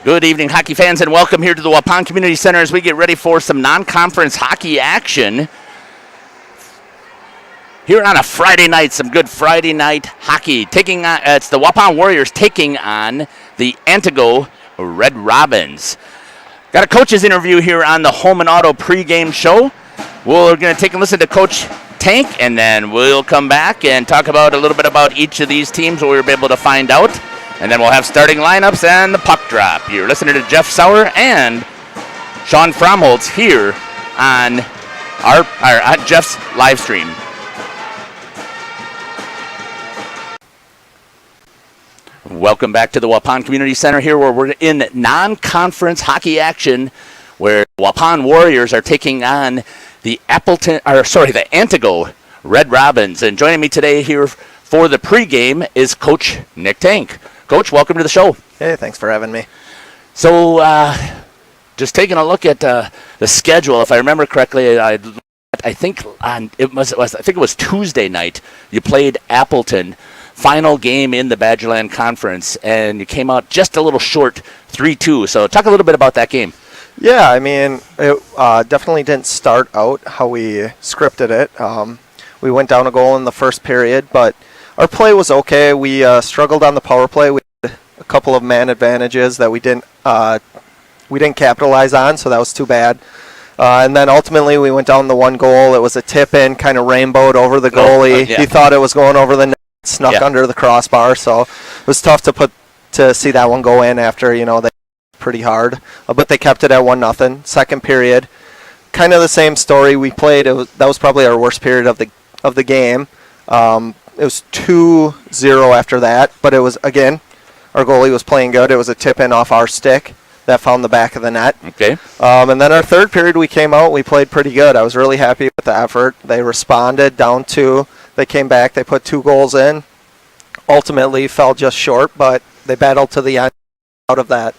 Good evening, hockey fans, and welcome here to the Waupun Community Center as we get ready for some non-conference hockey action. Here on a Friday night, some good Friday night hockey. It's the Waupun Warriors taking on the Antigo Red Robins. Got a coach's interview here on the Home and Auto pregame show. We're going to take a listen to Coach Tank, and then we'll come back and talk about a little bit about each of these teams, what we were able to find out. And then we'll have starting lineups and the puck drop. You're listening to Jeff Sauer and Sean Fromholtz here on Jeff's live stream. Welcome back to the Waupun Community Center here, where we're in non-conference hockey action, where Waupun Warriors are taking on the Antigo Red Robins. And joining me today here for the pregame is Coach Nick Tank. Coach, welcome to the show. Hey, thanks for having me. So, just taking a look at the schedule, if I remember correctly, I think it was Tuesday night. You played Appleton, final game in the Badgerland Conference, and you came out just a little short, 3-2. So, talk a little bit about that game. Yeah, I mean, it definitely didn't start out how we scripted it. We went down a goal in the first period, but our play was okay. We struggled on the power play. We had a couple of man advantages that we didn't capitalize on, so that was too bad. And then ultimately we went down the one goal. It was a tip-in, kind of rainbowed over the goalie. Yeah. He thought it was going over the net, snuck under the crossbar, so it was tough to see that one go in after, they pretty hard. But they kept it at 1-0. Second period, kind of the same story. We played. That was probably our worst period of the game. It was 2-0 after that, but it was, again, our goalie was playing good. It was a tip-in off our stick that found the back of the net. Okay. And then our third period, we came out. We played pretty good. I was really happy with the effort. They responded down 2. They came back. They put 2 goals in. Ultimately fell just short, but they battled to the end out of that.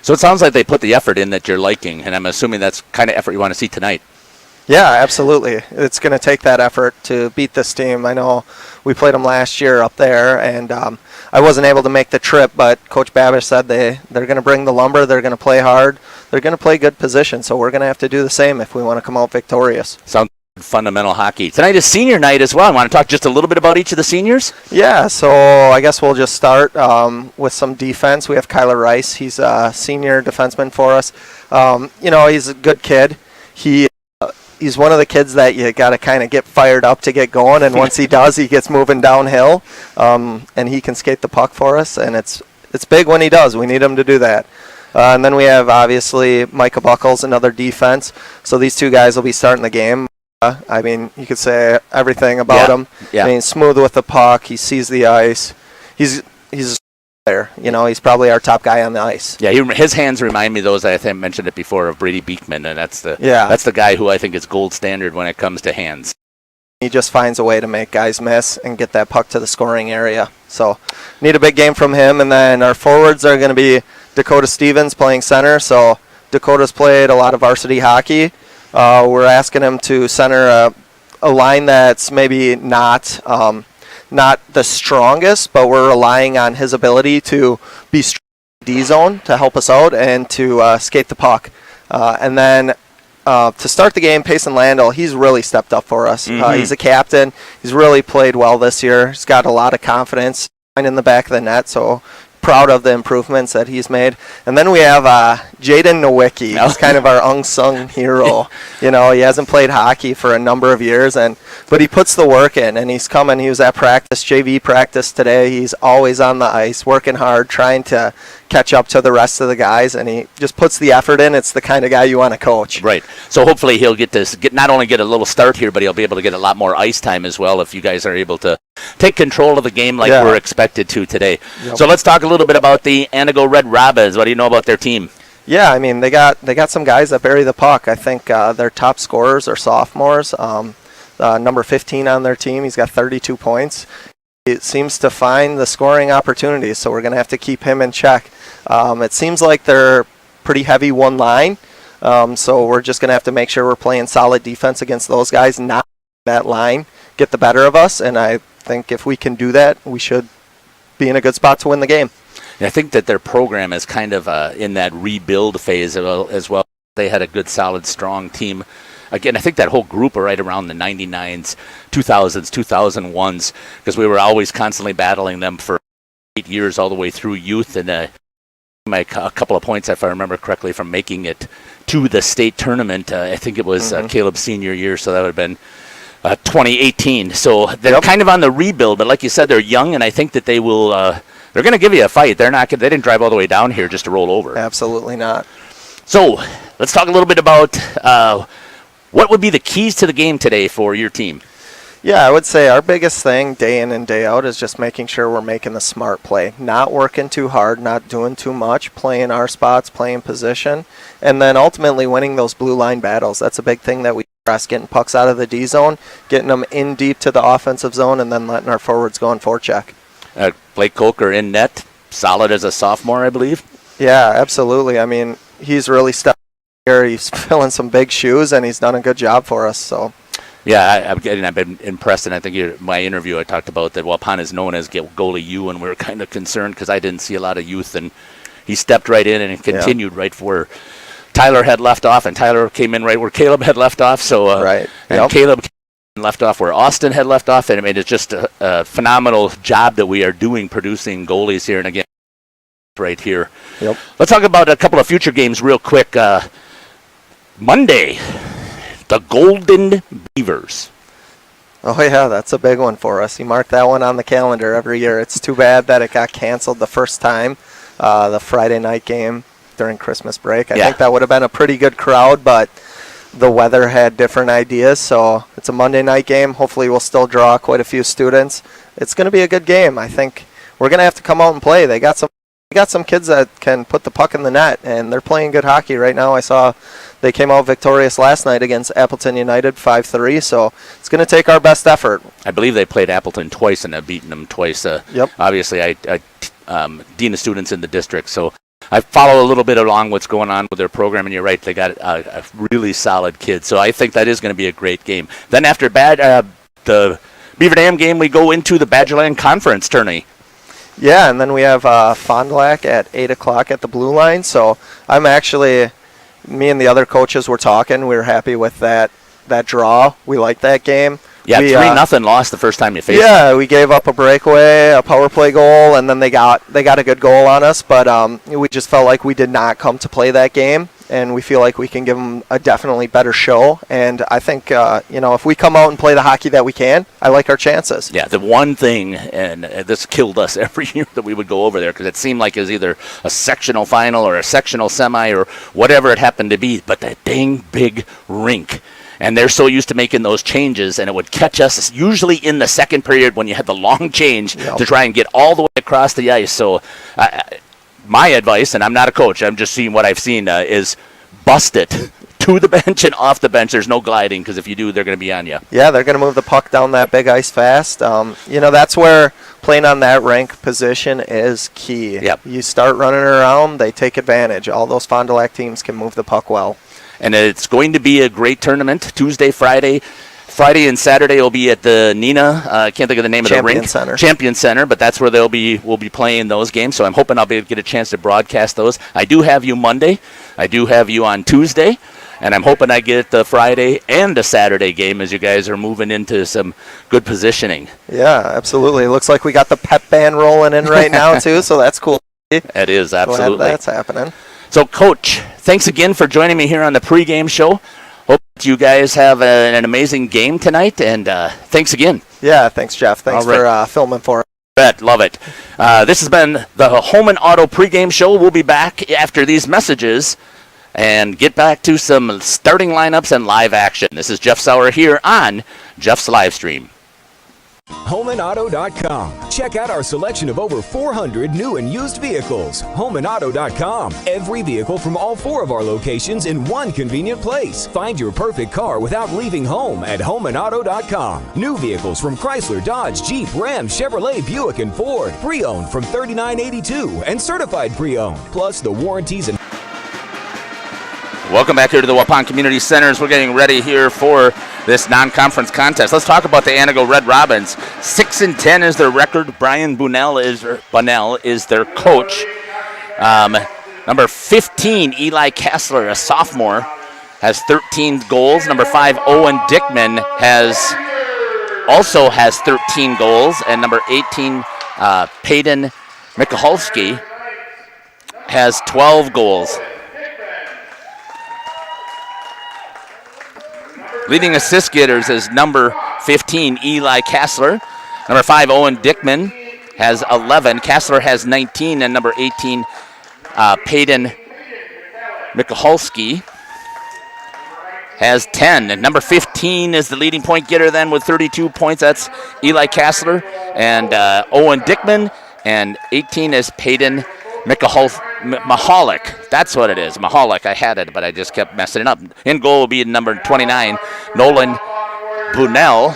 So it sounds like they put the effort in that you're liking, and I'm assuming that's kind of effort you want to see tonight. Yeah, absolutely. It's going to take that effort to beat this team. I know we played them last year up there, and I wasn't able to make the trip, but Coach Babish said they're going to bring the lumber, they're going to play hard, they're going to play good position, so we're going to have to do the same if we want to come out victorious. Sounds fundamental hockey. Tonight is senior night as well. I want to talk just a little bit about each of the seniors? Yeah, so I guess we'll just start with some defense. We have Kyler Rice. He's a senior defenseman for us. He's a good kid. He's one of the kids that you got to kind of get fired up to get going, and once he does, he gets moving downhill, and he can skate the puck for us, and it's big when he does. We need him to do that. And then we have, obviously, Micah Buckles, another defense. So these two guys will be starting the game. I mean, you could say everything about him. Yeah. I mean, smooth with the puck. He sees the ice. He's there. He's probably our top guy on the ice. Yeah, his hands remind me of those, I think I mentioned it before, of Brady Beekman, and that's the guy who I think is gold standard when it comes to hands. He just finds a way to make guys miss and get that puck to the scoring area. So need a big game from him. And then our forwards are going to be Dakota Stevens playing center. So Dakota's played a lot of varsity hockey. We're asking him to center a line that's maybe not the strongest, but we're relying on his ability to be strong in the D zone to help us out and to skate the puck. And then to start the game, Payson Landell, he's really stepped up for us. Mm-hmm. He's a captain. He's really played well this year. He's got a lot of confidence in the back of the net, so proud of the improvements that he's made. And then we have Jaden Nowicki. He's kind of our unsung hero. He hasn't played hockey for a number of years, but he puts the work in, and he's coming. He was at JV practice today. He's always on the ice, working hard, trying to catch up to the rest of the guys, and he just puts the effort in. It's the kind of guy you want to coach. Right. So hopefully he'll not only get a little start here, but he'll be able to get a lot more ice time as well if you guys are able to take control of the game like we're expected to today. Yep. So let's talk a little bit about the Antigo Red Robins. What do you know about their team? Yeah, I mean, they got some guys that bury the puck. I think their top scorers are sophomores. Number 15 on their team, he's got 32 points. It seems to find the scoring opportunities, so we're going to have to keep him in check. It seems like they're pretty heavy one line, so we're just going to have to make sure we're playing solid defense against those guys, not that line get the better of us, and I think if we can do that, we should be in a good spot to win the game. I think that their program is kind of in that rebuild phase as well. They had a good, solid, strong team. Again, I think that whole group are right around the 99s, 2000s, 2001s, because we were always constantly battling them for 8 years all the way through youth. And a couple of points, if I remember correctly, from making it to the state tournament. I think it was Caleb's senior year, so that would have been 2018. So they're kind of on the rebuild, but like you said, they're young, and I think that they will. They're going to give you a fight. They're not. They didn't drive all the way down here just to roll over. Absolutely not. So let's talk a little bit about what would be the keys to the game today for your team. Yeah, I would say our biggest thing day in and day out is just making sure we're making the smart play. Not working too hard, not doing too much, playing our spots, playing position, and then ultimately winning those blue line battles. That's a big thing that we press, getting pucks out of the D zone, getting them in deep to the offensive zone, and then letting our forwards go on forecheck. Blake Coker in net, solid as a sophomore, I believe. Yeah, absolutely. I mean, he's really stepped here. He's filling some big shoes, and he's done a good job for us. So. Yeah, I've been impressed, and I think my interview I talked about that Waupun is known as goalie U, and we were kind of concerned because I didn't see a lot of youth, and he stepped right in and continued right where Tyler had left off, and Tyler came in right where Caleb had left off. So right, and Caleb left off where Austin had left off, and I mean it's just a phenomenal job that we are doing producing goalies here, and again right here. Yep. Let's talk about a couple of future games real quick. Monday. The Golden Beavers. Oh, yeah, that's a big one for us. You mark that one on the calendar every year. It's too bad that it got canceled the first time, the Friday night game during Christmas break. I think that would have been a pretty good crowd, but the weather had different ideas, so it's a Monday night game. Hopefully we'll still draw quite a few students. It's going to be a good game. I think we're going to have to come out and play. They got some kids that can put the puck in the net, and they're playing good hockey right now. I saw they came out victorious last night against Appleton United 5-3, so it's going to take our best effort. I believe they played Appleton twice and have beaten them twice. Obviously, I dean of students in the district, so I follow a little bit along what's going on with their program, and you're right, they got a really solid kid, so I think that is going to be a great game. Then after the Beaver Dam game, we go into the Badgerland Conference tourney. Yeah, and then we have Fond du Lac at 8 o'clock at the Blue Line, so me and the other coaches were talking. We were happy with that draw. We like that game. Yeah, 3-0 lost the first time you faced them. Yeah, we gave up a breakaway, a power play goal, and then they got a good goal on us. But we just felt like we did not come to play that game, and we feel like we can give them a definitely better show. And I think if we come out and play the hockey that we can, I like our chances. Yeah, the one thing, and this killed us every year that we would go over there because it seemed like it was either a sectional final or a sectional semi or whatever it happened to be, but that dang big rink. And they're so used to making those changes, and it would catch us usually in the second period when you had the long change to try and get all the way across the ice. So my advice, and I'm not a coach, I'm just seeing what I've seen, is bust it to the bench and off the bench. There's no gliding because if you do, they're going to be on you. Yeah, they're going to move the puck down that big ice fast. That's where playing on that rank position is key. Yep. You start running around, they take advantage. All those Fond du Lac teams can move the puck well. And it's going to be a great tournament. Tuesday, Friday and Saturday will be at the Neenah. I can't think of the name of the rink. Champion Center, but that's where we'll be playing those games. So I'm hoping I'll be able to get a chance to broadcast those. I do have you Monday. I do have you on Tuesday. And I'm hoping I get the Friday and the Saturday game as you guys are moving into some good positioning. Yeah, absolutely. It looks like we got the pep band rolling in right now, too, so that's cool. It is, absolutely. Glad that's happening. So, Coach, thanks again for joining me here on the pregame show. Hope you guys have an amazing game tonight, and thanks again. Yeah, thanks, Jeff. Thanks for filming for us. Bet, love it. This has been the Home and Auto pregame show. We'll be back after these messages and get back to some starting lineups and live action. This is Jeff Sauer here on Jeff's Livestream. HomeandAuto.com. Check out our selection of over 400 new and used vehicles. HomeandAuto.com. Every vehicle from all 4 of our locations in one convenient place. Find your perfect car without leaving home at HomeandAuto.com. New vehicles from Chrysler, Dodge, Jeep, Ram, Chevrolet, Buick, and Ford. Pre-owned from $39.82 and certified pre-owned. Plus the warranties and... Welcome back here to the Waupun Community Centers. We're getting ready here for this non-conference contest. Let's talk about the Antigo Red Robins. 6-10 is their record. Brian Bunnell is their coach. Number 15, Eli Kassler, a sophomore, has 13 goals. Number 5, Owen Dickman also has 13 goals. And number 18, Peyton Michalski, has 12 goals. Leading assist getters is number 15, Eli Kassler. Number 5, Owen Dickman, has 11. Kassler has 19, and number 18, Peyton Michalski, has 10. And number 15 is the leading point getter then with 32 points. That's Eli Kassler and Owen Dickman. And 18 is Peyton Mahalik. That's what it is. Mahalik. I had it, but I just kept messing it up. In goal will be number 29, Nolan Bunnell.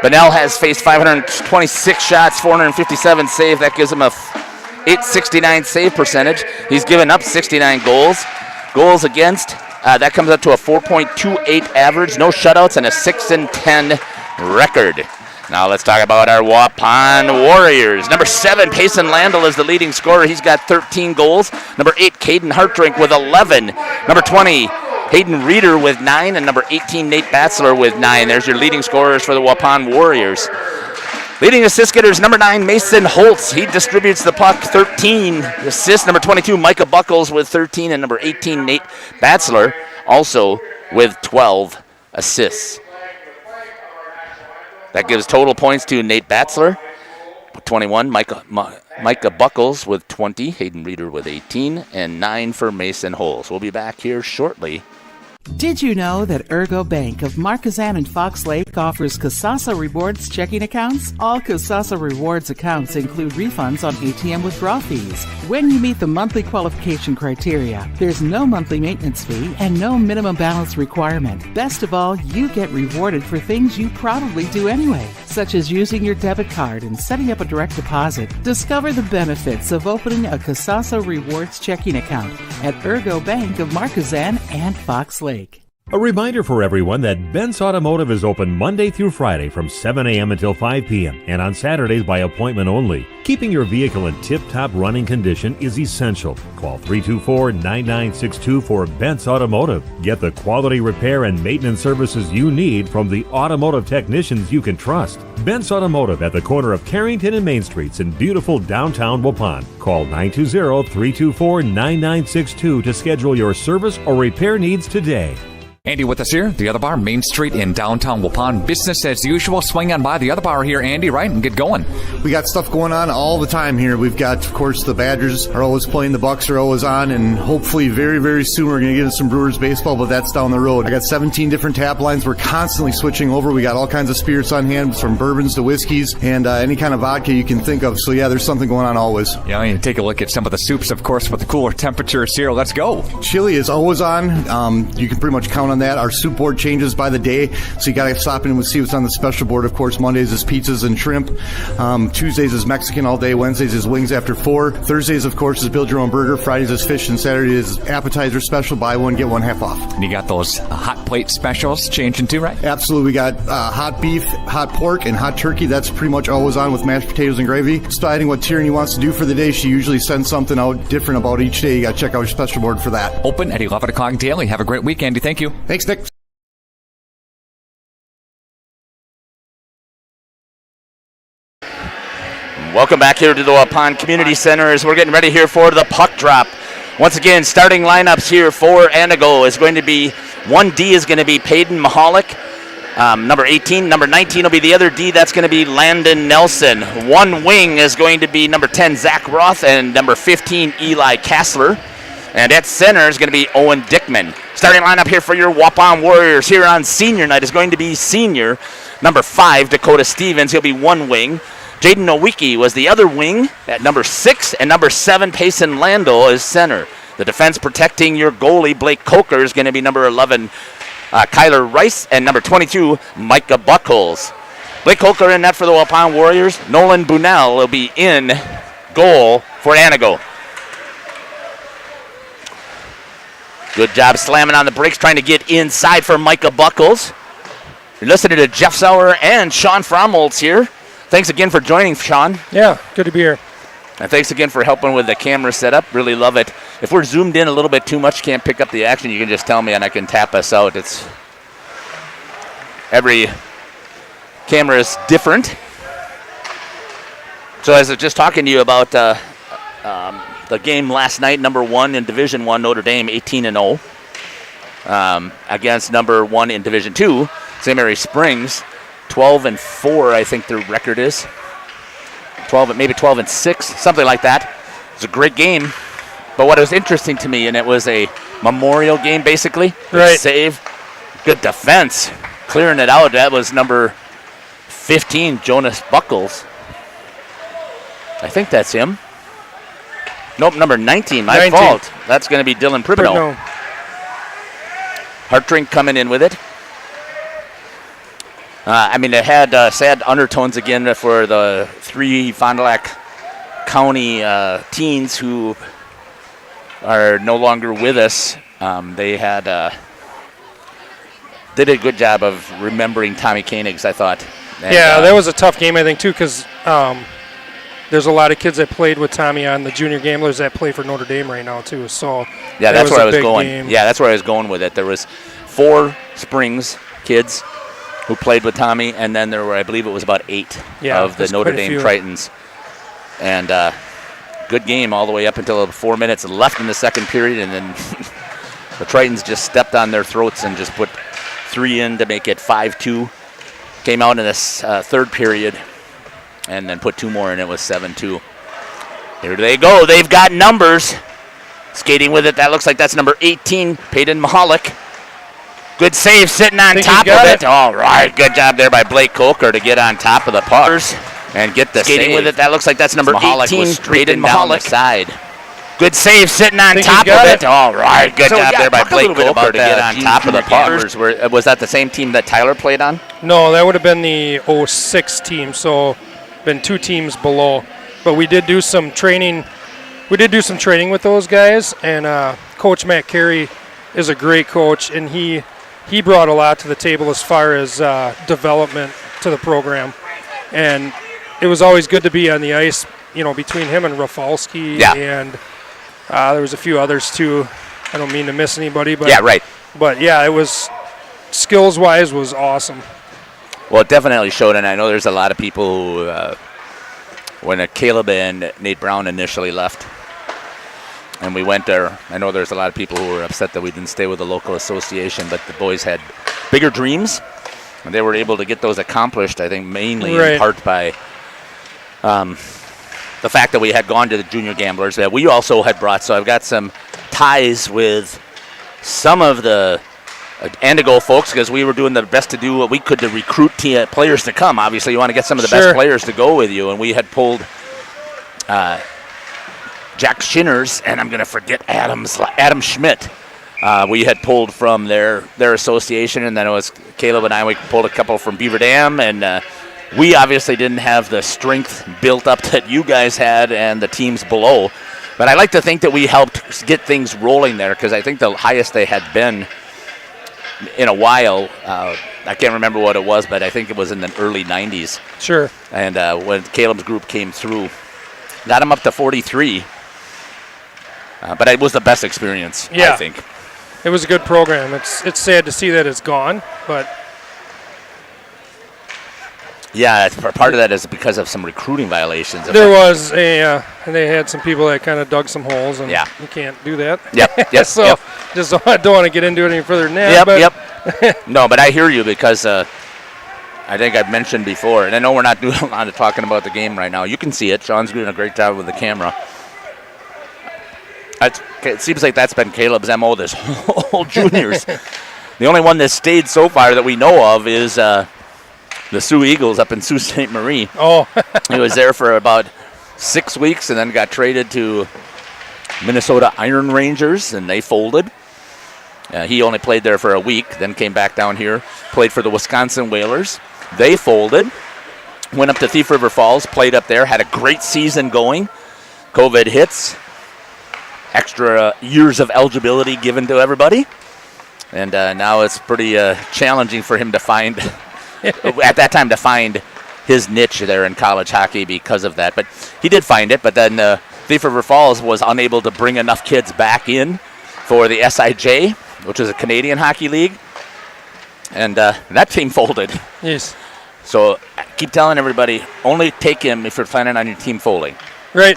Bunnell has faced 526 shots, 457 saves. That gives him a .869 save percentage. He's given up 69 goals. Goals against, that comes up to a 4.28 average. No shutouts and a 6-10 record. Now let's talk about our Waupun Warriors. Number 7, Payson Landel is the leading scorer. He's got 13 goals. Number 8, Caden Hartdrink with 11. Number 20, Hayden Reeder with 9. And number 18, Nate Batzler with 9. There's your leading scorers for the Waupun Warriors. Leading assist getters, number 9, Mason Holtz. He distributes the puck, 13 assists. Number 22, Micah Buckles with 13. And number 18, Nate Batzler, also with 12 assists. That gives total points to Nate Batzler, 21, Micah Buckles with 20, Hayden Reeder with 18, and 9 for Mason Holtz. We'll be back here shortly. Did you know that Ergo Bank of Marquezan and Fox Lake offers Kasasa Rewards checking accounts? All Kasasa Rewards accounts include refunds on ATM withdrawal fees. When you meet the monthly qualification criteria, there's no monthly maintenance fee and no minimum balance requirement. Best of all, you get rewarded for things you probably do anyway, such as using your debit card and setting up a direct deposit. Discover the benefits of opening a Kasasa Rewards checking account at Ergo Bank of Marquezan and Fox Lake. A reminder for everyone that Bent's Automotive is open Monday through Friday from 7 a.m. until 5 p.m. and on Saturdays by appointment only. Keeping your vehicle in tip-top running condition is essential. Call 324-9962 for Bent's Automotive. Get the quality repair and maintenance services you need from the automotive technicians you can trust. Bent's Automotive at the corner of Carrington and Main Streets in beautiful downtown Waupun. Call 920-324-9962 to schedule your service or repair needs today. Andy with us here, The Other Bar, Main Street in downtown Waupun. Business as usual. Swing on by The Other Bar here, Andy, right, and get going. We got stuff going on all the time here. We've got, of course, the Badgers are always playing, the Bucks are always on, and hopefully very, very soon we're going to get into some Brewers baseball, but that's down the road. I got 17 different tap lines. We're constantly switching over. We got all kinds of spirits on hand, from bourbons to whiskeys, and any kind of vodka you can think of. So, yeah, there's something going on always. Yeah, you take a look at some of the soups, of course, with the cooler temperatures here. Let's go. Chili is always on. You can pretty much count on that. Our soup board changes by the day, so you got to stop in and see what's on the special board. Of course, Mondays is pizzas and shrimp. Tuesdays is Mexican all day. Wednesdays is wings after 4. Thursdays, of course, is build your own burger. Fridays is fish, and Saturdays is appetizer special. Buy one, get one half off. And you got those hot plate specials changing too, right? Absolutely. We got hot beef, hot pork, and hot turkey. That's pretty much always on with mashed potatoes and gravy. Deciding what Tierney wants to do for the day, she usually sends something out different about each day. You got to check out your special board for that. Open at 11 o'clock daily. Have a great week, Andy. Thank you. Thanks, Nick. Welcome back here to the Waupun Community Center as we're getting ready here for the puck drop. Once again, starting lineups here for Antigo is going to be 1D is going to be Peyton Mahalik, number 18. Number 19 will be the other D. That's going to be Landon Nelson. One wing is going to be number 10, Zach Roth, and number 15, Eli Kassler. And at center is going to be Owen Dickman. Starting lineup here for your Waupun Warriors here on senior night is going to be senior, number 5, Dakota Stevens. He'll be one wing. Jaden Nowicki was the other wing at number 6, and number 7, Payson Landel, is center. The defense protecting your goalie, Blake Coker, is going to be number 11, Kyler Rice, and number 22, Micah Buckles. Blake Coker in net for the Waupun Warriors. Nolan Bunnell will be in goal for Antigo. Good job slamming on the brakes, trying to get inside for Micah Buckles. You're listening to Jeff Sauer and Sean Fromholtz here. Thanks again for joining, Sean. Yeah, good to be here. And thanks again for helping with the camera setup. Really love it. If we're zoomed in a little bit too much, can't pick up the action, you can just tell me and I can tap us out. It's every camera is different. So as I was just talking to you about the game last night, number 1 in Division 1, Notre Dame, 18-0, against number 1 in Division 2, St. Mary Springs, 12-4, I think their record is. 12-6, something like that. It's a great game. But what was interesting to me, and it was a memorial game basically. Right. Save, good defense, clearing it out. That was number 15, Jonas Buckles. I think that's him. Nope, number 19, my 19. fault. That's going to be Dylan Pribino. No. Hartring coming in with it. It had sad undertones again for the 3 Fond du Lac County teens who are no longer with us. They had did a good job of remembering Tommy Koenigs, I thought. And, that was a tough game, I think, too, because there's a lot of kids that played with Tommy on the junior gamblers that play for Notre Dame right now, too. So yeah, that's where I was going. Game. Yeah, that's where I was going with it. There was 4 Springs kids who played with Tommy, and then there were, I believe it was about 8 of the Notre Dame Tritons. And good game all the way up until 4 minutes left in the second period, and then the Tritons just stepped on their throats and just put 3 in to make it 5-2. Came out in this third period and then put 2 more, and it was 7-2. Here they go. They've got numbers. Skating with it. That looks like that's number 18, Peyton Mahalik. Good save sitting on top of it. All right. Good job there by Blake Coker to get on top of the puckers and get the skating save with it. That looks like that's number 18, Peyton Mahalik. Side. Good save sitting on top of it. All right. Good job there by Blake Coker to get on top of the puckers. Was that the same team that Tyler played on? No, that would have been the 06 team, so been 2 teams below. But we did do some training. We did do some training with those guys, and Coach Matt Carey is a great coach, and he brought a lot to the table as far as development to the program. And it was always good to be on the ice, between him and Rafalski, and there was a few others too. I don't mean to miss anybody, but yeah, right. But yeah, it was skills-wise was awesome. Well, it definitely showed, and I know there's a lot of people who, when Caleb and Nate Brown initially left, and we went there, I know there's a lot of people who were upset that we didn't stay with the local association, but the boys had bigger dreams, and they were able to get those accomplished, I think, mainly in part by the fact that we had gone to the junior gamblers that we also had brought. So I've got some ties with some of the Antigo folks because we were doing the best to do what we could to recruit players to come. Obviously, you want to get some of the best players to go with you, and we had pulled Jack Shinners, and I'm going to forget Adam Schmidt. We had pulled from their association, and then it was Caleb and I. We pulled a couple from Beaver Dam, and we obviously didn't have the strength built up that you guys had and the teams below. But I like to think that we helped get things rolling there because I think the highest they had been in a while, I can't remember what it was, but I think it was in the early 90s. Sure. And when Caleb's group came through, got him up to 43. But it was the best experience, I think. It was a good program. It's sad to see that it's gone, but yeah, part of that is because of some recruiting violations. There was and they had some people that kind of dug some holes, and you can't do that. Yep. Yes. So just I don't want to get into it any further than that. Yep. No, but I hear you because I think I've mentioned before, and I know we're not doing a lot of talking about the game right now. You can see it. Sean's doing a great job with the camera. It seems like that's been Caleb's MO this whole juniors. The only one that stayed so far that we know of is the Sioux Eagles up in Sault Ste. Marie. Oh. He was there for about 6 weeks and then got traded to Minnesota Iron Rangers, and they folded. He only played there for a week, then came back down here, played for the Wisconsin Whalers. They folded, went up to Thief River Falls, played up there, had a great season going. COVID hits. extra years of eligibility given to everybody. And now it's pretty challenging for him to find, at that time, to find his niche there in college hockey because of that. But he did find it, but then Thief River Falls was unable to bring enough kids back in for the SIJ, which is a Canadian hockey league. And that team folded. Yes. So I keep telling everybody, only take him if you're planning on your team folding. Right.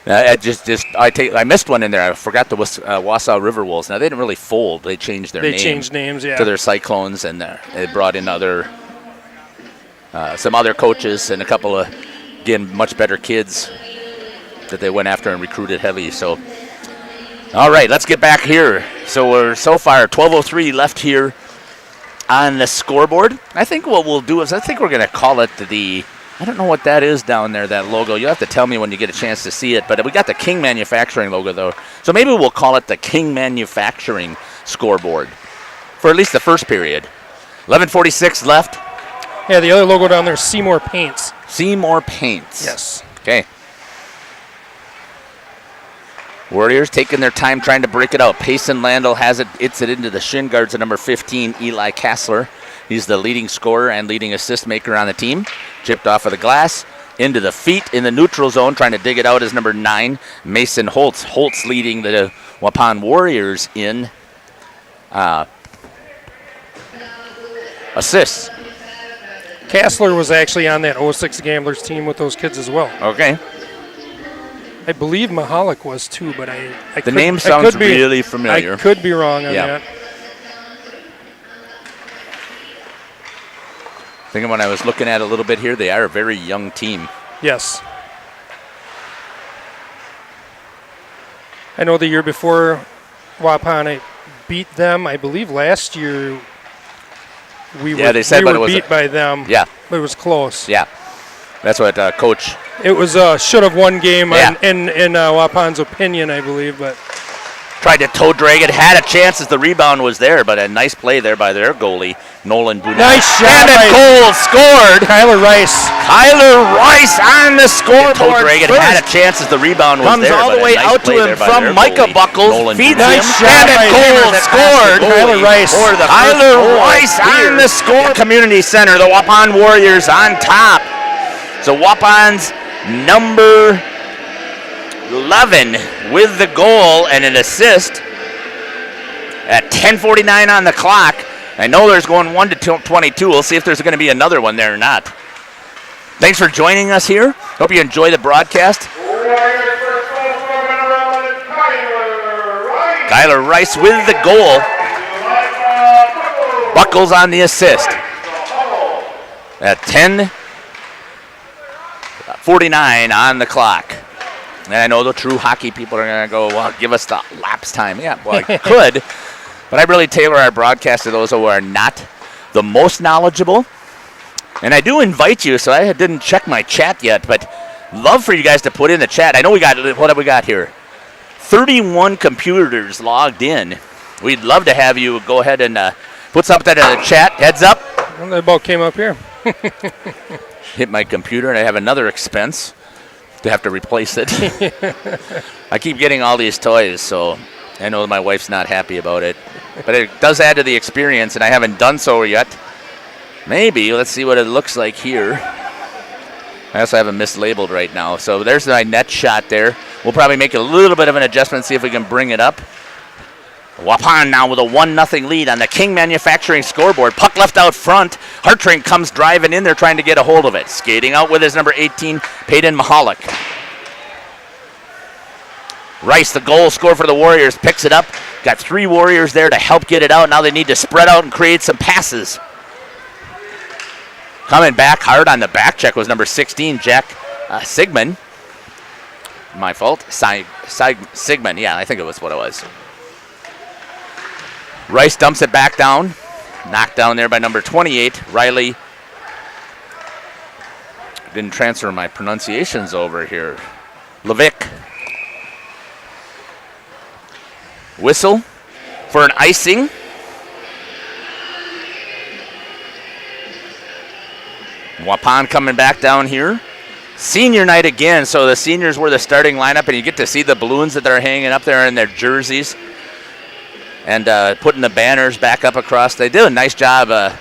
I missed one in there. I forgot the Wausau River Wolves. Now, they didn't really fold. They changed their name. They changed names, yeah. To their Cyclones, and they brought in some other coaches and a couple of, again, much better kids that they went after and recruited heavy. So, all right, let's get back here. So we're so far 12:03 left here on the scoreboard. I think what we'll do is we're going to call it I don't know what that is down there, that logo. You'll have to tell me when you get a chance to see it. But we got the King Manufacturing logo, though. So maybe we'll call it the King Manufacturing scoreboard for at least the first period. 11:46 left. Yeah, the other logo down there is Seymour Paints. Seymour Paints. Yes. Okay. Warriors taking their time trying to break it out. Payson Landel has it. It's it into the shin guards of number 15, Eli Kassler. He's the leading scorer and leading assist maker on the team. Chipped off of the glass, into the feet in the neutral zone, trying to dig it out is number 9, Mason Holtz. Holtz leading the Waupun Warriors in assists. Kassler was actually on that 06 Gamblers team with those kids as well. Okay. I believe Mahalik was too, but the name sounds really familiar. I could be wrong on that. Thinking when I was looking at it a little bit here, they are a very young team. Yes. I know the year before Waupun beat them, I believe last year we were beat by them. Yeah. But it was close. Yeah. That's what Coach... It was should have won game in Waupun's opinion, I believe, but... Tried to toe drag it, had a chance as the rebound was there, but a nice play there by their goalie, Nolan Boudin. Nice shot. And a goal scored. Kyler Rice on the scoreboard. Toe drag it, had a chance as the rebound was there. Comes all the way out to him from Micah Buckles. Feeds him. And a goal scored. Kyler Rice. On the score. Community Center, the Waupun Warriors on top. So Waupun's number 11 with the goal and an assist at 10:49 on the clock. I know there's going 1 to 22. We'll see if there's going to be another one there or not. Thanks for joining us here. Hope you enjoy the broadcast. Kyler Rice with the goal. Buckles on the assist. At 10:49 on the clock. And I know the true hockey people are going to go, well, give us the lapse time. Yeah, well, I could. But I really tailor our broadcast to those who are not the most knowledgeable. And I do invite you, so I didn't check my chat yet, but love for you guys to put in the chat. I know what have we got here? 31 computers logged in. We'd love to have you go ahead and put something in the chat. Heads up. Well, the ball came up here. Hit my computer, and I have another expense to have to replace it. I keep getting all these toys, so I know my wife's not happy about it. But it does add to the experience, and I haven't done so yet. Maybe. Let's see what it looks like here. I also have it mislabeled right now. So there's my net shot there. We'll probably make a little bit of an adjustment, see if we can bring it up. Waupun now with a 1-0 lead on the King Manufacturing scoreboard. Puck left out front. Hartring comes driving in there trying to get a hold of it. Skating out with his number 18, Peyton Mahalik. Rice, the goal scorer for the Warriors, picks it up. Got 3 Warriors there to help get it out. Now they need to spread out and create some passes. Coming back hard on the back check was number 16, Jack Sigmund. My fault. Sigmund, yeah, I think it was what it was. Rice dumps it back down. Knocked down there by number 28, Riley. Didn't transfer my pronunciations over here. Levick. Whistle for an icing. Waupun coming back down here. Senior night again, so the seniors were the starting lineup, and you get to see the balloons that they're hanging up there in their jerseys and putting the banners back up across. They did a nice job. I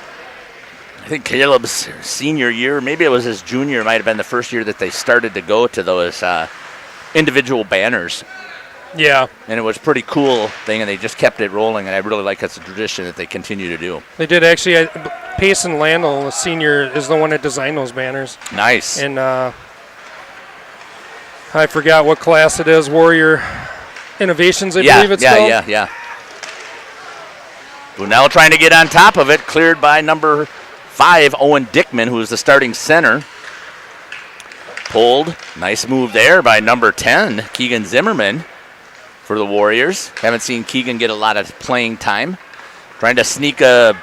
think Caleb's senior year, maybe it was his junior, might have been the first year that they started to go to those individual banners. Yeah. And it was a pretty cool thing, and they just kept it rolling, and I really like that's a tradition that they continue to do. They did actually. Payson Landell, the senior, is the one that designed those banners. Nice. And I forgot what class it is, Warrior Innovations, I believe it's called. Yeah. Bunnell trying to get on top of it, cleared by number 5, Owen Dickman, who is the starting center. Pulled, nice move there by number 10, Keegan Zimmerman for the Warriors. Haven't seen Keegan get a lot of playing time. Trying to sneak a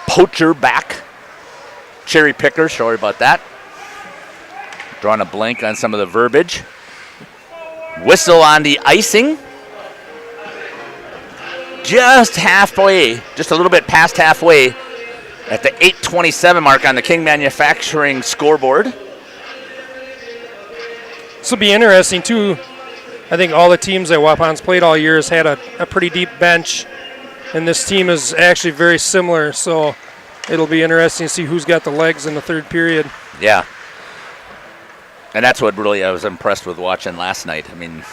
poacher back. Cherry picker, sorry about that. Drawing a blank on some of the verbiage. Whistle on the icing. Just halfway, just a little bit past halfway at the 8:27 mark on the King Manufacturing scoreboard. This will be interesting, too. I think all the teams that Waupun's played all year has had a pretty deep bench, and this team is actually very similar, so it'll be interesting to see who's got the legs in the third period. Yeah. And that's what really I was impressed with watching last night. I mean,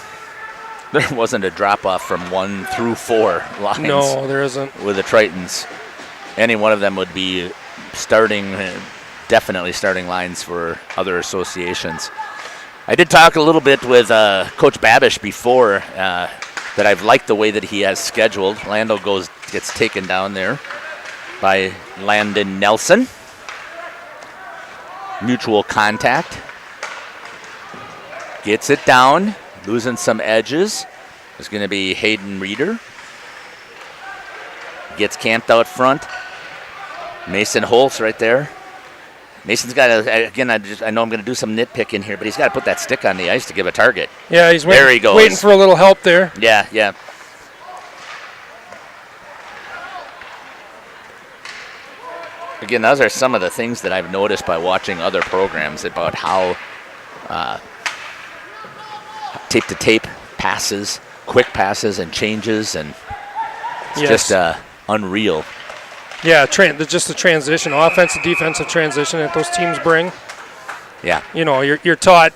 there wasn't a drop-off from 1 through 4 lines. No, there isn't. With the Tritons. Any one of them would be starting, definitely starting lines for other associations. I did talk a little bit with Coach Babish before that I've liked the way that he has scheduled. Lando gets taken down there by Landon Nelson. Mutual contact. Gets it down, losing some edges. It's going to be Hayden Reeder. Gets camped out front. Mason Holtz right there. Mason's got to, again, I know I'm going to do some nitpicking here, but he's got to put that stick on the ice to give a target. Yeah, he's there he goes. Waiting for a little help there. Yeah. Again, those are some of the things that I've noticed by watching other programs about how tape-to-tape passes, quick passes and changes, and it's just unreal. Yeah, just the transition, offensive, defensive transition that those teams bring. Yeah. You know, you're taught,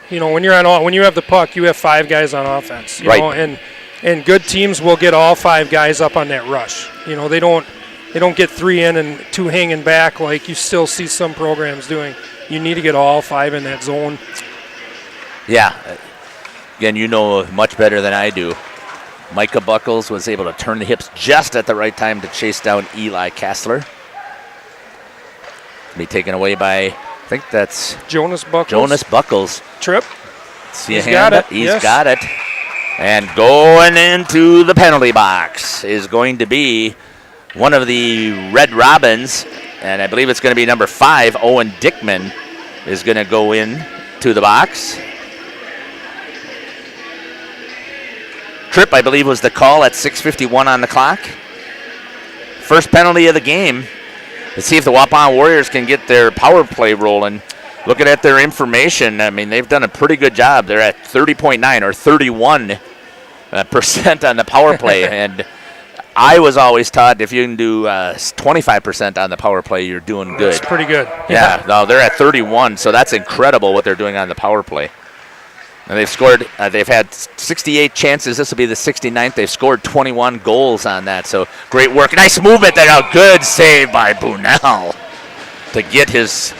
you know, when you have the puck, you have 5 guys on offense. You know, and good teams will get all 5 guys up on that rush. You know, they don't get 3 in and 2 hanging back like you still see some programs doing. You need to get all 5 in that zone. Yeah. Again, you know much better than I do. Micah Buckles was able to turn the hips just at the right time to chase down Eli Kessler. Be taken away by, I think that's Jonas Buckles. Jonas Buckles. Trip. See a hand up? He's got it. And going into the penalty box is going to be one of the Red Robins, and I believe it's going to be number 5, Owen Dickman, is going to go in to the box. Trip, I believe, was the call at 6:51 on the clock. First penalty of the game. Let's see if the Waupun Warriors can get their power play rolling. Looking at their information, I mean, they've done a pretty good job. They're at 30.9 or 31% on the power play. And I was always taught if you can do 25% on the power play, you're doing good. That's pretty good. Yeah, no, they're at 31, so that's incredible what they're doing on the power play. And they've scored, they've had 68 chances. This will be the 69th. They've scored 21 goals on that. So great work. Nice movement there. A good save by Bunnell to get his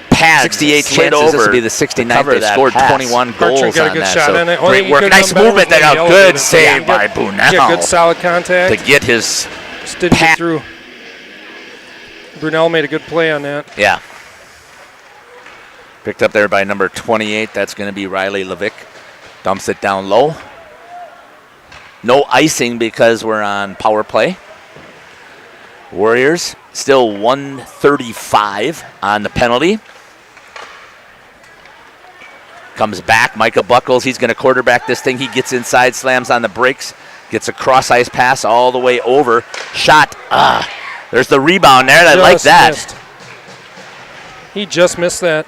pads 68 chances. Over. This will be the 69th. They've scored 21 goals on that. So great work. Nice movement there. A good save by Bunnell. Yeah, good solid contact. To get his just didn't get through. Bunnell made a good play on that. Yeah. Picked up there by number 28. That's going to be Riley Levick. Dumps it down low. No icing because we're on power play. Warriors still 135 on the penalty. Comes back. Micah Buckles. He's going to quarterback this thing. He gets inside, slams on the brakes. Gets a cross-ice pass all the way over. Shot. There's the rebound there. I like that. Missed. He just missed that.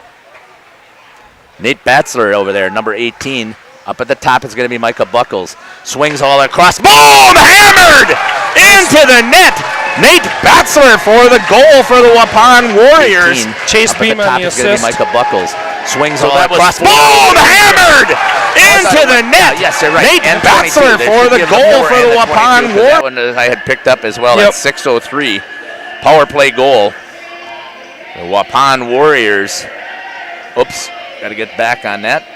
Nate Batzler over there, number 18. Up at the top is going to be Micah Buckles. Swings all across. Boom! Hammered into the net. Nate Batzler for the goal for the Waupun Warriors. Chase Beam on the assist. Micah Buckles swings all across. Boom! Hammered into the net. Yes, you're right. Nate Batzler for the goal for the Waupun Warriors. That one I had picked up as well at 6:03. Power play goal. The Waupun Warriors. Oops, got to get back on that.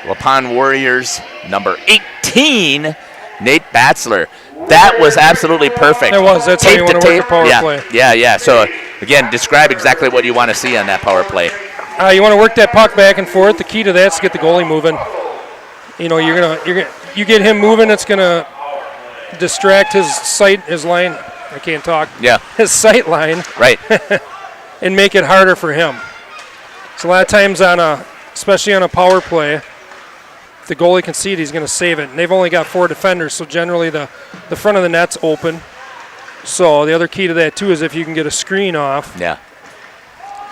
Waupun Warriors, number 18, Nate Batzler. That was absolutely perfect. It was. That's how you want to work a power play. Yeah. So, again, describe exactly what you want to see on that power play. You want to work that puck back and forth. The key to that is to get the goalie moving. You get him moving, it's gonna distract his line. I can't talk. Yeah. His sight line. Right. And make it harder for him. So a lot of times especially on a power play, if the goalie can see it, he's going to save it. And they've only got 4 defenders, so generally the front of the net's open. So the other key to that too is if you can get a screen off. Yeah.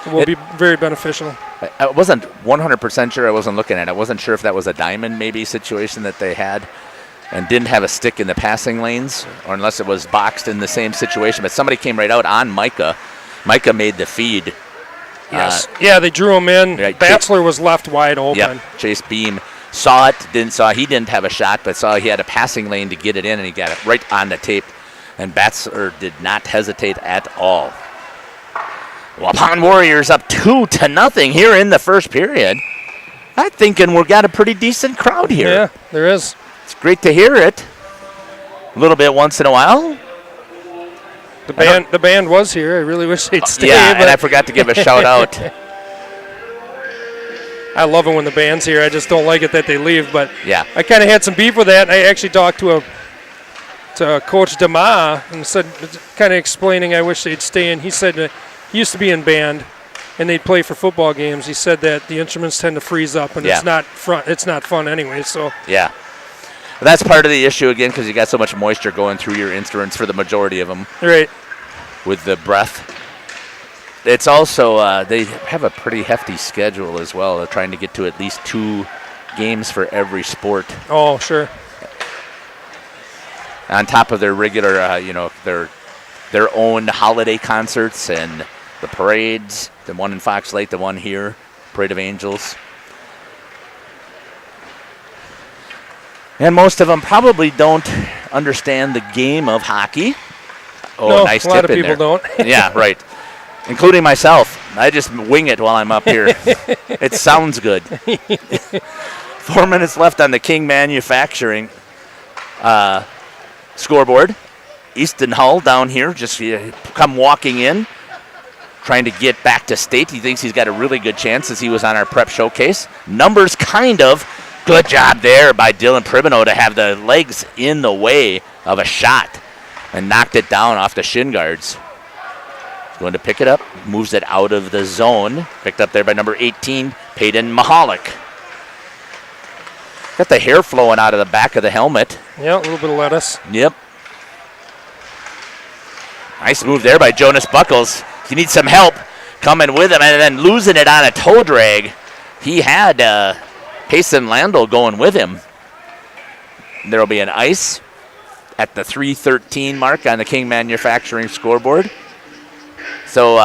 It will be very beneficial. I wasn't 100% sure. I wasn't looking at it. I wasn't sure if that was a diamond maybe situation that they had and didn't have a stick in the passing lanes, or unless it was boxed in the same situation. But somebody came right out on Micah. Micah made the feed. Yes. They drew him in. Right. Batzler was left wide open. Yep. Chase Beam saw it, he didn't have a shot, but saw he had a passing lane to get it in, and he got it right on the tape. And Batzler did not hesitate at all. Waupun Warriors up 2-0 here in the first period. I'm thinking we've got a pretty decent crowd here. Yeah, there is. It's great to hear it. A little bit once in a while. The band was here. I really wish they'd stay. Yeah, and I forgot to give a shout out. I love it when the band's here. I just don't like it that they leave. But yeah, I kind of had some beef with that. And I actually talked to Coach DeMa and said, kind of explaining, I wish they'd stay in. He said he used to be in band, and they'd play for football games. He said that the instruments tend to freeze up, and it's not fun anyway. So yeah. That's part of the issue, again, because you got so much moisture going through your instruments for the majority of them. Right. With the breath. It's also, they have a pretty hefty schedule as well. They're trying to get to at least 2 games for every sport. Oh, sure. On top of their regular, their own holiday concerts and the parades, the one in Fox Lake, the one here, Parade of Angels. And most of them probably don't understand the game of hockey. Oh, no, nice a lot tip of in people there. don't. Yeah, right. Including myself. I just wing it while I'm up here. It sounds good. 4 minutes left on the King Manufacturing scoreboard. Easton Hull down here, just come walking in, trying to get back to state. He thinks he's got a really good chance as he was on our prep showcase. Numbers kind of. Good job there by Dylan Pribino to have the legs in the way of a shot and knocked it down off the shin guards. He's going to pick it up, moves it out of the zone. Picked up there by number 18, Peyton Mahalik. Got the hair flowing out of the back of the helmet. Yeah, a little bit of lettuce. Yep. Nice move there by Jonas Buckles. He needs some help coming with him and then losing it on a toe drag. He had Payson Landl going with him. There will be an ice at the 3:13 mark on the King Manufacturing scoreboard. So,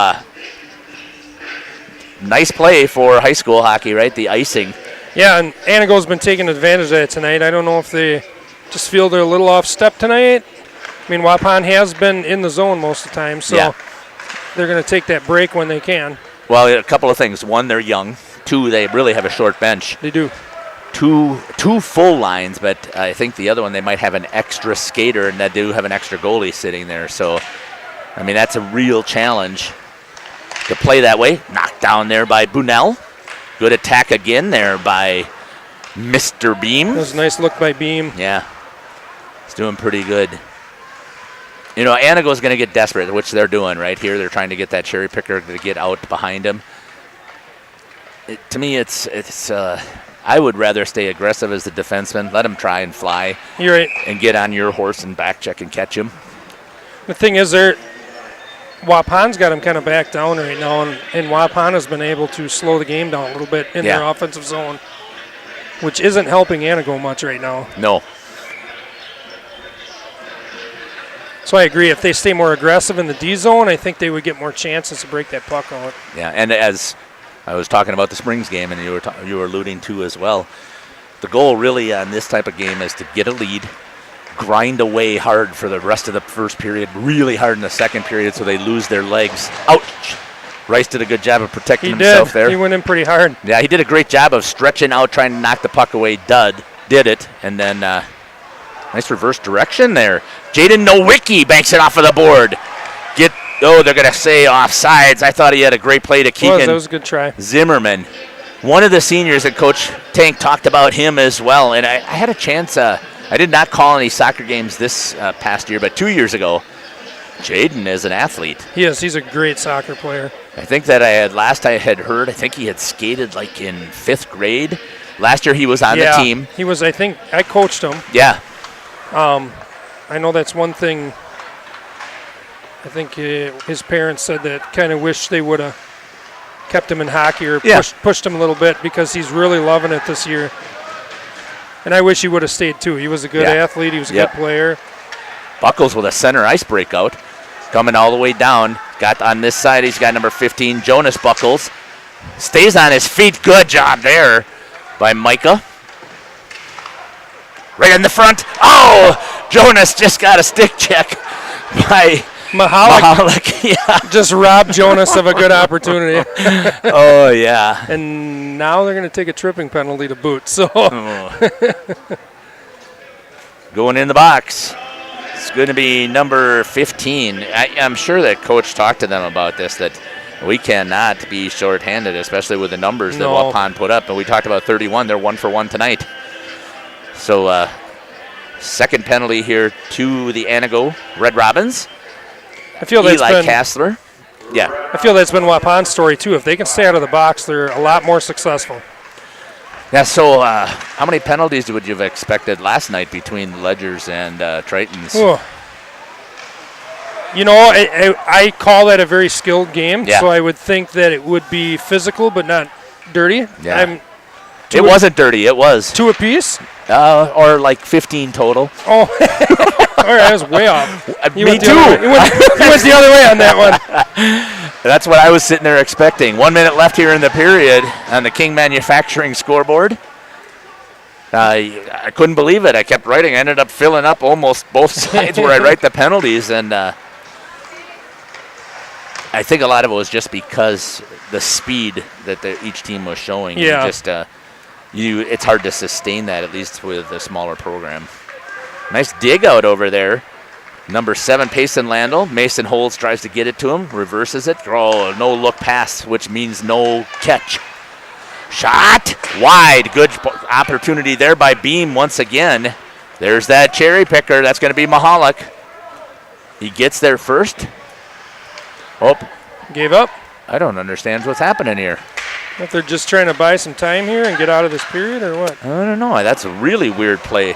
nice play for high school hockey, right? The icing. Yeah, and Antigo's been taking advantage of it tonight. I don't know if they just feel they're a little off step tonight. I mean, Waupun has been in the zone most of the time, so they're going to take that break when they can. Well, a couple of things. One, they're young. 2, they really have a short bench. They do. Two full lines, but I think the other one, they might have an extra skater, and they do have an extra goalie sitting there. So, I mean, that's a real challenge to play that way. Knocked down there by Bunnell. Good attack again there by Mr. Beam. That was a nice look by Beam. Yeah. He's doing pretty good. You know, Antigo's going to get desperate, which they're doing right here. They're trying to get that cherry picker to get out behind him. To me, it's I would rather stay aggressive as the defenseman. Let him try and fly. You're right. And get on your horse and back check and catch him. The thing is, they're Waupun's got him kind of back down right now, and Waupun has been able to slow the game down a little bit in their offensive zone, which isn't helping Antigo much right now. No. So I agree. If they stay more aggressive in the D zone, I think they would get more chances to break that puck out. Yeah, and as I was talking about the Springs game, and you were alluding to as well, the goal really on this type of game is to get a lead, grind away hard for the rest of the first period, really hard in the second period so they lose their legs. Ouch! Rice did a good job of protecting himself there. He went in pretty hard. Yeah, he did a great job of stretching out, trying to knock the puck away. Did it, and then nice reverse direction there. Jaden Nowicki banks it off of the board. They're going to say offsides. I thought he had a great play to Keegan. That was a good try. Zimmerman. One of the seniors that Coach Tank talked about him as well, and I had a chance. I did not call any soccer games this past year, but 2 years ago, Jaden is an athlete. He is. He's a great soccer player. I think that I had heard, I think he had skated like in 5th grade. Last year he was on the team. He was, I think, I coached him. Yeah. I know that's one thing. I think his parents said that kind of wish they would have kept him in hockey or pushed him a little bit because he's really loving it this year. And I wish he would have stayed too. He was a good athlete. He was a good player. Buckles with a center ice breakout. Coming all the way down. Got on this side, he's got number 15, Jonas Buckles. Stays on his feet. Good job there by Micah. Right in the front. Oh! Jonas just got a stick check by Mahalik. Yeah. Just robbed Jonas of a good opportunity. Oh, yeah. And now they're going to take a tripping penalty to boot. So going in the box. It's going to be number 15. I'm sure that Coach talked to them about this, that we cannot be shorthanded, especially with the numbers that Waupun put up. And we talked about 31. They're 1 for 1 tonight. So second penalty here to the Antigo Red Robins. I feel that's Eli Kassler. Yeah. I feel that's been Waupun's story, too. If they can stay out of the box, they're a lot more successful. Yeah, so how many penalties would you have expected last night between the Ledgers and Tritons? Oh. You know, I call that a very skilled game, so I would think that it would be physical but not dirty. Yeah. It wasn't dirty. It was. 2 apiece? Or like 15 total. Oh, all right, I was way off. Me too. He went the other way on that one. That's what I was sitting there expecting. 1 minute left here in the period on the King Manufacturing scoreboard. I couldn't believe it. I kept writing. I ended up filling up almost both sides where I write the penalties, and I think a lot of it was just because the speed that each team was showing. Yeah. It's hard to sustain that, at least with a smaller program. Nice dig out over there. Number 7, Payson Landel. Mason Holtz tries to get it to him, reverses it. Oh, no look pass, which means no catch. Shot wide. Good opportunity there by Beam once again. There's that cherry picker. That's going to be Mahalik. He gets there first. Oh. Gave up. I don't understand what's happening here. If they're just trying to buy some time here and get out of this period or what? I don't know. That's a really weird play.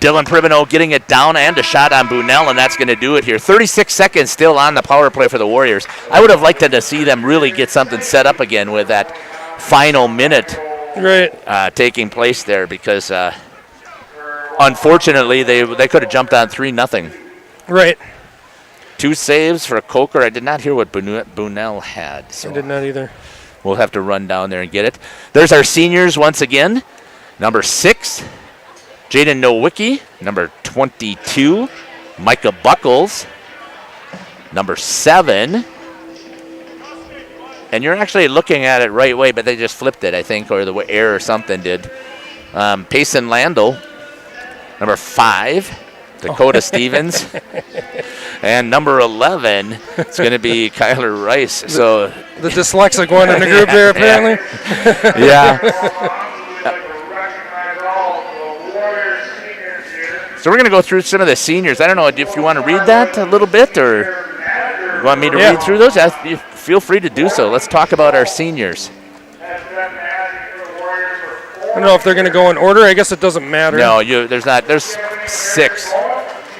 Dylan Pribino getting it down and a shot on Bunell, and that's going to do it here. 36 seconds still on the power play for the Warriors. I would have liked to see them really get something set up again with that final minute taking place there, because unfortunately they could have jumped on 3-0. Right. 2 saves for Coker. I did not hear what Bunell had. So I did not either. We'll have to run down there and get it. There's our seniors once again. Number 6, Jaden Nowicki. Number 22, Micah Buckles. Number 7. And you're actually looking at it right way, but they just flipped it, I think, or the air or something did. Payson Landel. Number 5, Dakota Stevens. And number 11, it's going to be Kyler Rice. So the dyslexic one in the group there, apparently. Yeah. So we're going to go through some of the seniors. I don't know if you want to read that a little bit, or you want me to read through those? You feel free to do so. Let's talk about our seniors. I don't know if they're going to go in order. I guess it doesn't matter. No, there's not. There's 6.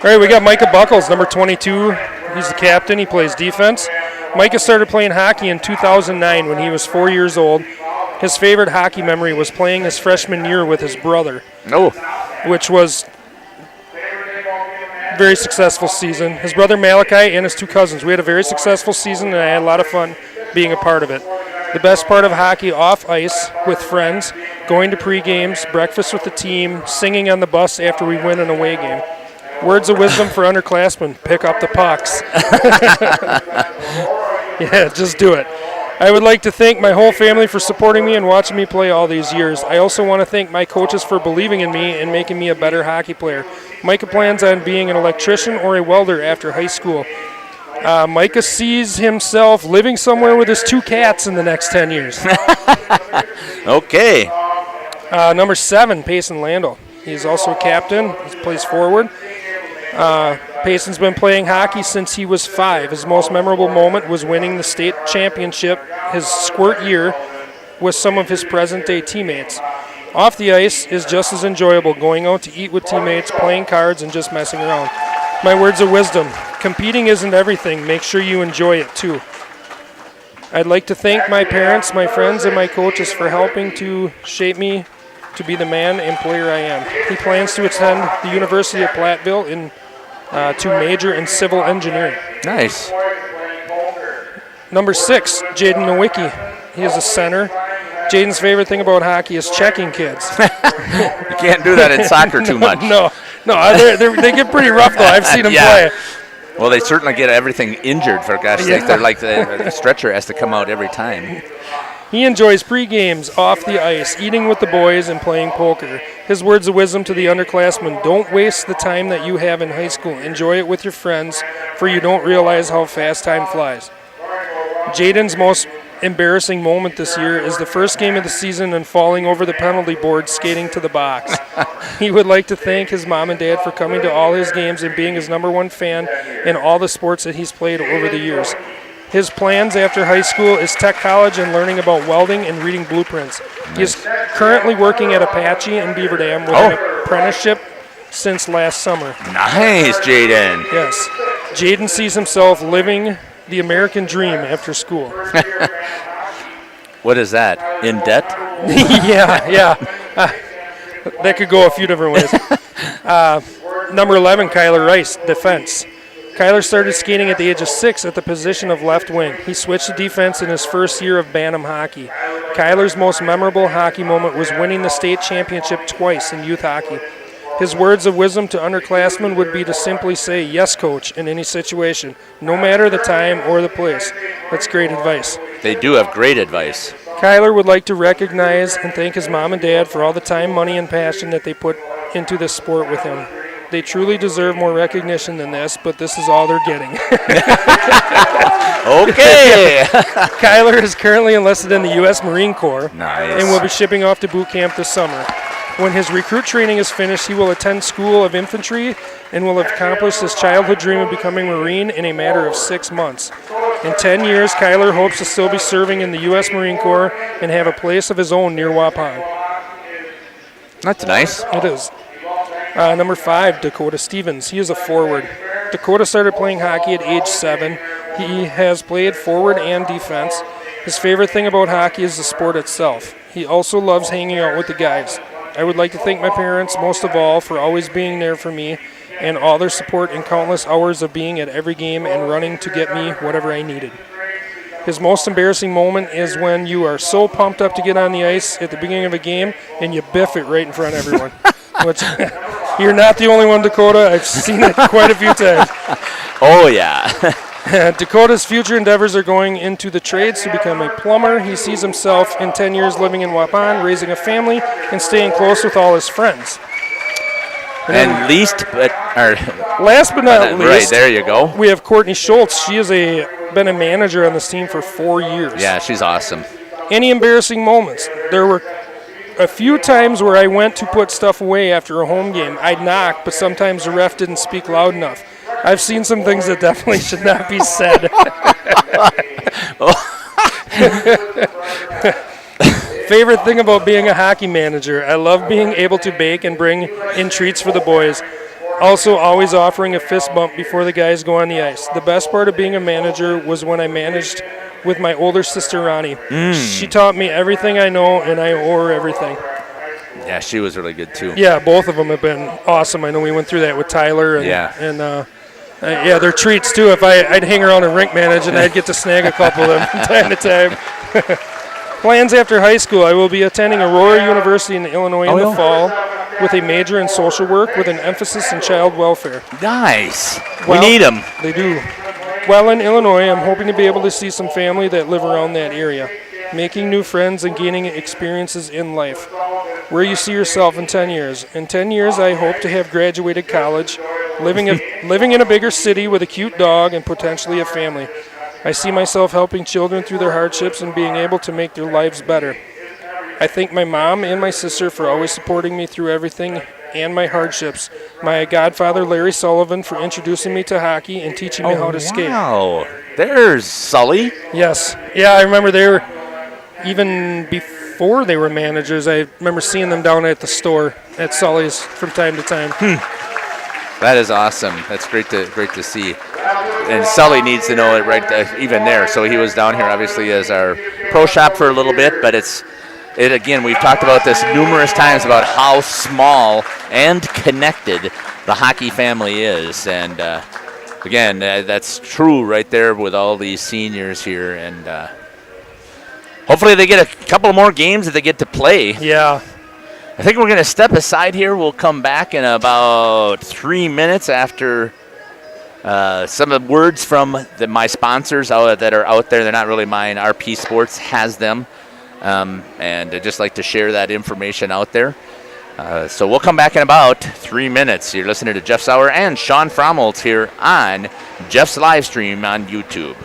All right, we got Micah Buckles, number 22. He's the captain. He plays defense. Micah started playing hockey in 2009 when he was 4 years old. His favorite hockey memory was playing his freshman year with his brother, which was a very successful season. His brother Malachi and his 2 cousins. We had a very successful season, and I had a lot of fun being a part of it. The best part of hockey off ice with friends, going to pre-games, breakfast with the team, singing on the bus after we win an away game. Words of wisdom for underclassmen, pick up the pucks. Yeah, just do it. I would like to thank my whole family for supporting me and watching me play all these years. I also want to thank my coaches for believing in me and making me a better hockey player. Micah plans on being an electrician or a welder after high school. Micah sees himself living somewhere with his 2 cats in the next 10 years. Okay. Number 7, Payson Landau. He's also a captain. He plays forward. Payson's been playing hockey since he was 5. His most memorable moment was winning the state championship his squirt year with some of his present-day teammates. Off the ice is just as enjoyable, going out to eat with teammates, playing cards, and just messing around. My words of wisdom: competing isn't everything. Make sure you enjoy it, too. I'd like to thank my parents, my friends, and my coaches for helping to shape me to be the man and player I am. He plans to attend the University of Platteville to major in civil engineering. Nice. Number 6, Jaden Nowicki. He is a center. Jaden's favorite thing about hockey is checking kids. You can't do that in soccer too much. No, they get pretty rough, though. I've seen them play. Well, they certainly get everything injured, for gosh sake. They're like the stretcher has to come out every time. He enjoys pre-games off the ice, eating with the boys, and playing poker. His words of wisdom to the underclassmen: don't waste the time that you have in high school. Enjoy it with your friends, for you don't realize how fast time flies. Jaden's most embarrassing moment this year is the first game of the season and falling over the penalty board skating to the box. He would like to thank his mom and dad for coming to all his games and being his #1 fan in all the sports that he's played over the years. His plans after high school is tech college and learning about welding and reading blueprints. Nice. He is currently working at Apache in Beaver Dam with an apprenticeship since last summer. Nice, Jaden. Yes. Jaden sees himself living the American dream after school. What is that? In debt? Yeah. That could go a few different ways. Number 11, Kyler Rice, defense. Kyler started skating at the age of 6 at the position of left wing. He switched to defense in his first year of Bantam hockey. Kyler's most memorable hockey moment was winning the state championship twice in youth hockey. His words of wisdom to underclassmen would be to simply say, yes, coach, in any situation, no matter the time or the place. That's great advice. They do have great advice. Kyler would like to recognize and thank his mom and dad for all the time, money, and passion that they put into this sport with him. They truly deserve more recognition than this, but this is all they're getting. Okay. Kyler is currently enlisted in the U.S. Marine Corps. Nice. And will be shipping off to boot camp this summer. When his recruit training is finished, he will attend School of Infantry and will have accomplished his childhood dream of becoming a Marine in a matter of 6 months. In 10 years, Kyler hopes to still be serving in the U.S. Marine Corps and have a place of his own near Waupun. That's nice. It is. Number 5, Dakota Stevens. He is a forward. Dakota started playing hockey at age 7. He has played forward and defense. His favorite thing about hockey is the sport itself. He also loves hanging out with the guys. I would like to thank my parents most of all for always being there for me and all their support and countless hours of being at every game and running to get me whatever I needed. His most embarrassing moment is when you are so pumped up to get on the ice at the beginning of a game and you biff it right in front of everyone. Which, you're not the only one, Dakota. I've seen it quite a few times. Oh, yeah. Dakota's future endeavors are going into the trades to become a plumber. He sees himself in 10 years living in Waupun, raising a family, and staying close with all his friends. Last but not least, right, there you go. We have Courtney Schultz. She has been a manager on this team for 4 years. Yeah, she's awesome. Any embarrassing moments? There were a few times where I went to put stuff away after a home game. I'd knock, but sometimes the ref didn't speak loud enough. I've seen some things that definitely should not be said. Favorite thing about being a hockey manager, I love being able to bake and bring in treats for the boys. Also, always offering a fist bump before the guys go on the ice. The best part of being a manager was when I managed with my older sister, Ronnie. She taught me everything I know, and I owe her everything. Yeah, she was really good, too. Yeah, both of them have been awesome. I know we went through that with Tyler. And, they're treats, too. If I'd hang around and rink manage, and I'd get to snag a couple of them from time to time. Plans after high school, I will be attending Aurora University in Illinois in the fall with a major in social work with an emphasis in child welfare. Nice. We need them. They do. While in Illinois, I'm hoping to be able to see some family that live around that area, making new friends and gaining experiences in life. Where you see yourself in 10 years. In 10 years, I hope to have graduated college, living in a bigger city with a cute dog and potentially a family. I see myself helping children through their hardships and being able to make their lives better. I thank my mom and my sister for always supporting me through everything and my hardships. My godfather, Larry Sullivan, for introducing me to hockey and teaching me how to skate. Wow. There's Sully. Yes. Yeah, I remember they were, even before they were managers, I remember seeing them down at the store at Sully's from time to time. That is awesome. That's great to see. And Sully needs to know it right even there. So he was down here obviously as our pro shop for a little bit, but again, we've talked about this numerous times about how small and connected the hockey family is. And again, that's true right there with all these seniors here. And hopefully they get a couple more games that they get to play. Yeah. I think we're going to step aside here. We'll come back in about 3 minutes after some of the words from my sponsors that are out there. They're not really mine. RP Sports has them. And I'd just like to share that information out there. So we'll come back in about 3 minutes. You're listening to Jeff Sauer and Sean Fromholtz here on Jeff's live stream on YouTube.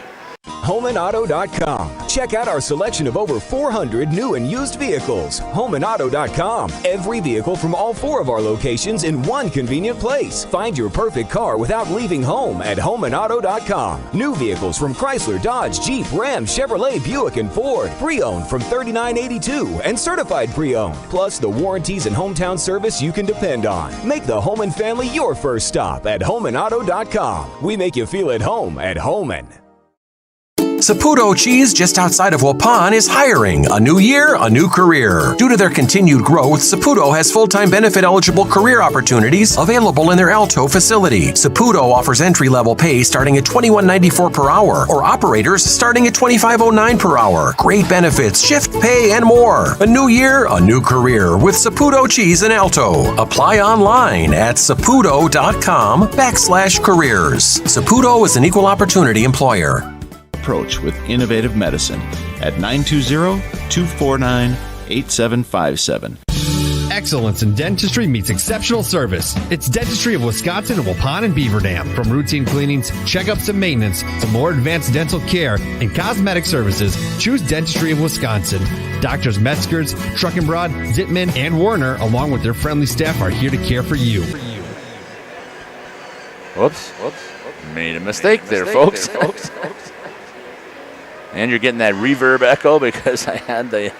HomeandAuto.com. Check out our selection of over 400 new and used vehicles. HomeandAuto.com. Every vehicle from all 4 of our locations in one convenient place. Find your perfect car without leaving home at HomeandAuto.com. New vehicles from Chrysler, Dodge, Jeep, Ram, Chevrolet, Buick, and Ford. Pre-owned from $39.82 and certified pre-owned. Plus the warranties and hometown service you can depend on. Make the Home and Family your first stop at HomeandAuto.com. We make you feel at home at Homan. Saputo Cheese, just outside of Waupun, is hiring. A new year, a new career. Due to their continued growth, Saputo has full-time benefit-eligible career opportunities available in their Alto facility. Saputo offers entry-level pay starting at $21.94 per hour, or operators starting at $25.09 per hour. Great benefits, shift pay, and more. A new year, a new career with Saputo Cheese in Alto. Apply online at saputo.com/careers. Saputo is an equal opportunity employer. Approach with innovative medicine at 920-249-8757. Excellence in dentistry meets exceptional service. It's Dentistry of Wisconsin in Waupun and Beaver Dam. From routine cleanings, checkups, and maintenance to more advanced dental care and cosmetic services, choose Dentistry of Wisconsin. Doctors Metzger's, Truckenbrod, Zittman, and Warner, along with their friendly staff, are here to care for you. Whoops. Made a mistake there, folks. And you're getting that reverb echo because I had the...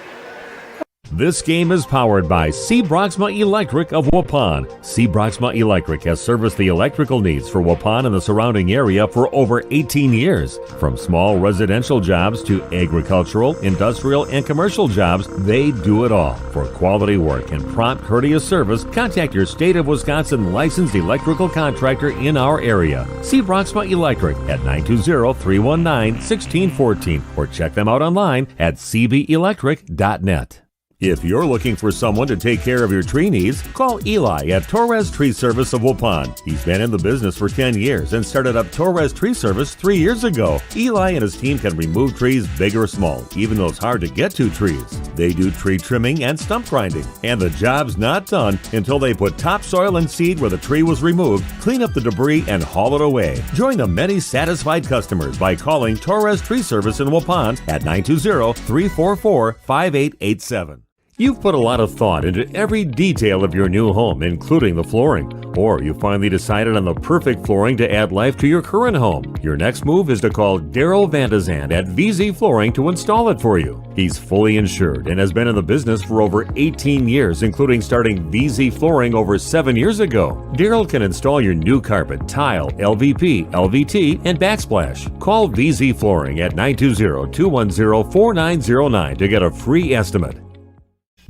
This game is powered by C. Broxma Electric of Waupun. C. Broxma Electric has serviced the electrical needs for Waupun and the surrounding area for over 18 years. From small residential jobs to agricultural, industrial, and commercial jobs, they do it all. For quality work and prompt, courteous service, contact your State of Wisconsin licensed electrical contractor in our area. C. Broxma Electric at 920-319-1614 or check them out online at cbelectric.net. If you're looking for someone to take care of your tree needs, call Eli at Torres Tree Service of Waupun. He's been in the business for 10 years and started up Torres Tree Service 3 years ago. Eli and his team can remove trees big or small, even those hard to get to trees. They do tree trimming and stump grinding, and the job's not done until they put topsoil and seed where the tree was removed, clean up the debris, and haul it away. Join the many satisfied customers by calling Torres Tree Service in Waupun at 920-344-5887. You've put a lot of thought into every detail of your new home, including the flooring. Or you finally decided on the perfect flooring to add life to your current home. Your next move is to call Daryl Vandazant at VZ Flooring to install it for you. He's fully insured and has been in the business for over 18 years, including starting VZ Flooring over 7 years ago. Daryl can install your new carpet, tile, LVP, LVT, and backsplash. Call VZ Flooring at 920-210-4909 to get a free estimate.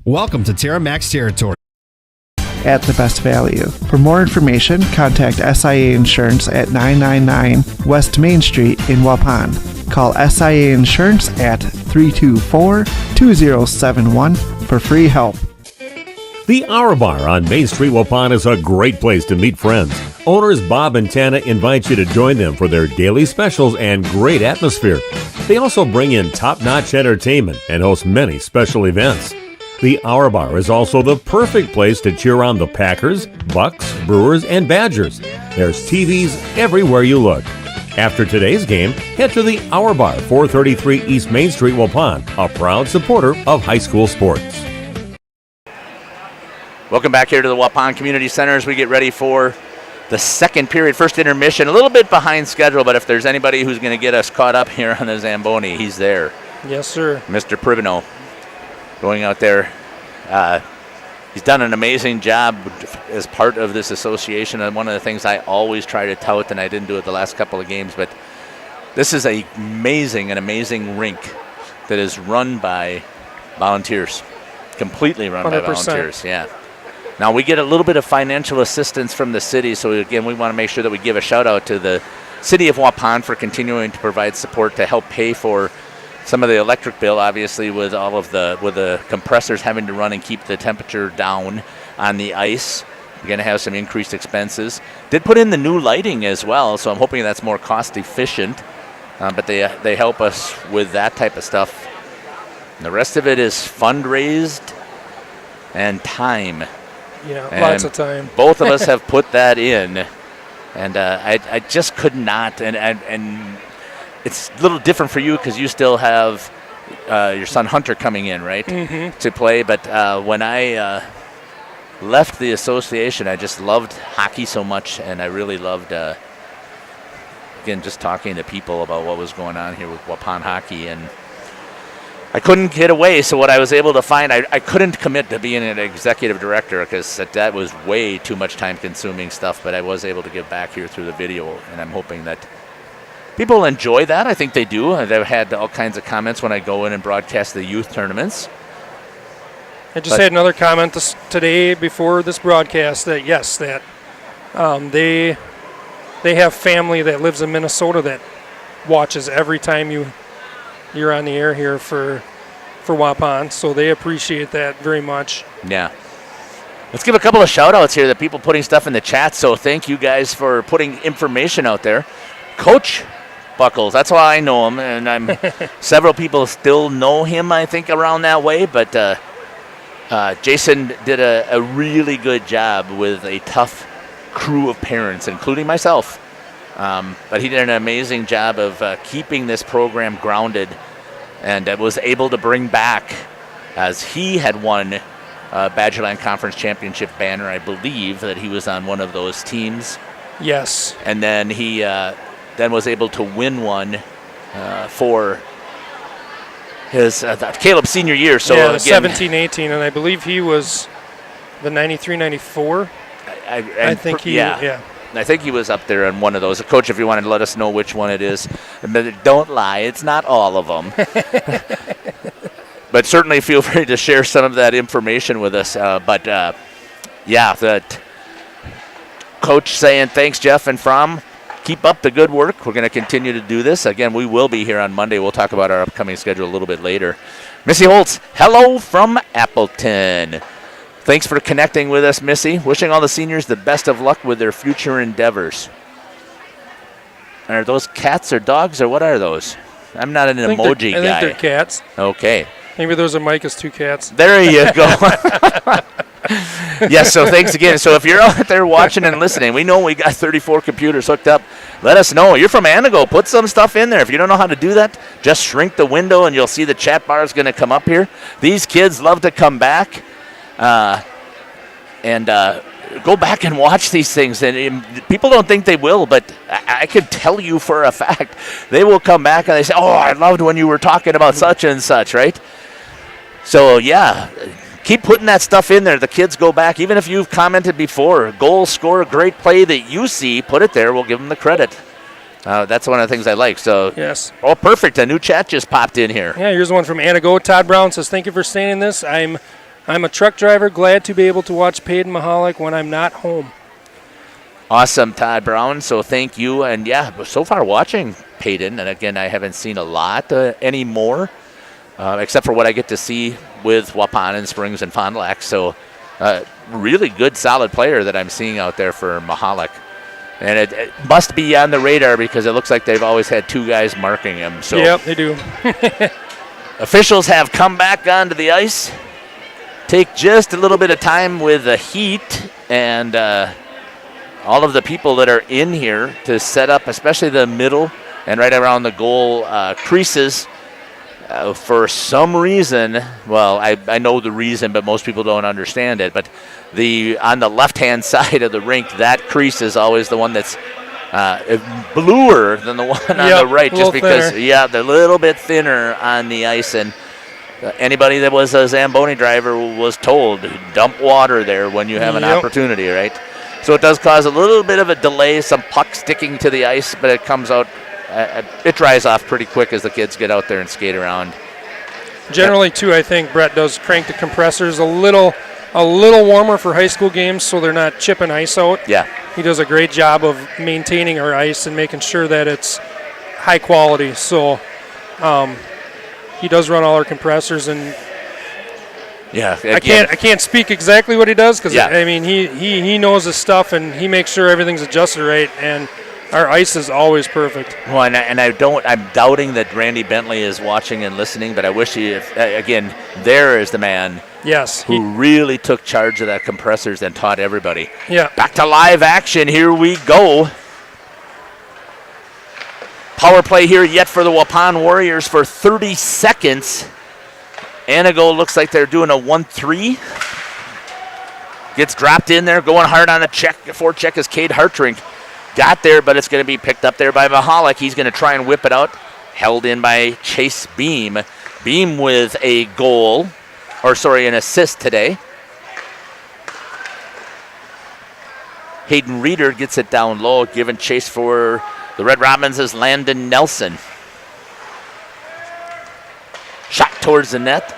Welcome to Terra Max territory. At the best value. For more information, contact SIA Insurance at 999 West Main Street in Waupun. Call SIA Insurance at 324-2071 for free help. The Hour Bar on Main Street, Waupun is a great place to meet friends. Owners Bob and Tana invite you to join them for their daily specials and great atmosphere. They also bring in top-notch entertainment and host many special events. The Hour Bar is also the perfect place to cheer on the Packers, Bucks, Brewers, and Badgers. There's TVs everywhere you look. After today's game, head to the Hour Bar, 433 East Main Street, Waupun, a proud supporter of high school sports. Welcome back here to the Waupun Community Center as we get ready for the second period, first intermission. A little bit behind schedule, but if there's anybody who's going to get us caught up here on the Zamboni, he's there. Yes, sir. Mr. Pribino. Going out there, he's done an amazing job as part of this association. And one of the things I always try to tout, and I didn't do it the last couple of games, but this is an amazing rink that is run by volunteers, completely run 100%. by volunteers. Yeah. Now we get a little bit of financial assistance from the city, so again, we want to make sure that we give a shout out to the city of Waupun for continuing to provide support to help pay for some of the electric bill, obviously, with all of the compressors having to run and keep the temperature down on the ice. You're going to have some increased expenses. Did put in the new lighting as well, so I'm hoping that's more cost efficient. But they help us with that type of stuff. And the rest of it is fundraised and time. Yeah, and lots of time. Both of us have put that in, and I just could not. And it's a little different for you because you still have your son Hunter coming in, right, to play. But when I left the association, I just loved hockey so much, and I really loved, again, just talking to people about what was going on here with Waupun hockey. And I couldn't get away, so what I was able to find, I couldn't commit to being an executive director because that was way too much time-consuming stuff, but I was able to give back here through the video, and I'm hoping that people enjoy that. I think they do. I've had all kinds of comments when I go in and broadcast the youth tournaments. I just had another comment today before this broadcast that, yes, that they have family that lives in Minnesota that watches every time you're on the air here for Waupun, so they appreciate that very much. Yeah. Let's give a couple of shout-outs here, the people putting stuff in the chat, so thank you guys for putting information out there. Coach Buckles, that's why I know him, and several people still know him, I think, around that way, but Jason did a really good job with a tough crew of parents, including myself. But he did an amazing job of keeping this program grounded, and was able to bring back, as he had won Badgerland Conference Championship banner, I believe that he was on one of those teams. Yes. And then he then was able to win one for his Caleb's senior year. So yeah, again, 17-18, and I believe he was the 93-94. I think he, yeah. I think he was up there on one of those. Coach, if you wanted to let us know which one it is, don't lie, it's not all of them. But certainly feel free to share some of that information with us. Yeah, that Coach saying thanks, Jeff and Fromm. Keep up the good work. We're going to continue to do this. Again, we will be here on Monday. We'll talk about our upcoming schedule a little bit later. Missy Holtz, hello from Appleton. Thanks for connecting with us, Missy. Wishing all the seniors the best of luck with their future endeavors. Are those cats or dogs, or what are those? I'm not an emoji guy. I think they're cats. Okay. Maybe those are Micah's two cats. There you go. Yes, so thanks again. So if you're out there watching and listening, we know we got 34 computers hooked up. Let us know. You're from Antigo. Put some stuff in there. If you don't know how to do that, just shrink the window and you'll see the chat bar is going to come up here. These kids love to come back and go back and watch these things. And people don't think they will, but I can tell you for a fact they will come back and they say, oh, I loved when you were talking about such and such, right? So, yeah, keep putting that stuff in there. The kids go back. Even if you've commented before, goal, score, great play that you see, put it there. We'll give them the credit. That's one of the things I like. So, yes. Oh, perfect. A new chat just popped in here. Yeah, here's one from Antigo. Todd Brown says, thank you for staying in this. I'm a truck driver, glad to be able to watch Peyton Mahalik when I'm not home. Awesome, Todd Brown. So thank you. And, yeah, so far watching Peyton, and, again, I haven't seen a lot anymore, except for what I get to see with Waupun and Springs and Fond du Lac. So really good, solid player that I'm seeing out there for Mahalik. And it must be on the radar because it looks like they've always had two guys marking him. So yep, they do. officials have come back onto the ice. Take just a little bit of time with the heat and all of the people that are in here to set up, especially the middle and right around the goal creases. For some reason, well, I know the reason, but most people don't understand it. But on the left-hand side of the rink, that crease is always the one that's bluer than the one on the right, just because, they're a little bit thinner on the ice. And anybody that was a Zamboni driver was told, dump water there when you have an opportunity, right? So it does cause a little bit of a delay, some puck sticking to the ice, but it comes out. It dries off pretty quick as the kids get out there and skate around. Generally, too, I think Brett does crank the compressors a little warmer for high school games so they're not chipping ice out. Yeah. He does a great job of maintaining our ice and making sure that it's high quality. So he does run all our compressors, and yeah, I can't speak exactly what he does because I mean he knows his stuff and he makes sure everything's adjusted right, and our ice is always perfect. Well, I'm doubting that Randy Bentley is watching and listening, but I wish there is the man. Yes. Who really took charge of that compressors and taught everybody. Yeah. Back to live action. Here we go. Power play here yet for the Waupun Warriors for 30 seconds. Antigo looks like they're doing a 1-3. Gets dropped in there, going hard on the forecheck is Cade Hartrink. Got there, but it's going to be picked up there by Mahalik. He's going to try and whip it out. Held in by Chase Beam. Beam with an assist today. Hayden Reeder gets it down low, giving chase for the Red Robins is Landon Nelson. Shot towards the net.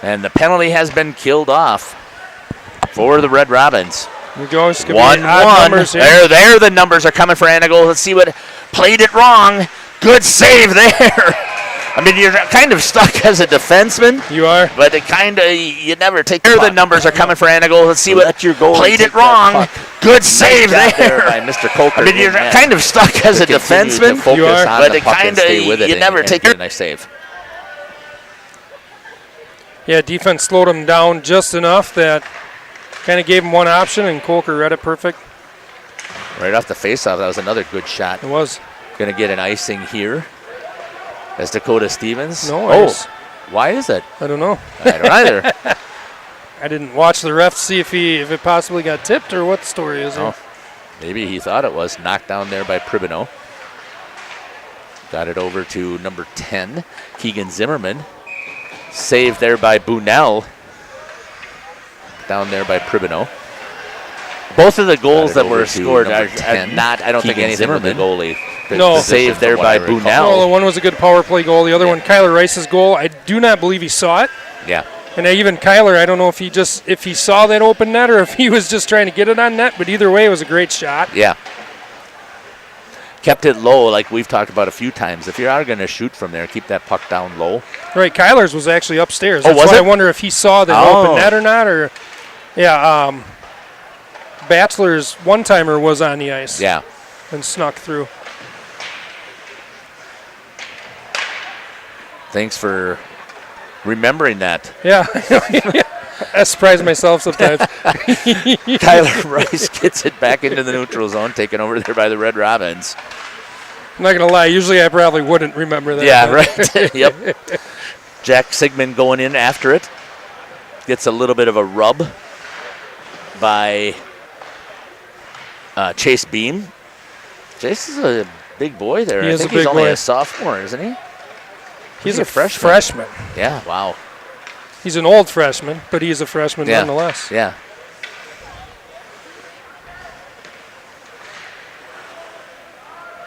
And the penalty has been killed off for the Red Robins. 1-1. There the numbers are coming for Antigo. Let's see what played it wrong. Good save there. I mean, you're kind of stuck as a defenseman. You are. But you never take the numbers are coming for Antigo. Let's see what your goal played it wrong. Good save there by Mr. Coker. I mean, you're kind of stuck as a defenseman. You are. But you never take a nice save. Yeah, defense slowed him down just enough that kind of gave him one option, and Coker read it perfect. Right off the faceoff, that was another good shot. It was. Going to get an icing here. As Dakota Stevens. No ice. Why is it? I don't know. I don't either. I didn't watch the ref to see if it possibly got tipped or what the story is. Maybe he thought it was. Knocked down there by Pribino. Got it over to number 10, Keegan Zimmerman. Saved there by Bunell. Down there by Pribino. Both of the goals that were scored are not, I don't think anything with the goalie. No. Saved there by Bunell. Well, one was a good power play goal. The other one, Kyler Rice's goal, I do not believe he saw it. Yeah. And even Kyler, I don't know if he saw that open net or if he was just trying to get it on net, but either way, it was a great shot. Yeah. Kept it low, like we've talked about a few times. If you are going to shoot from there, keep that puck down low. Right, Kyler's was actually upstairs. That's why it? I wonder if he saw that open net or not. Or, yeah, Bachelor's one-timer was on the ice. Yeah. And snuck through. Thanks for remembering that. Yeah. I surprise myself sometimes. Kyler Rice gets it back into the neutral zone, taken over there by the Red Robins. I'm not going to lie. Usually I probably wouldn't remember that. Yeah, right. Yep. Jack Sigmund going in after it. Gets a little bit of a rub by Chase Beam. Chase is a big boy there. I think he's only a sophomore, isn't he? He's a freshman. Yeah, wow. He's an old freshman, but he's a freshman nonetheless. Yeah.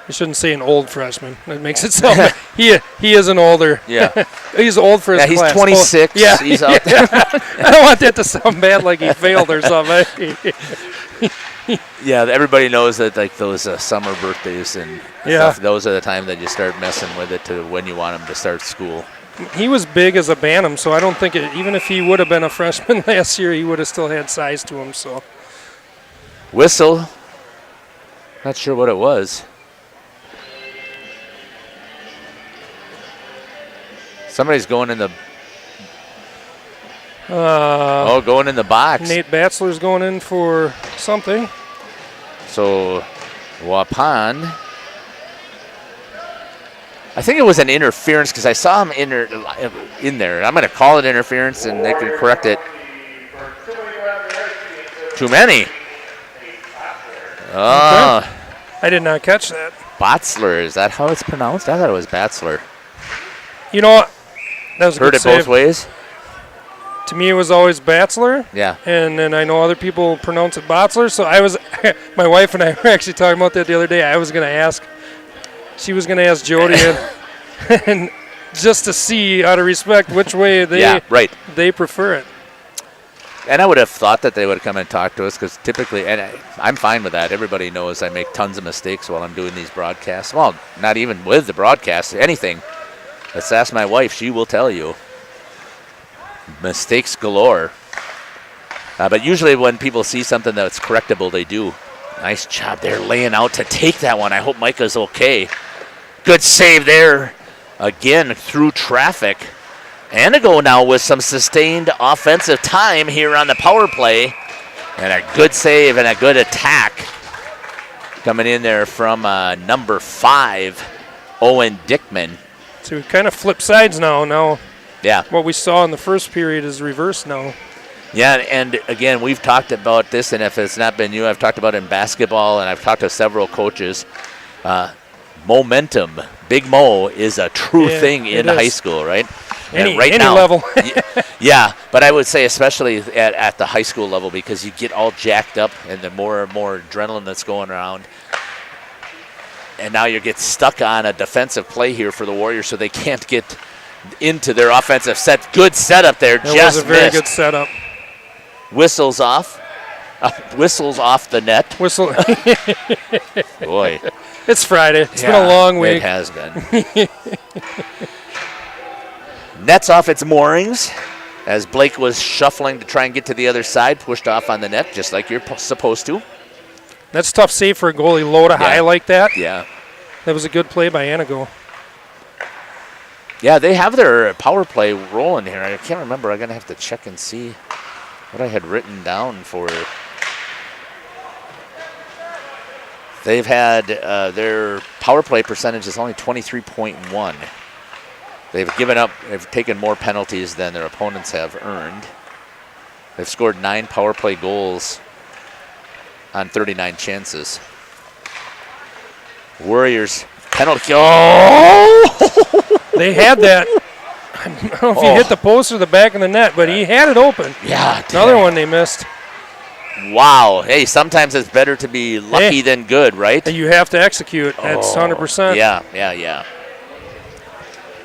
You shouldn't say an old freshman. That makes it sound he is an older. Yeah. He's old for his class. He's 26. Oh, yeah. He's out there. I don't want that to sound bad like he failed or something. Yeah, everybody knows that like those summer birthdays and stuff, those are the time that you start messing with it to when you want them to start school. He was big as a bantam, so I don't think even if he would have been a freshman last year, he would have still had size to him. So whistle. Not sure what it was. Somebody's going in the. Going in the box. Nate Batzler's going in for something. So, Waupun. I think it was an interference because I saw him in there. I'm going to call it interference and they can correct it. Too many. Oh. Okay. I did not catch that. Batzler, is that how it's pronounced? I thought it was Batzler. You know what? That was a Heard good it save. both ways? To me, it was always Batzler. Yeah. And then I know other people pronounce it Batzler. So my wife and I were actually talking about that the other day. I was going to ask. She was going to ask Jody, and just to see, out of respect, which way they prefer it. And I would have thought that they would come and talk to us because typically, and I'm fine with that. Everybody knows I make tons of mistakes while I'm doing these broadcasts. Well, not even with the broadcast, anything. Let's ask my wife. She will tell you. Mistakes galore. But usually when people see something that's correctable, they do. Nice job there laying out to take that one. I hope Micah's okay. Good save there. Again, through traffic. Antigo now with some sustained offensive time here on the power play. And a good save and a good attack. Coming in there from number 5, Owen Dickman. So we kind of flip sides now. Yeah. What we saw in the first period is reversed now. Yeah, and again, we've talked about this, and if it's not been you, I've talked about it in basketball, and I've talked to several coaches. Momentum, Big Mo, is a true thing in high school, right? Any now, level. Yeah, but I would say especially at the high school level because you get all jacked up and the more and more adrenaline that's going around. And now you get stuck on a defensive play here for the Warriors so they can't get into their offensive set. Good setup there. That was a very good setup. Whistles off. Whistles off the net. Whistle. Boy. It's Friday. It's been a long week. It has been. Nets off its moorings as Blake was shuffling to try and get to the other side. Pushed off on the net just like you're supposed to. That's tough save for a goalie low to high like that. Yeah. That was a good play by Antigo. Yeah, they have their power play rolling here. I can't remember. I'm going to have to check and see what I had written down for. They've had their power play percentage is only 23.1. They've taken more penalties than their opponents have earned. They've scored 9 power play goals on 39 chances. Warriors penalty. Oh! They had that. I don't know if he hit the post or the back of the net, but he had it open. Yeah. Another one they missed. Wow. Hey, sometimes it's better to be lucky than good, right? You have to execute. That's 100%. Yeah.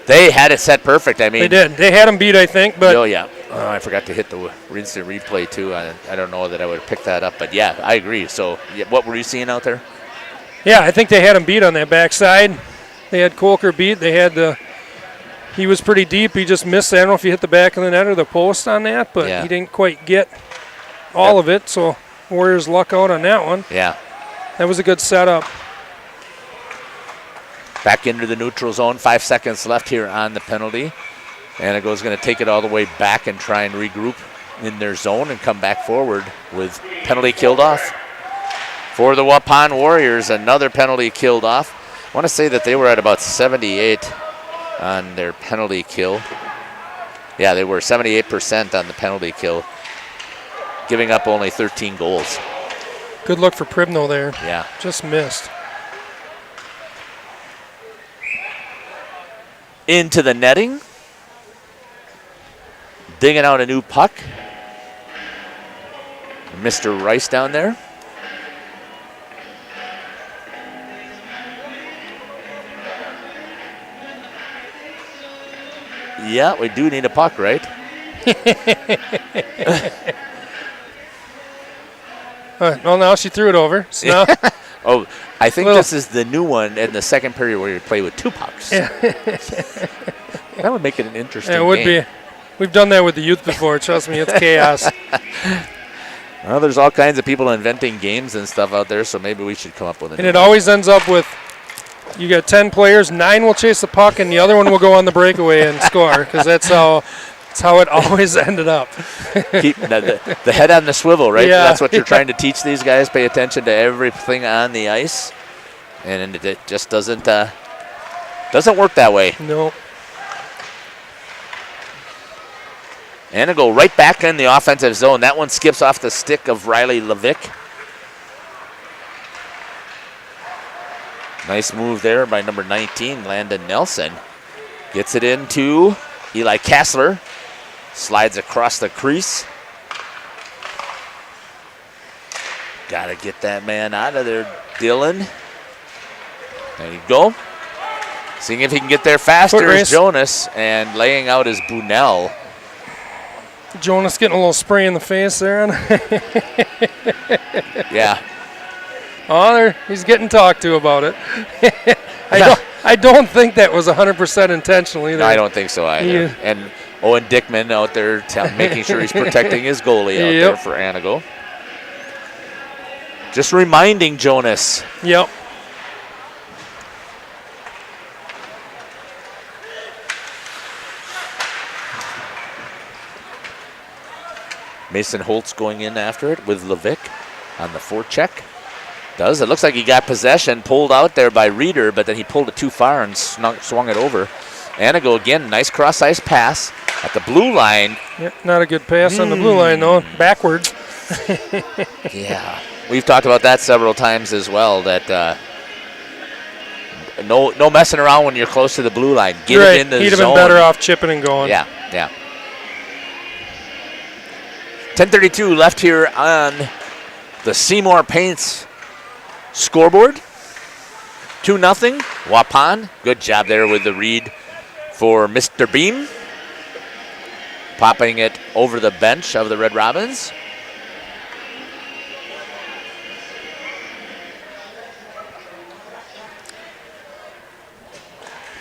They had it set perfect. I mean, they did. They had him beat, I think. But oh, yeah. Oh, I forgot to hit the instant replay, too. I don't know that I would have picked that up. But, yeah, I agree. So, what were you seeing out there? Yeah, I think they had him beat on that backside. They had Kolker beat. They had he was pretty deep. He just missed. I don't know if he hit the back of the net or the post on that, but he didn't quite get all of it. So Warriors luck out on that one. Yeah. That was a good setup. Back into the neutral zone. 5 seconds left here on the penalty. Antigo's going to take it all the way back and try and regroup in their zone and come back forward with penalty killed off. For the Waupun Warriors, another penalty killed off. I want to say that they were at about 78 on their penalty kill. Yeah, they were 78% on the penalty kill, giving up only 13 goals. Good look for Pribno there. Yeah. Just missed. Into the netting. Digging out a new puck. Mr. Rice down there. Yeah, we do need a puck, right? Well, now she threw it over. So now Oh, I think this is the new one in the second period where you play with 2 pucks. Yeah. That would make it an interesting it would game. be. We've done that with the youth before. Trust me, it's chaos. Well, there's all kinds of people inventing games and stuff out there, so maybe we should come up with it. And it always ends up with you got 10 players, 9 will chase the puck, and the other one will go on the breakaway and score, because that's how it always ended up. Keep the head on the swivel, right? Yeah. That's what you're trying to teach these guys. Pay attention to everything on the ice, and it just doesn't work that way. No. Antigo right back in the offensive zone. That one skips off the stick of Riley Levick. Nice move there by number 19, Landon Nelson. Gets it into Eli Kassler. Slides across the crease. Got to get that man out of there, Dylan. There you go. Seeing if he can get there faster is Jonas, and laying out is Bunell. Jonas getting a little spray in the face there. Yeah. Oh, he's getting talked to about it. I don't think that was 100% intentional either. No, I don't think so either. Yeah. And Owen Dickman out there making sure he's protecting his goalie out there for Antigo. Just reminding Jonas. Yep. Mason Holtz going in after it with Levick on the forecheck. It looks like he got possession, pulled out there by Reeder, but then he pulled it too far and swung it over. Antigo again, nice cross-ice pass at the blue line. Yep, not a good pass on the blue line though, backwards. Yeah, we've talked about that several times as well, that no messing around when you're close to the blue line. Get it in the zone. He'd have been better off chipping and going. Yeah. 10:32 left here on the Seymour Paints scoreboard. 2-0, Waupun. Good job there with the read for Mr. Beam. Popping it over the bench of the Red Robins.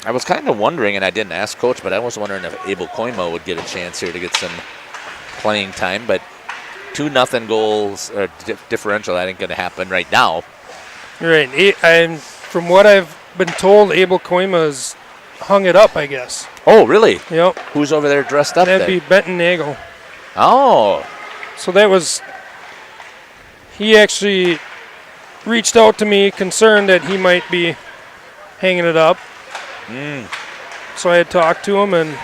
I was kind of wondering, and I didn't ask Coach, but I was wondering if Abel Koima would get a chance here to get some playing time, but 2-0 goals differential, that ain't going to happen right now. Right, and from what I've been told, Abel Koima's hung it up, I guess. Oh, really? Yep. Who's over there dressed up? That'd be Benton Nagel. Oh. So that was, he actually reached out to me concerned that he might be hanging it up. So I had talked to him, and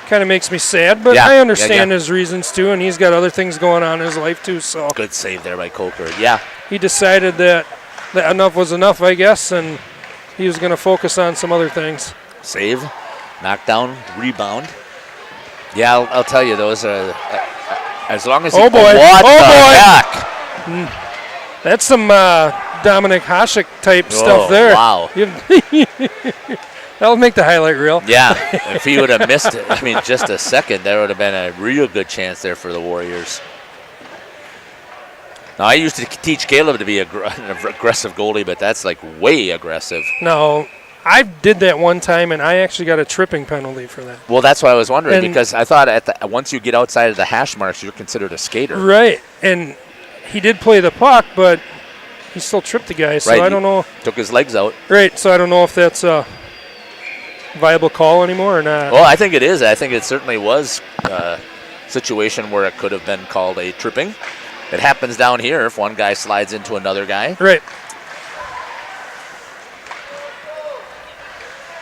kind of makes me sad, but I understand his reasons too, and he's got other things going on in his life too. So good save there by Coker. Yeah, he decided that enough was enough, I guess, and he was going to focus on some other things. Save, knockdown, rebound. Yeah, I'll tell you, those are as long as what the heck? That's some Dominic Hasek type stuff there. Wow. That'll make the highlight reel. Yeah, if he would have missed it, I mean, just a second, there would have been a real good chance there for the Warriors. Now, I used to teach Caleb to be an aggressive goalie, but that's like way aggressive. No, I did that one time, and I actually got a tripping penalty for that. Well, that's why I was wondering, because I thought once you get outside of the hash marks, you're considered a skater. Right, and he did play the puck, but he still tripped the guy, so I don't know. Took his legs out. Right, so I don't know if that's viable call anymore or not? Well, I think it is. I think it certainly was a situation where it could have been called a tripping. It happens down here if one guy slides into another guy. Right.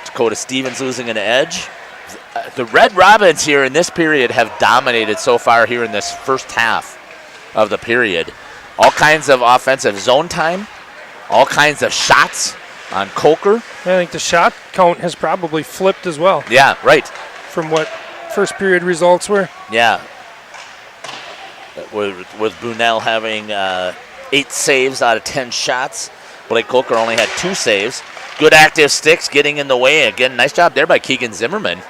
Dakota Stevens losing an edge. The Red Robins here in this period have dominated so far here in this first half of the period. All kinds of offensive zone time, all kinds of shots on Coker. I think the shot count has probably flipped as well. Yeah, right. From what first period results were. Yeah. With Brunel having 8 saves out of 10 shots. Blake Coker only had 2 saves. Good active sticks getting in the way. Again, nice job there by Keegan Zimmerman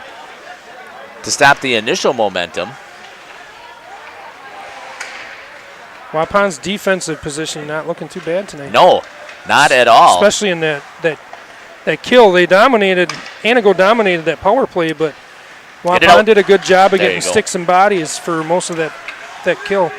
to stop the initial momentum. Waupun's defensive position not looking too bad tonight. No, not at all. Especially in that kill. They dominated, Antigo dominated that power play, but Waupun did a good job of getting sticks and bodies for most of that kill.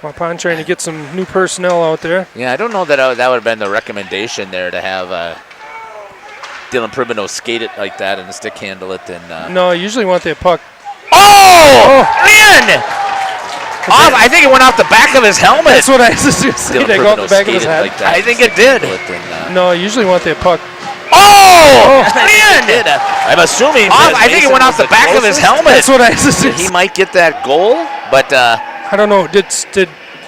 Waupun trying to get some new personnel out there. Yeah, I don't know that that would have been the recommendation there to have Dylan Pribino skate it like that and stick handle it. And no, I usually want that puck. Oh! Man! I think it went off the back of his helmet. That's what I was just going to say. They go off the back of his head. Like I think it did. No, I usually want that puck. Oh! Man! I'm assuming. I think it went off the back of his helmet. That's what I was just He might get that goal, but I don't know. Did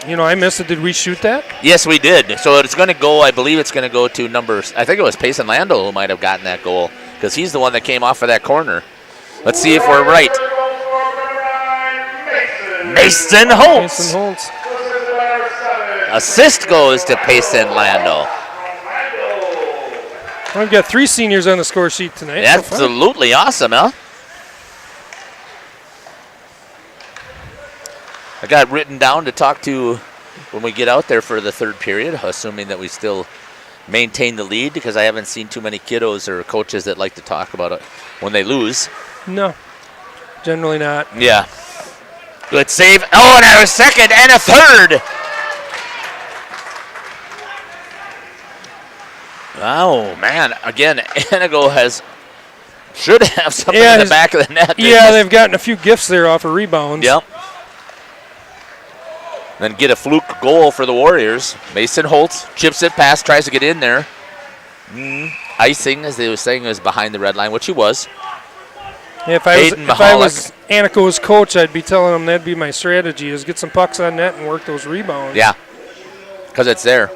I missed it? Did we shoot that? Yes, we did. So it's going to go. I believe it's going to go to numbers. I think it was Payson Lando who might have gotten that goal because he's the one that came off of that corner. Let's see if we're right. Mason Holtz. Assist goes to Payson Lando. We've got 3 seniors on the score sheet tonight. Absolutely awesome, huh? I got written down to talk to when we get out there for the third period, assuming that we still maintain the lead because I haven't seen too many kiddos or coaches that like to talk about it when they lose. No, generally not. Yeah. Good save. Oh, and a second and a third. Oh, man. Again, Antigo should have something in the back of the net. Yeah, they've gotten a few gifts there off of rebounds. Yep. Then get a fluke goal for the Warriors. Mason Holtz chips it past, tries to get in there. Icing, as they were saying, was behind the red line, which he was. Yeah, if I was Antigo's coach, I'd be telling them that'd be my strategy, is get some pucks on net and work those rebounds. Yeah, because it's there.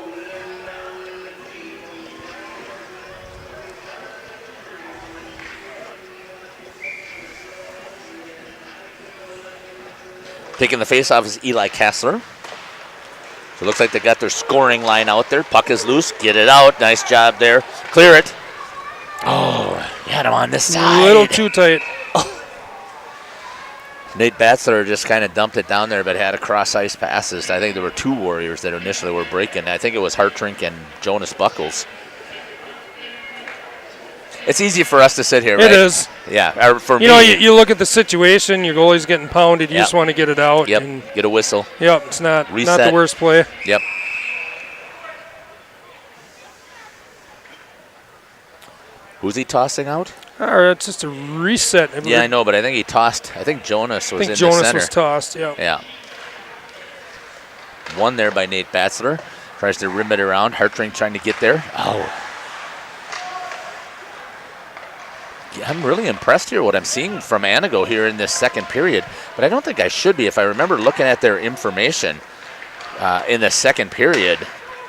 Taking the face-off is Eli Kessler. So it looks like they got their scoring line out there. Puck is loose. Get it out. Nice job there. Clear it. Oh, you had him on this side. A little too tight. Nate Batzler just kind of dumped it down there, but had a cross-ice passes. I think there were 2 Warriors that initially were breaking. I think it was Hartrink and Jonas Buckles. It's easy for us to sit here, right? It is. Yeah. For me, you look at the situation, your goalie's getting pounded, you just want to get it out. Yep, and get a whistle. Yep, it's not the worst play. Yep. Who's he tossing out? It's just a reset. Yeah, I know, but I think he tossed. I think Jonas was in the center. I think Jonas was tossed, Yeah. One there by Nate Batzler. Tries to rim it around. Hartring trying to get there. Oh. Yeah, I'm really impressed here what I'm seeing from Antigo here in this second period, but I don't think I should be. If I remember looking at their information in the second period,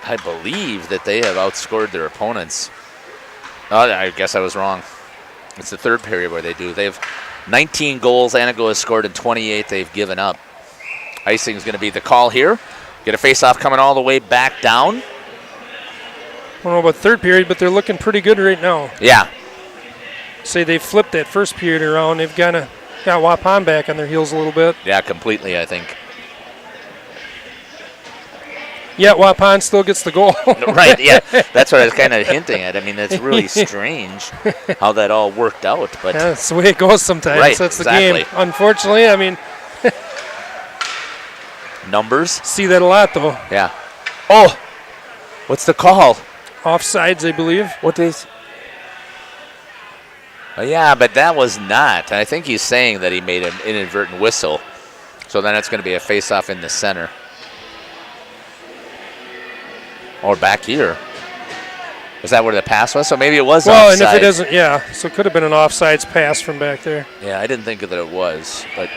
I believe that they have outscored their opponents. Oh, I guess I was wrong. It's the third period where they do. They have 19 goals. Antigo has scored in 28. They've given up. Icing is going to be the call here. Get a face-off coming all the way back down. I don't know about third period, but they're looking pretty good right now. Yeah. Say they flipped that first period around. They've got Waupun back on their heels a little bit. Yeah, completely, I think. Yeah, Waupun still gets the goal. Right, yeah. That's what I was kind of hinting at. I mean, it's really strange how that all worked out. But yeah, that's the way it goes sometimes. Right, that's exactly. The game. Unfortunately, I mean. numbers. See that a lot, though. Yeah. Oh, what's the call? Offsides, I believe. What is? Yeah, but that was not. I think he's saying that he made an inadvertent whistle. So then it's going to be a face-off in the center. Or back here. Is that where the pass was? So maybe it was well, offside. And if it isn't, yeah. So it could have been an offsides pass from back there. Yeah, I didn't think that it was, but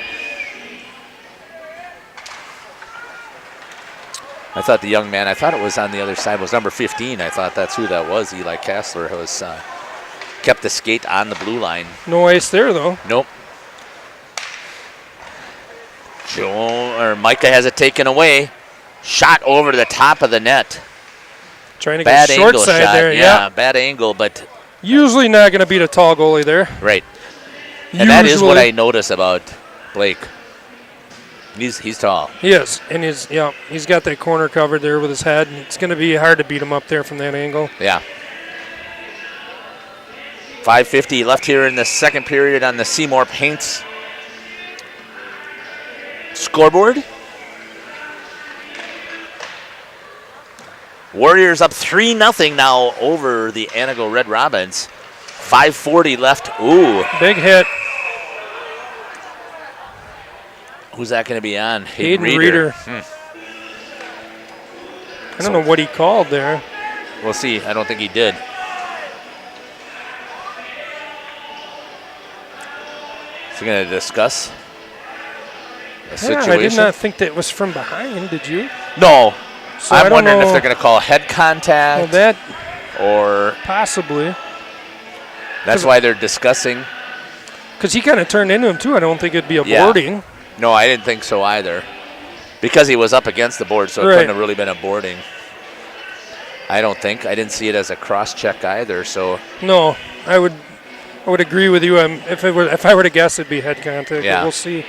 I thought the young man, I thought it was on the other side, was number 15. I thought that's who that was. Eli Kessler was kept the skate on the blue line. No ice there, though. Nope. Micah has it taken away. Shot over to the top of the net. Trying to bad get short angle side shot. there, Yeah, bad angle, but usually not going to beat a tall goalie there. right. And that is what I notice about Blake. He's tall. He is, and he's got that corner covered there with his head, and it's going to be hard to beat him up there from that angle. Yeah. 5:50 left here in the second period on the Seymour Paints scoreboard. Warriors up 3-0 now over the Antigo Red Robins. 5:40 left. Ooh. Big hit. Who's that going to be on? Hayden Reeder. I don't know what he called there. We'll see. I don't think he did. Is he going to discuss the situation? I did not think that was from behind. Did you? No. So I'm wondering if they're going to call head contact. Well, that or possibly. That's why they're discussing. Because he kind of turned into him, too. I don't think it'd be a boarding. No, I didn't think so either. Because he was up against the board, so it couldn't have really been a boarding. I don't think. I didn't see it as a cross-check either, so. No, I would agree with you. If I were to guess, it'd be head contact. Yeah. But we'll see.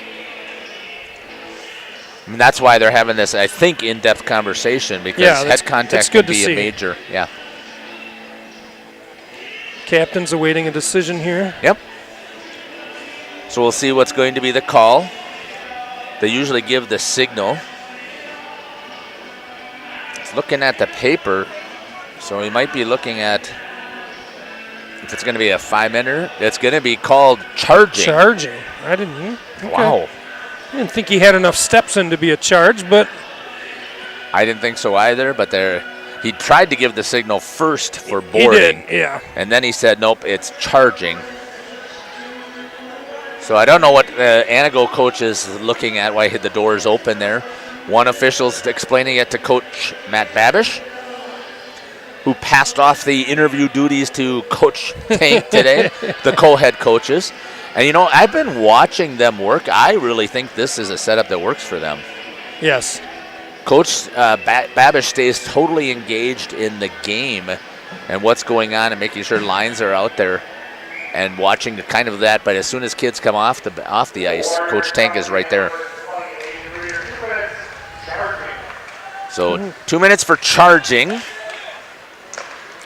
I mean, that's why they're having this, I think, in-depth conversation, because head contact could be a major. Yeah. Captain's awaiting a decision here. Yep. So we'll see what's going to be the call. They usually give the signal. It's looking at the paper, so he might be looking at if it's going to be a 5-minute. It's going to be called charging. Charging. I didn't. Okay. Wow. I didn't think he had enough steps in to be a charge, but I didn't think so either, but he tried to give the signal first for boarding. He did, yeah. And then he said, nope, it's charging. So I don't know what Antigo coach is looking at, why the door is open there. One official's explaining it to Coach Matt Babish, who passed off the interview duties to Coach Tank today, the co-head coaches. And, I've been watching them work. I really think this is a setup that works for them. Yes. Coach Babish stays totally engaged in the game and what's going on and making sure lines are out there and watching kind of that. But as soon as kids come off the ice, Coach Tank is right there. So 2 minutes for charging.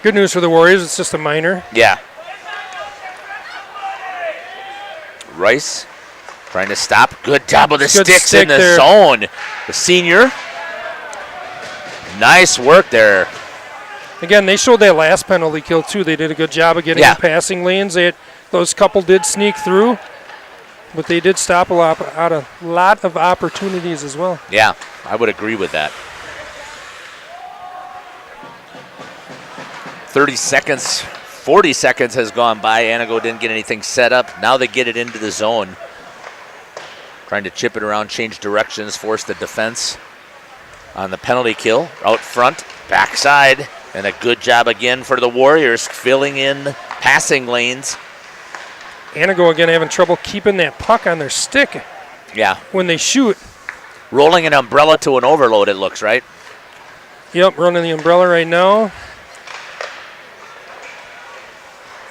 Good news for the Warriors. It's just a minor. Yeah. Rice trying to stop. Good job with the sticks in the zone. The senior. Nice work there. Again, they showed that last penalty kill, too. They did a good job of getting in passing lanes. Those couple did sneak through, but they did stop a lot of opportunities as well. Yeah, I would agree with that. 30 seconds, 40 seconds has gone by. Antigo didn't get anything set up. Now they get it into the zone. Trying to chip it around, change directions, force the defense on the penalty kill. Out front, backside, and a good job again for the Warriors, filling in passing lanes. Antigo again having trouble keeping that puck on their stick. Yeah. When they shoot. Rolling an umbrella to an overload, it looks, right? Yep, running the umbrella right now.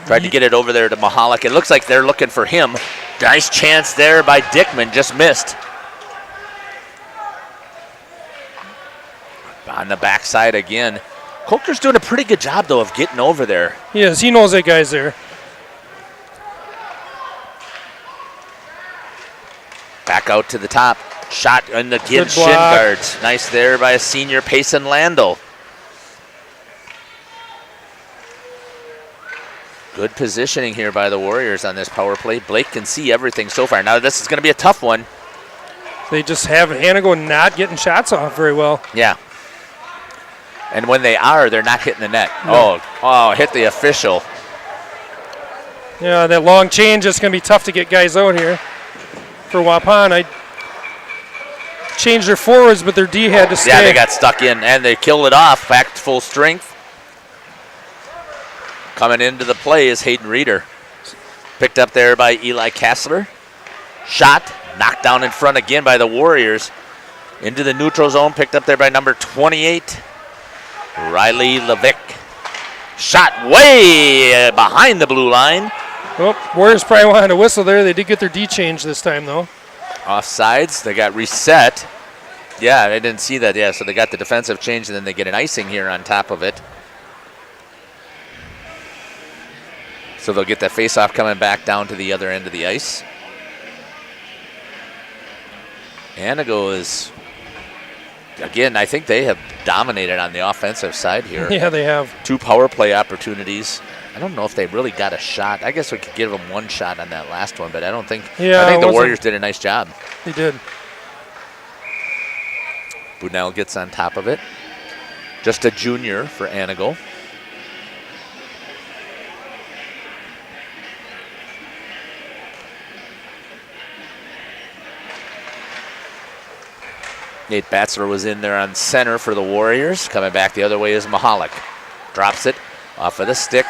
Tried to get it over there to Mahalik. It looks like they're looking for him. Nice chance there by Dickman, just missed. On the backside again. Coker's doing a pretty good job, though, of getting over there. Yes, he knows that guy's there. Back out to the top. Shot in the kid's Good shin block. guards. Nice there by a senior, Payson Landel. Good positioning here by the Warriors on this power play. Blake can see everything so far. Now this is going to be a tough one. They just have Antigo not getting shots off very well. Yeah. And when they are, they're not hitting the net. No. Oh, hit the official. Yeah, that long change, it's going to be tough to get guys out here. For Waupun, I changed their forwards, but their D had to stay. Yeah, they got stuck in, and they killed it off. Back to full strength. Coming into the play is Hayden Reeder. Picked up there by Eli Kassler. Shot, knocked down in front again by the Warriors. Into the neutral zone, picked up there by number 28, Riley Levick. Shot way behind the blue line. Oh, Warriors probably wanted to whistle there. They did get their D change this time, though. Offsides, they got reset. Yeah, I didn't see that. Yeah, so they got the defensive change, and then they get an icing here on top of it. So they'll get that face-off coming back down to the other end of the ice. Antigo is, again, I think they have dominated on the offensive side here. Yeah, they have. 2 power play opportunities. I don't know if they really got a shot. I guess we could give them 1 shot on that last one, but I don't think. Yeah, I think the Warriors did a nice job. They did. Budnell gets on top of it. Just a junior for Antigo. Nate Batzler was in there on center for the Warriors. Coming back the other way is Mahalik. Drops it off of the stick.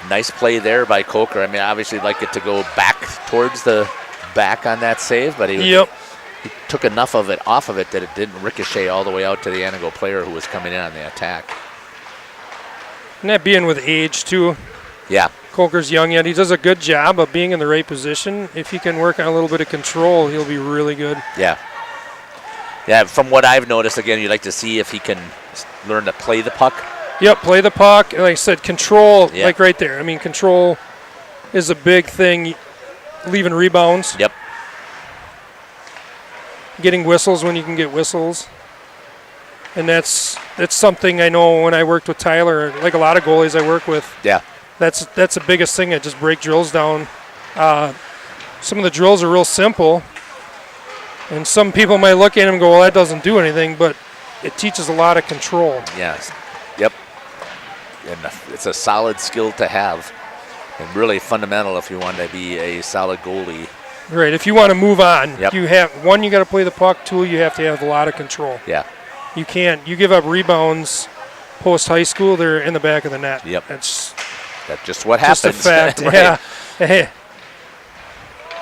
Nice play there by Coker. I mean, obviously like it to go back towards the back on that save, but he took enough of it off of it that it didn't ricochet all the way out to the Antigo player who was coming in on the attack. And that being with age, too. Yeah. Coker's young yet. He does a good job of being in the right position. If he can work on a little bit of control, he'll be really good. Yeah. Yeah, from what I've noticed, again, you'd like to see if he can learn to play the puck. Yep, play the puck. Like I said, control, like right there. I mean, control is a big thing, leaving rebounds. Yep. Getting whistles when you can get whistles. And that's something I know when I worked with Tyler, like a lot of goalies I work with. Yeah. That's the biggest thing. I just break drills down. Some of the drills are real simple. And some people might look at him and go, well, that doesn't do anything, but it teaches a lot of control. Yes. Yep. And it's a solid skill to have, and really fundamental if you want to be a solid goalie. Right. If you want to move on, Yep. you have one, you got to play the puck. 2, you have to have a lot of control. Yeah. You can't. You give up rebounds post high school, they're in the back of the net. Yep. That's just what happens. Just a fact. Right. Yeah. Hey.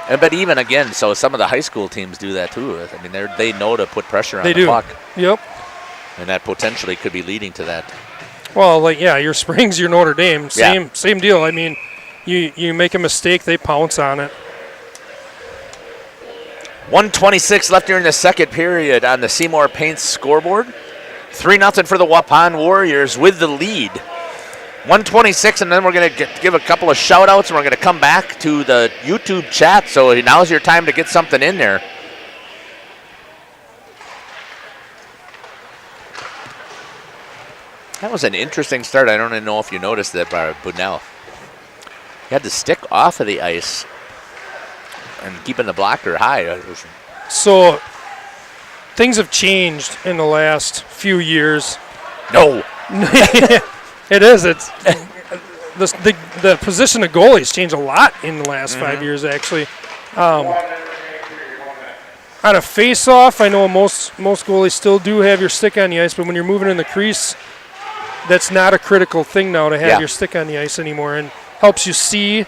But even again, so some of the high school teams do that too. I mean, they know to put pressure on the puck. Yep. And that potentially could be leading to that. Well, like your Springs, your Notre Dame, same deal. I mean, you make a mistake, they pounce on it. 1:26 left here in the second period on the Seymour Paints scoreboard. 3-0 for the Waupun Warriors with the lead. 1:26, and then we're going to give a couple of shout-outs, and we're going to come back to the YouTube chat. So now's your time to get something in there. That was an interesting start. I don't even know if you noticed that by Budnell. He had to stick off of the ice and keeping the blocker high. So things have changed in the last few years. No. It is. It's the position of goalies changed a lot in the last 5 years, actually. On a face-off, I know most goalies still do have your stick on the ice, but when you're moving in the crease, that's not a critical thing now to have your stick on the ice anymore, and helps you see,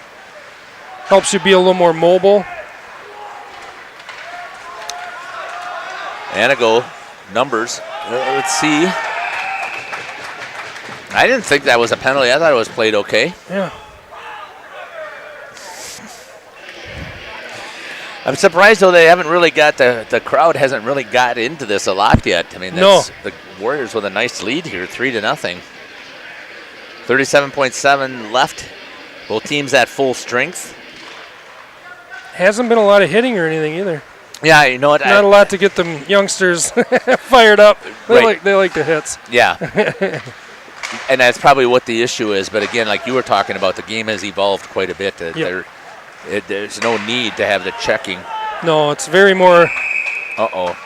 helps you be a little more mobile. Antigo numbers. Let's see. I didn't think that was a penalty. I thought it was played okay. Yeah. I'm surprised, though, they haven't really got the crowd hasn't really got into this a lot yet. I mean, that's the Warriors with a nice lead here, 3-0. 37.7 left. Both teams at full strength. Hasn't been a lot of hitting or anything either. Yeah, you know what? Not a lot to get them youngsters fired up. They like the hits. Yeah. And that's probably what the issue is. But again, like you were talking about, the game has evolved quite a bit. There's no need to have the checking. No, it's very more. Uh-oh.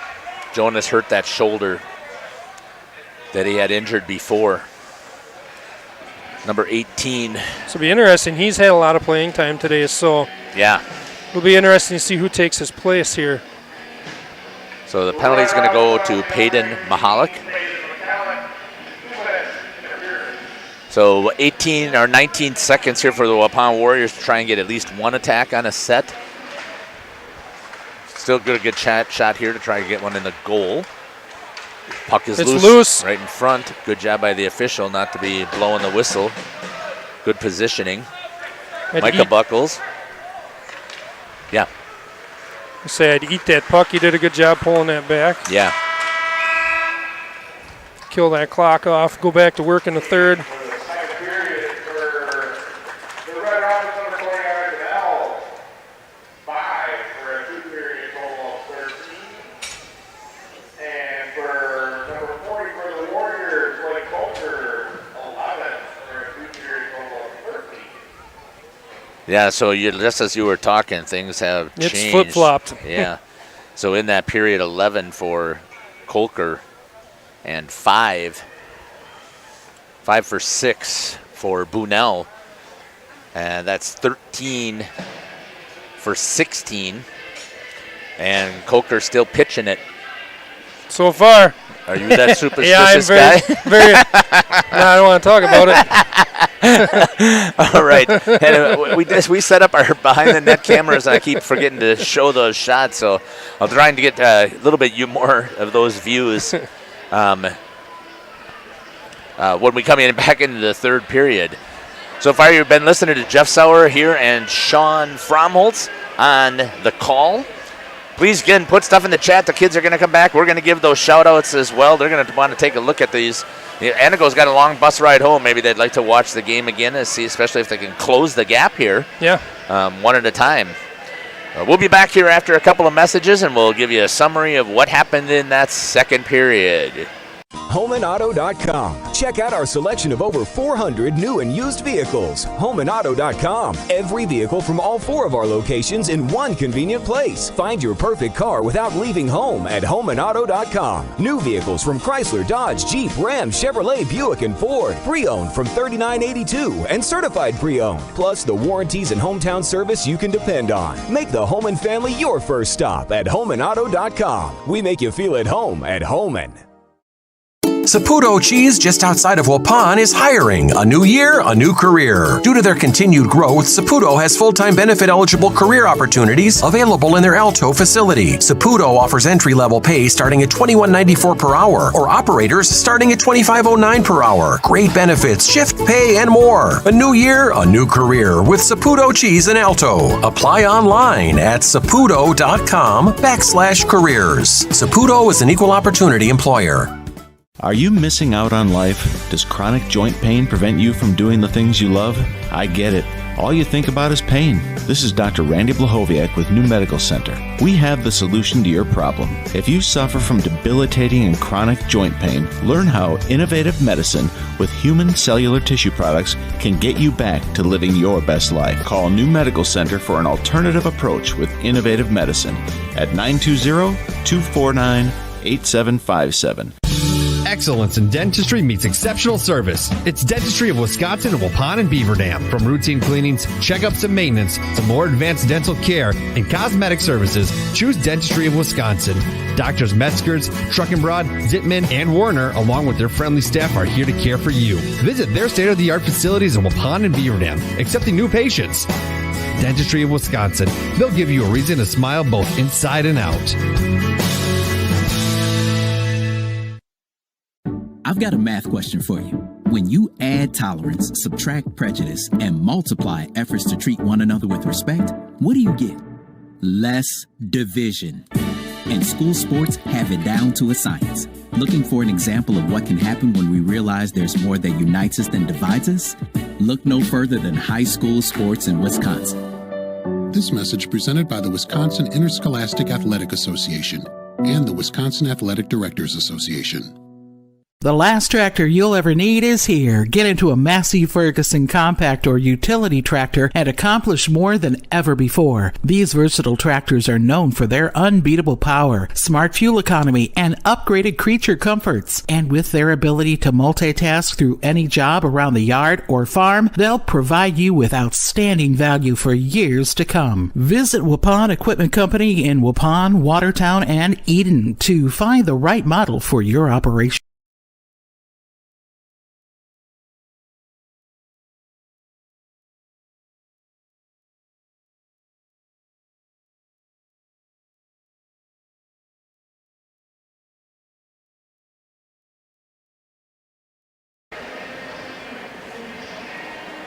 Jonas hurt that shoulder that he had injured before. Number 18. So it'll be interesting. He's had a lot of playing time today, so yeah, it'll be interesting to see who takes his place here. So the penalty is going to go to Peyton Mahalik. So 18 or 19 seconds here for the Waupun Warriors to try and get at least one attack on a set. Still good shot here to try and get one in the goal. Puck is loose right in front. Good job by the official not to be blowing the whistle. Good positioning. Micah Buckles. Yeah. I say I'd eat that puck. He did a good job pulling that back. Yeah. Kill that clock off. Go back to work in the third. Yeah, so just as you were talking, things have changed. It's flip-flopped. Yeah. So in that period, 11 for Kolker and 5 for 6 for Bunnell. And that's 13 for 16. And Kolker still pitching it. So far. Are you that superstitious yeah, I'm very, guy? No, I don't want to talk about it. All right. And we set up our behind-the-net cameras, and I keep forgetting to show those shots, so I'm trying to get a little bit more of those views when we come back into the third period. So far, you've been listening to Jeff Sauer here and Sean Fromholtz on the call. Please, again, put stuff in the chat. The kids are going to come back. We're going to give those shout-outs as well. They're going to want to take a look at these. Antigo's got a long bus ride home. Maybe they'd like to watch the game again and see, especially if they can close the gap here. Yeah. One at a time. We'll be back here after a couple of messages, and we'll give you a summary of what happened in that second period. HomeandAuto.com. Check out our selection of over 400 new and used vehicles. HomeandAuto.com. Every vehicle from all 4 of our locations in one convenient place. Find your perfect car without leaving home at HomeandAuto.com. New vehicles from Chrysler, Dodge, Jeep, Ram, Chevrolet, Buick, and Ford. Pre-owned from $39.82 and certified pre-owned. Plus the warranties and hometown service you can depend on. Make the Homan family your first stop at HomeandAuto.com. We make you feel at home at Homan. Saputo Cheese, just outside of Waupun, is hiring. A new year, a new career. Due to their continued growth, Saputo has full-time benefit-eligible career opportunities available in their Alto facility. Saputo offers entry-level pay starting at $21.94 per hour, or operators starting at $25.09 per hour. Great benefits, shift pay, and more. A new year, a new career with Saputo Cheese in Alto. Apply online at saputo.com/careers. Saputo is an equal opportunity employer. Are you missing out on life? Does chronic joint pain prevent you from doing the things you love? I get it. All you think about is pain. This is Dr. Randy Blahoviak with New Medical Center. We have the solution to your problem. If you suffer from debilitating and chronic joint pain, learn how innovative medicine with human cellular tissue products can get you back to living your best life. Call New Medical Center for an alternative approach with innovative medicine at 920-249-8757. Excellence in dentistry meets exceptional service. It's Dentistry of Wisconsin in Waupun and Beaver Dam. From routine cleanings, checkups, and maintenance to more advanced dental care and cosmetic services, choose Dentistry of Wisconsin. Doctors Metzger's, Truckenbrod, Zittman, and Warner, along with their friendly staff, are here to care for you. Visit their state-of-the-art facilities in Waupun and Beaver Dam, accepting new patients. Dentistry of Wisconsin. They'll give you a reason to smile both inside and out. I've got a math question for you. When you add tolerance, subtract prejudice, and multiply efforts to treat one another with respect, what do you get? Less division. And school sports have it down to a science. Looking for an example of what can happen when we realize there's more that unites us than divides us? Look no further than high school sports in Wisconsin. This message presented by the Wisconsin Interscholastic Athletic Association and the Wisconsin Athletic Directors Association. The last tractor you'll ever need is here. Get into a Massey Ferguson compact or utility tractor and accomplish more than ever before. These versatile tractors are known for their unbeatable power, smart fuel economy, and upgraded creature comforts. And with their ability to multitask through any job around the yard or farm, they'll provide you with outstanding value for years to come. Visit Waupun Equipment Company in Waupun, Watertown, and Eden to find the right model for your operation.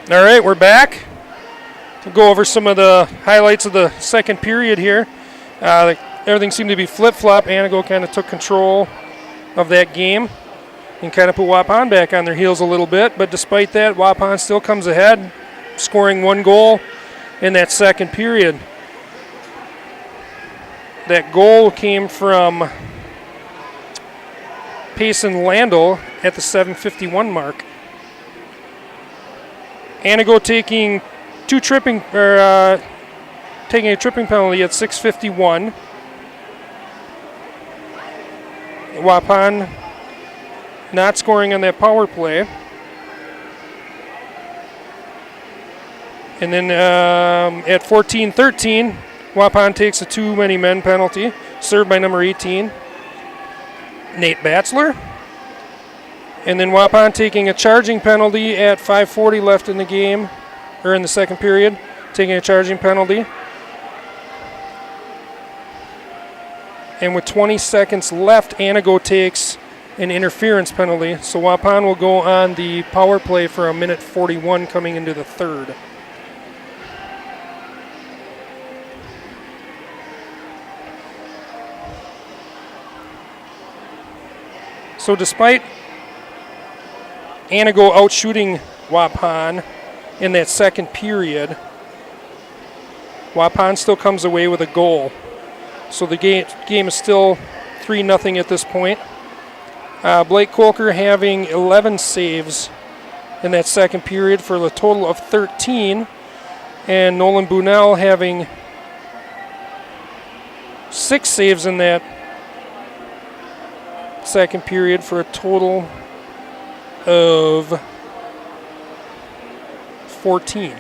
All right, we're back to go over some of the highlights of the second period here. Everything seemed to be flip-flop. Antigo kind of took control of that game and kind of put Waupun back on their heels a little bit. But despite that, Waupun still comes ahead, scoring 1 goal in that second period. That goal came from Payson Landl at the 7:51 mark. Antigo taking a tripping penalty at 6:51. Waupun not scoring on that power play. And then at 14:13, Waupun takes a too many men penalty, served by number 18, Nate Batzler. And then Waupun taking a charging penalty at 5:40 left in the game, or in the second period, taking a charging penalty. And with 20 seconds left, Antigo takes an interference penalty. So Waupun will go on the power play for 1:41 coming into the third. So despite Antigo outshooting Waupun in that second period, Waupun still comes away with a goal. So the game is still 3-0 at this point. Blake Kolker having 11 saves in that second period for a total of 13. And Nolan Bunnell having 6 saves in that second period for a total of 14.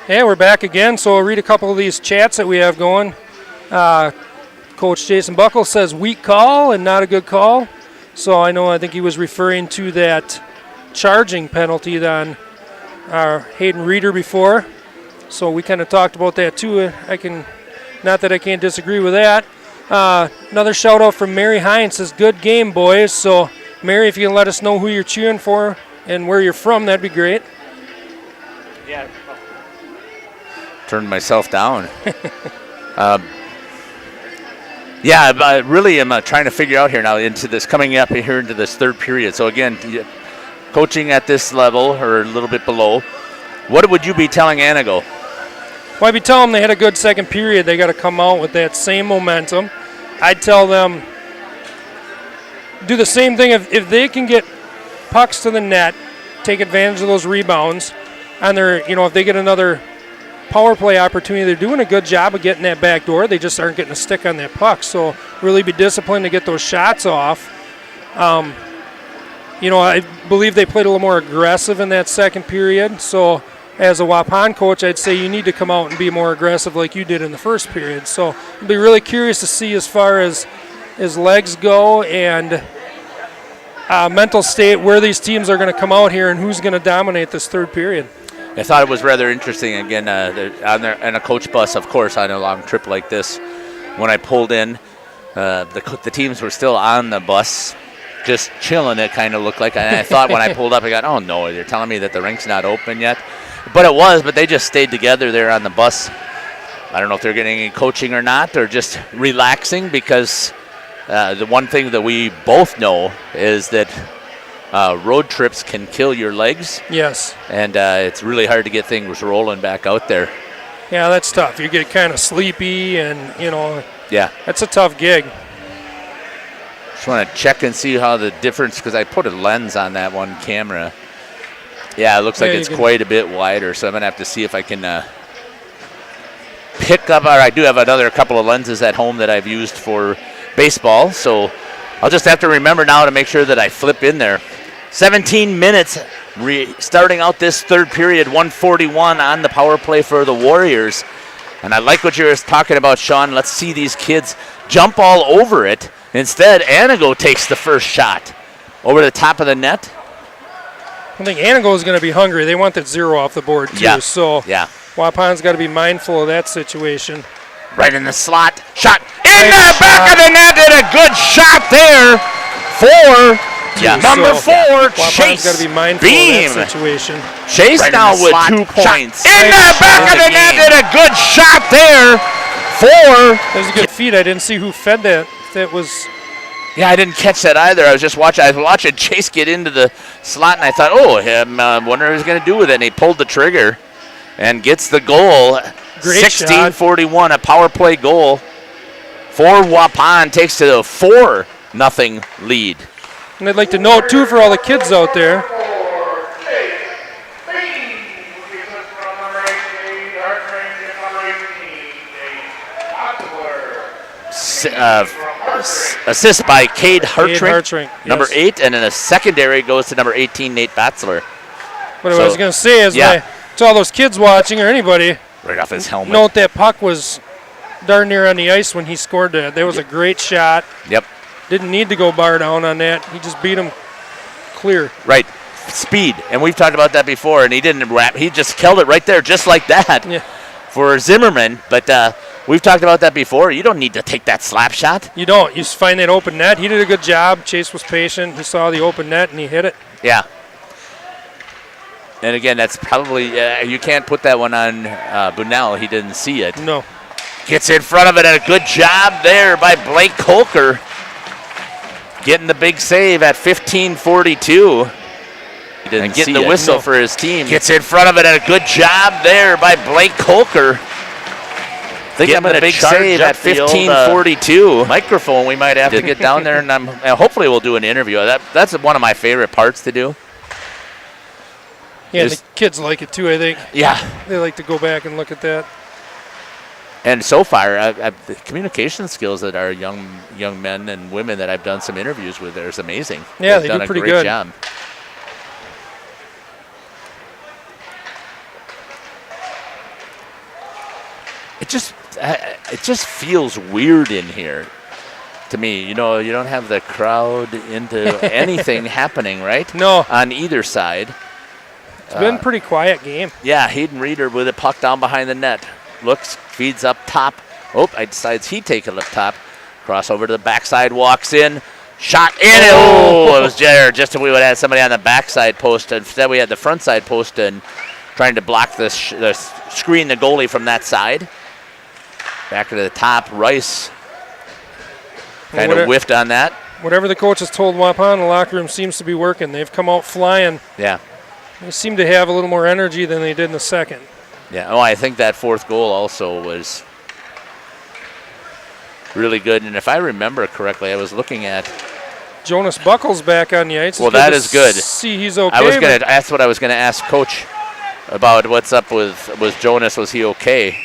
Yeah, we're back again, so I'll read a couple of these chats that we have going. Coach Jason Buckle says weak call and not a good call. So I think he was referring to that charging penalty on Hayden Reeder before. So we kind of talked about that too. Not that I can't disagree with that. Another shout out from Mary Hines says, good game, boys. So Mary, if you can let us know who you're cheering for and where you're from, that'd be great. Yeah. Turned myself down. Yeah, I really am trying to figure out here now into this third period. So again, coaching at this level or a little bit below, what would you be telling Antigo? Well, I'd be telling them they had a good second period. They got to come out with that same momentum. I'd tell them do the same thing. If they can get pucks to the net, take advantage of those rebounds, and if they get another power play opportunity, they're doing a good job of getting that back door. They just aren't getting a stick on that puck. So really be disciplined to get those shots off. I believe they played a little more aggressive in that second period. So as a Waupun coach, I'd say you need to come out and be more aggressive like you did in the first period. So I'll be really curious to see as far as legs go and mental state, where these teams are going to come out here and who's going to dominate this third period. I thought it was rather interesting, again, on a coach bus, of course, on a long trip like this. When I pulled in, the teams were still on the bus, just chilling, it kind of looked like. And I thought when I pulled up, I got, oh, no, they're telling me that the rink's not open yet. But it was, but they just stayed together there on the bus. I don't know if they're getting any coaching or not, or just relaxing, because the one thing that we both know is that road trips can kill your legs. Yes. And it's really hard to get things rolling back out there. Yeah, that's tough. You get kind of sleepy and, Yeah. That's a tough gig. Just want to check and see how the difference, because I put a lens on that one camera. Yeah, it looks like it's quite a bit wider, so I'm going to have to see if I can pick up. I do have another couple of lenses at home that I've used for baseball, so I'll just have to remember now to make sure that I flip in there. 17 minutes starting out this third period, 141 on the power play for the Warriors. And I like what you were talking about, Sean. Let's see these kids jump all over it. Instead, Antigo takes the first shot over the top of the net. I think Antigo is going to be hungry. They want that zero off the board, too. Yeah. So yeah. Wapun's got to be mindful of that situation. Right in the slot. Shot in the back of the net, and a good shot there for number 4, Chase got to be mindful Beam. of that situation. Chase Right now with slot. 2 points. Shot. In the back of the net, and a good shot there for. That was a good feed. I didn't see who fed that. That was. Yeah, I didn't catch that either. I was just watching. I was watching Chase get into the slot, and I thought, I wonder what he's going to do with it. And he pulled the trigger and gets the goal. Great 16-41, a power play goal for Waupun, takes to the 4-0 lead. And I'd like to note, too, for all the kids out there, assist by Cade Hartrink, number yes. 8, and then a secondary goes to number 18, Nate Batzler. What I was going to say is, to all those kids watching or anybody, right off his helmet. Note that puck was darn near on the ice when he scored that. That was a great shot. Yep. Didn't need to go bar down on that. He just beat him clear. Right. Speed. And we've talked about that before, and he didn't wrap. He just killed it right there just like that for Zimmerman. But we've talked about that before. You don't need to take that slap shot. You don't. You just find that open net. He did a good job. Chase was patient. He saw the open net, and he hit it. Yeah. And again, that's probably, you can't put that one on Bunnell. He didn't see it. No. Gets in front of it, and a good job there by Blake Kolker. Getting the big save at 15:42. He didn't and getting the whistle for his team. Gets in front of it, and a good job there by Blake Kolker. Getting the big save at 15:42. Microphone, we might have to get down there, and hopefully we'll do an interview. That's one of my favorite parts to do. Yeah, the kids like it too, I think. Yeah. They like to go back and look at that. And so far, the communication skills that our young men and women that I've done some interviews with there is amazing. Yeah, They've they do pretty good. They've done a great job. It just feels weird in here to me. You know, you don't have the crowd into anything happening, right? No. On either side. It's been a pretty quiet game. Yeah, Hayden Reeder with a puck down behind the net. Looks, feeds up top. Oh, I decides he take it up top. Cross over to the backside, walks in. Shot in. Oh, it was just if we would have had somebody on the backside post. Instead, we had the front side post and trying to block the screen the goalie from that side. Back to the top. Rice kind of whiffed on that. Whatever the coach has told Waupun, the locker room seems to be working. They've come out flying. Yeah. They seem to have a little more energy than they did in the second. Yeah. Oh, I think that fourth goal also was really good. And if I remember correctly, I was looking at Jonas Buckles back on the ice. Well, that is good. See, he's okay. That's what I was gonna ask Coach about. What's up with Jonas? Was he okay?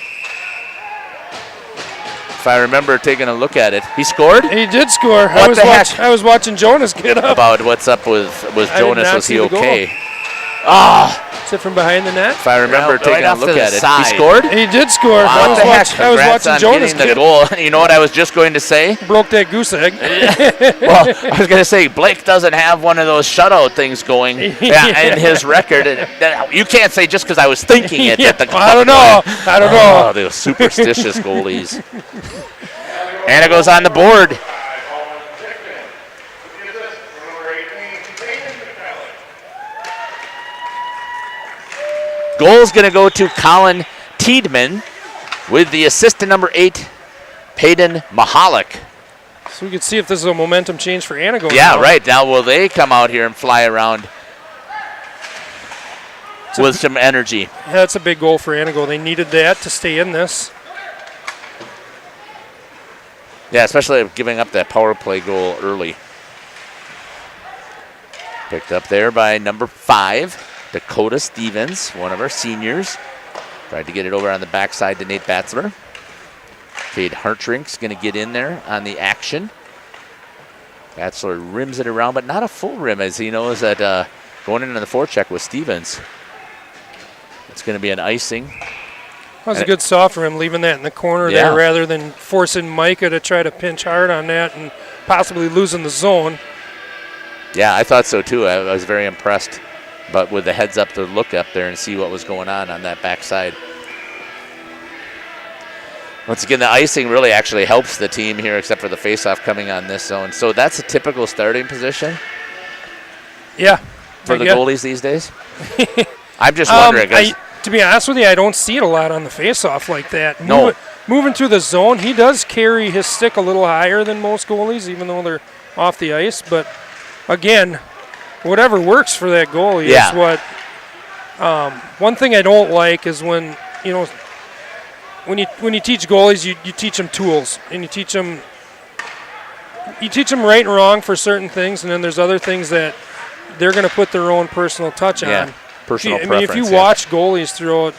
If I remember taking a look at it, he scored. He did score. What the heck? I was watching Jonas get up. About what's up with Jonas? Was he okay? Is it from behind the net? If I remember taking a look at it, side. he scored. He did score. What the heck? I was watching Jonas get the goal. You know what I was just going to say? Broke that goose egg. Well, I was going to say Blake doesn't have one of those shutout things going in his record. You can't say just because I was thinking it. Yeah, that I don't know. Oh, those superstitious goalies. And it goes on the board. Goal's going to go to Colin Tiedemann with the assist to number 8, Peyton Mahalik. So we can see if this is a momentum change for Antigo. Yeah, right. Now will they come out here and fly around with some energy? Yeah, that's a big goal for Antigo. They needed that to stay in this. Yeah, especially giving up that power play goal early. Picked up there by number 5. Dakota Stevens, one of our seniors. Tried to get it over on the backside to Nate Batzler. Cade Hartrink's going to get in there on the action. Batzler rims it around, but not a full rim, as he knows that going into the forecheck with Stevens. It's going to be an icing. That was a good soft rim, leaving that in the corner there rather than forcing Micah to try to pinch hard on that and possibly losing the zone. Yeah, I thought so too. I was very impressed. But with the heads up to look up there and see what was going on that backside. Once again, the icing really actually helps the team here, except for the faceoff coming on this zone. So that's a typical starting position. Yeah. For the goalies these days. I'm just wondering. To be honest with you, I don't see it a lot on the faceoff like that. No. Moving through the zone, he does carry his stick a little higher than most goalies, even though they're off the ice. But again, whatever works for that goalie is what. One thing I don't like is when you teach goalies, you teach them tools and you teach them right and wrong for certain things, and then there's other things that they're going to put their own personal touch on. Personal preference. If you watch goalies throughout,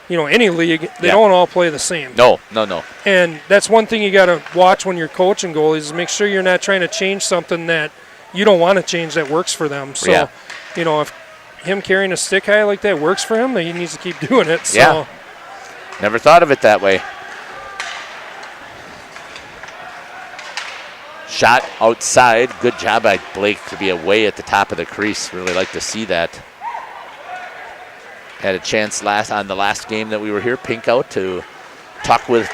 any league, they don't all play the same. No. And that's one thing you got to watch when you're coaching goalies is make sure you're not trying to change something that you don't want to change that works for them. So, if him carrying a stick high like that works for him, then he needs to keep doing it. So. Yeah. Never thought of it that way. Shot outside. Good job by Blake to be away at the top of the crease. Really like to see that. Had a chance on the last game that we were here, Pink out to talk with.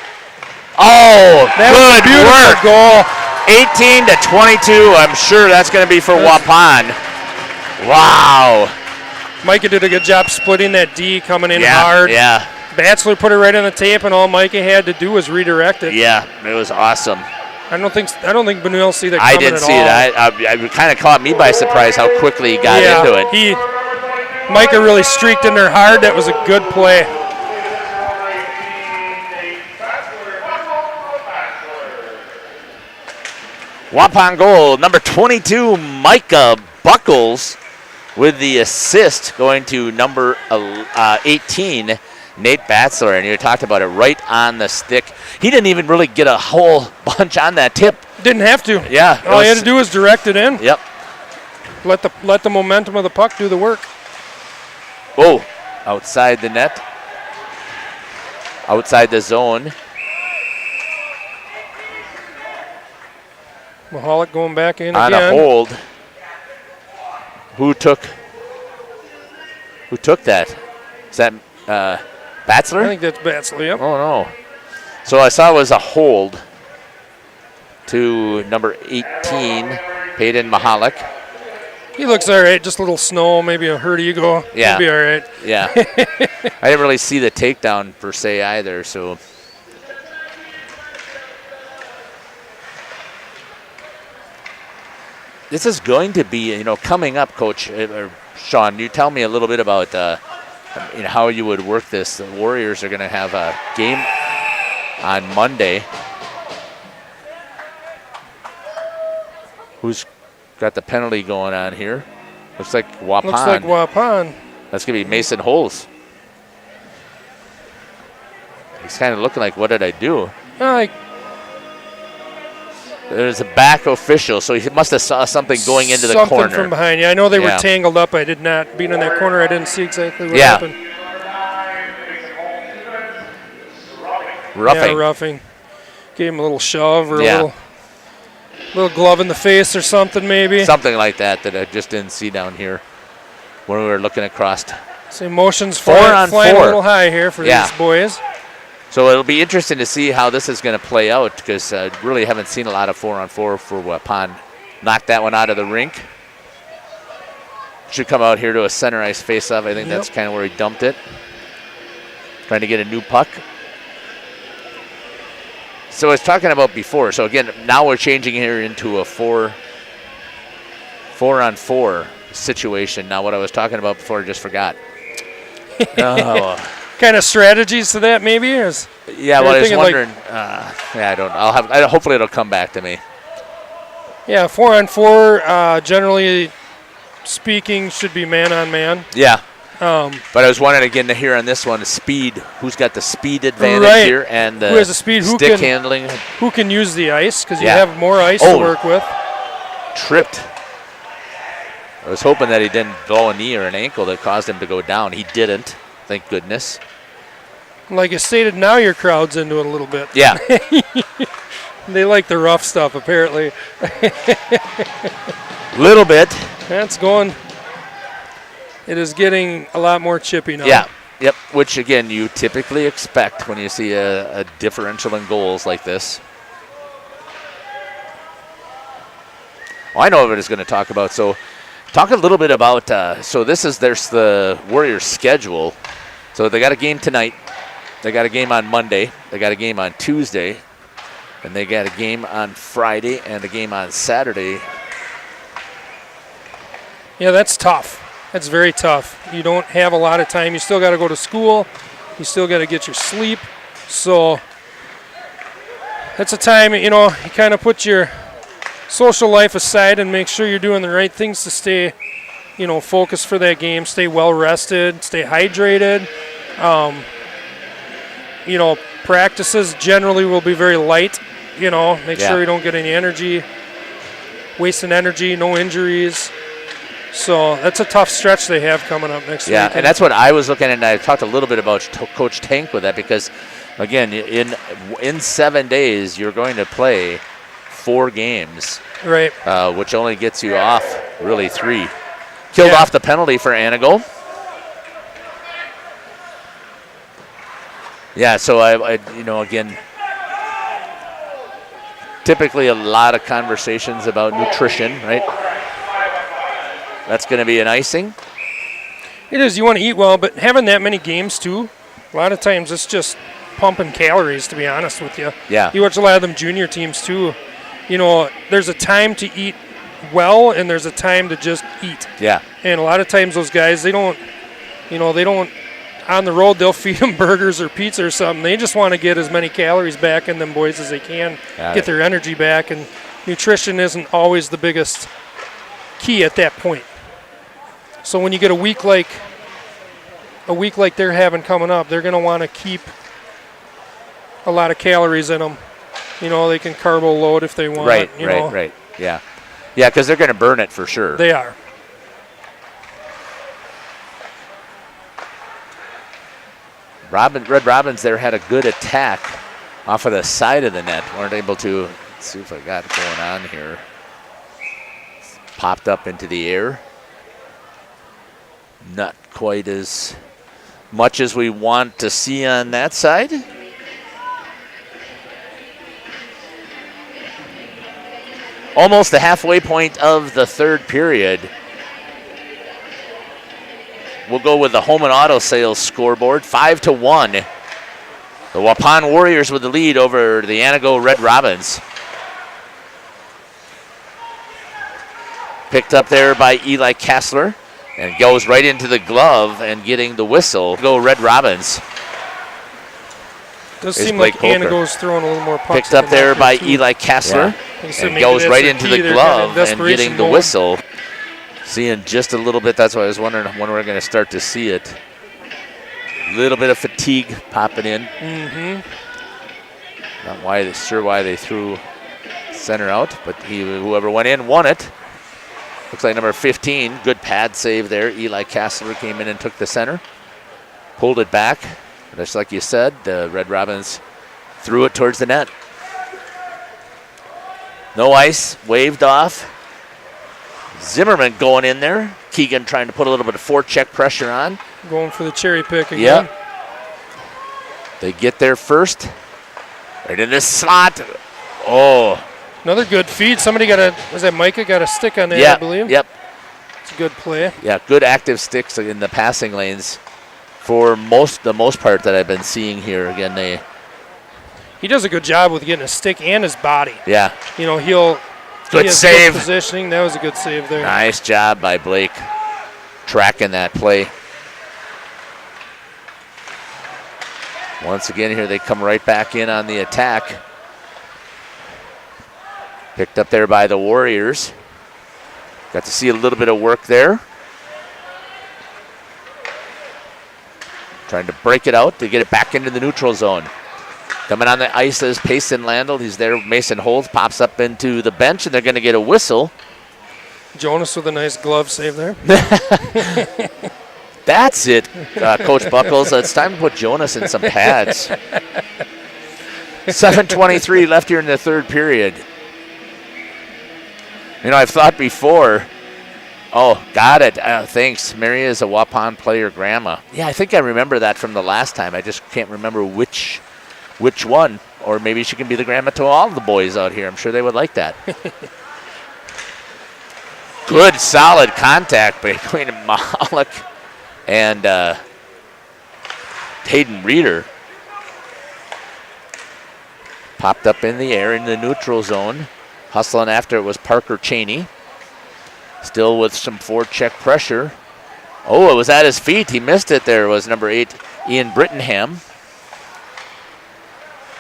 Oh, that good work. Goal. 18 to 22. I'm sure that's going to be for Waupun. Wow. Micah did a good job splitting that D, coming in hard. Yeah. Batzler put it right on the tape, and all Micah had to do was redirect it. Yeah, it was awesome. I don't think Benuel see that coming I didn't at see all. it. It kind of caught me by surprise how quickly he got into it. Micah really streaked in there hard. That was a good play. Waupun goal, number 22, Micah Buckles with the assist going to number 18, Nate Batzler. And you talked about it, right on the stick. He didn't even really get a whole bunch on that tip. Didn't have to. Yeah. All he had to do was direct it in. Yep. Let the momentum of the puck do the work. Oh, outside the net. outside the zone. Mahalik going back in on again. a hold. Who took that? Is that Batzler? I think that's Batzler, yep. Oh, no. So I saw it was a hold to number 18, Peyton Mahalik. He looks all right. Just a little snow, maybe a hurt ego. Yeah. He'll be all right. Yeah. I didn't really see the takedown per se either, so. This is going to be, coming up, Coach Sean. You tell me a little bit about how you would work this. The Warriors are going to have a game on Monday. Who's got the penalty going on here? Looks like Waupun. Looks like Waupun. That's going to be Mason Holes. He's kind of looking like, what did I do? There's a back official, so he must have saw something going into the corner. Something from behind. Yeah, I know they were tangled up. I did not, being in that corner, I didn't see exactly what happened. Roughing. Yeah, roughing. Gave him a little shove or a little glove in the face or something maybe. Something like that I just didn't see down here when we were looking across. So emotions flying a little high here for these boys. So it'll be interesting to see how this is going to play out because I really haven't seen a lot of 4-on-4 for Waupun. Knocked that one out of the rink. Should come out here to a center ice face-off. I think that's kind of where he dumped it. Trying to get a new puck. So I was talking about before. So again, now we're changing here into a 4-on-4 situation. Now what I was talking about before, I just forgot. Kind of strategies to that, maybe? Yeah, well, I was wondering. I don't. Hopefully, it'll come back to me. Yeah, 4-on-4. Generally speaking, should be man on man. Yeah. But I was wanting again to hear on this one, speed. Who's got the speed advantage here and the who has the speed? Stick handling? Who can use the ice? Because you have more ice to work with. Tripped. I was hoping that he didn't blow a knee or an ankle that caused him to go down. He didn't. Thank goodness. Like I stated, now your crowd's into it a little bit. Yeah. They like the rough stuff, apparently. Little bit. That's going. It is getting a lot more chippy now. Yeah. Yep. Which, again, you typically expect when you see a differential in goals like this. Well, I know what it's going to talk about. So talk a little bit about, there's the Warriors' schedule. So they got a game tonight. They got a game on Monday. They got a game on Tuesday. And they got a game on Friday and a game on Saturday. Yeah, that's tough. That's very tough. You don't have a lot of time. You still got to go to school. You still got to get your sleep. So that's a time, you kind of put your social life aside and make sure you're doing the right things to stay, focused for that game, stay well rested, stay hydrated. Practices generally will be very light, make sure you don't get any energy, wasting energy, no injuries. So that's a tough stretch they have coming up next week. Yeah, and that's what I was looking at, and I talked a little bit about Coach Tank with that because, again, in 7 days, you're going to play 4 games. Right. Which only gets you off, really, 3. Killed off the penalty for Antigo. Yeah, so I again, typically a lot of conversations about nutrition, right? That's going to be an icing. It is. You want to eat well, but having that many games, too, a lot of times it's just pumping calories, to be honest with you. Yeah. You watch a lot of them junior teams, too. There's a time to eat well, and there's a time to just eat. Yeah. And a lot of times those guys, they don't, on the road, they'll feed them burgers or pizza or something. They just want to get as many calories back in them boys as they can, get their energy back, and nutrition isn't always the biggest key at that point. So when you get a week like they're having coming up, they're going to want to keep a lot of calories in them. They can carbo load if they want. Right. Yeah. Yeah, because they're going to burn it for sure. They are. Red Robins there had a good attack off of the side of the net. Weren't able to, let's see if I got it going on here. Popped up into the air. Not quite as much as we want to see on that side. Almost the halfway point of the third period. We'll go with the home and auto sales scoreboard, 5-1. The Waupun Warriors with the lead over the Antigo Red Robins. Picked up there by Eli Kessler and goes right into the glove and getting the whistle. Go Red Robins. Does seem like Antigo's throwing a little more pucks. Picked up there by Eli Kessler and goes right into the glove and getting the whistle. Seeing just a little bit, that's why I was wondering when we're going to start to see it. A little bit of fatigue popping in. Not sure why they threw center out, but whoever went in won it. Looks like number 15, good pad save there. Eli Kessler came in and took the center. Pulled it back. Just like you said, the Red Robins threw it towards the net. No ice, waved off. Zimmerman going in there. Keegan trying to put a little bit of forecheck pressure on. Going for the cherry pick again. Yep. They get there first. Right in this slot. Oh. Another good feed. Somebody was that Micah got a stick on there, I believe? Yep. It's a good play. Yeah, good active sticks in the passing lanes for the most part that I've been seeing here. Again, he does a good job with getting a stick and his body. Yeah. You know, good save. Good positioning. That was a good save there. Nice job by Blake tracking that play. Once again here, they come right back in on the attack. Picked up there by the Warriors. Got to see a little bit of work there. Trying to break it out to get it back into the neutral zone. Coming on the ice is Payson Landel. He's there. Mason Holtz pops up into the bench, and they're going to get a whistle. Jonas with a nice glove save there. That's it, Coach Buckles. It's time to put Jonas in some pads. 7:23 left here in the third period. You know, I've thought before, oh, got it. Thanks. Maria is a Waupun player grandma. Yeah, I think I remember that from the last time. I just can't remember which one. Or maybe she can be the grandma to all the boys out here. I'm sure they would like that. Good, solid contact between Malik and Hayden Reeder. Popped up in the air in the neutral zone. Hustling after it was Parker Cheney. Still with some forecheck pressure. Oh, it was at his feet. He missed it there. It was number 8, Ian Brittenham.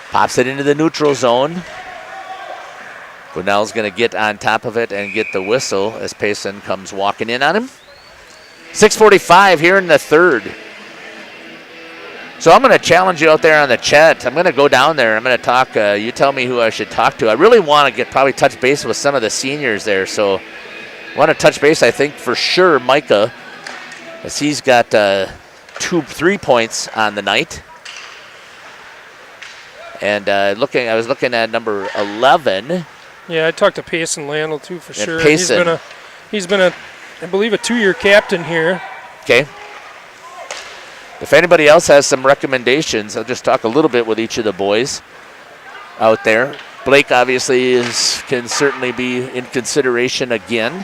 Pops it into the neutral zone. Bunnell's going to get on top of it and get the whistle as Payson comes walking in on him. 6:45 here in the third. So I'm going to challenge you out there on the chat. I'm going to go down there. I'm going to talk. You tell me who I should talk to. I really want to probably touch base with some of the seniors there. So I want to touch base, I think, for sure, Micah, as he's got 3 points on the night. And I was looking at number 11. Yeah, I talked to Payson Landel too for sure. Payson. He's been a, I believe, a 2-year captain here. Okay. If anybody else has some recommendations, I'll just talk a little bit with each of the boys out there. Blake obviously can certainly be in consideration again.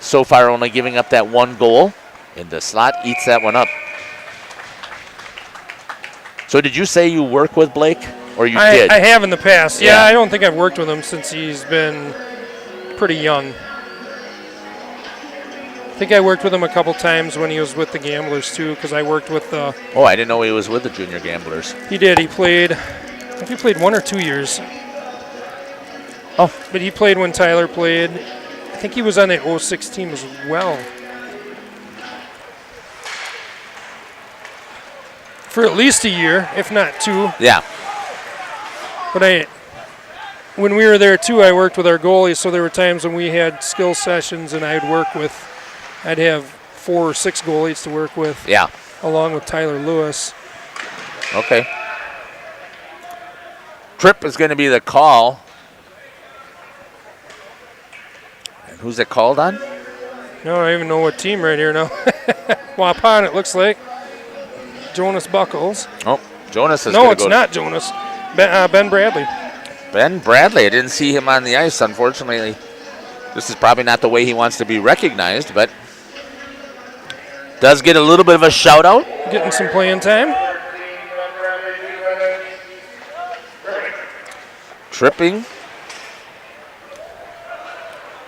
So far only giving up that 1 goal. In the slot, eats that one up. So did you say you work with Blake? Or you did? I have in the past. Yeah, I don't think I've worked with him since he's been pretty young. I think I worked with him a couple times when he was with the Gamblers too, because I worked with the... Oh, I didn't know he was with the Junior Gamblers. He did. He played, I think he played 1 or 2 years. Oh. But he played when Tyler played. I think he was on the 06 team as well. For at least a year, if not 2. Yeah. But when we were there too, I worked with our goalies, so there were times when we had skill sessions and I'd have 4 or 6 goalies to work with. Yeah. along with Tyler Lewis. Okay. Trip is going to be the call. And who's it called on? No, I don't even know what team right here now. Waupun, it looks like. Jonas Buckles. Oh, Jonas is No, going to it's go. not Jonas. Ben Bradley. Ben Bradley. I didn't see him on the ice, unfortunately. This is probably not the way he wants to be recognized, but does get a little bit of a shout out. Getting some playing time. Tripping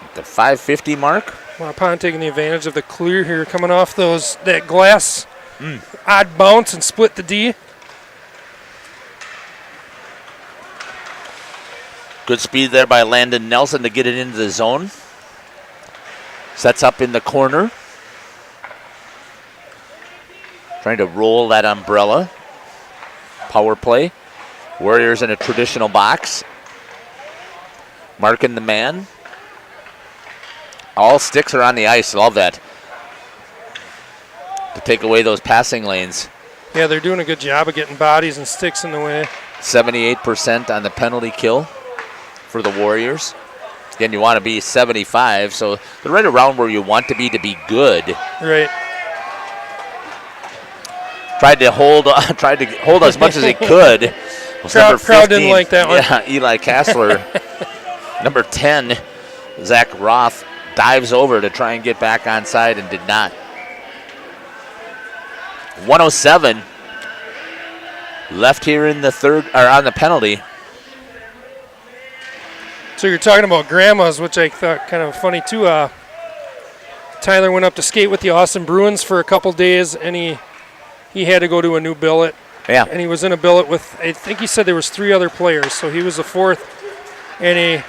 at the 5:50 mark. Waupun taking the advantage of the clear here, coming off that glass. Odd bounce and split the D. Good speed there by Landon Nelson to get it into the zone. Sets up in the corner. Trying to roll that umbrella. Power play. Warriors in a traditional box. Marking the man. All sticks are on the ice. Love that. To take away those passing lanes. Yeah, they're doing a good job of getting bodies and sticks in the way. 78% on the penalty kill for the Warriors. Again, you want to be 75, so they're right around where you want to be good. Right. Tried to hold as much as he could. Crowd didn't like that one. Yeah, Eli Kassler. Number 10, Zach Roth, dives over to try and get back on side and did not. 107 left here in the third, or on the penalty. So you're talking about grandmas, which I thought kind of funny too. Tyler went up to skate with the Austin Bruins for a couple days, and he had to go to a new billet. Yeah. And he was in a billet with, I think he said there was 3 other players, so he was the 4th. And he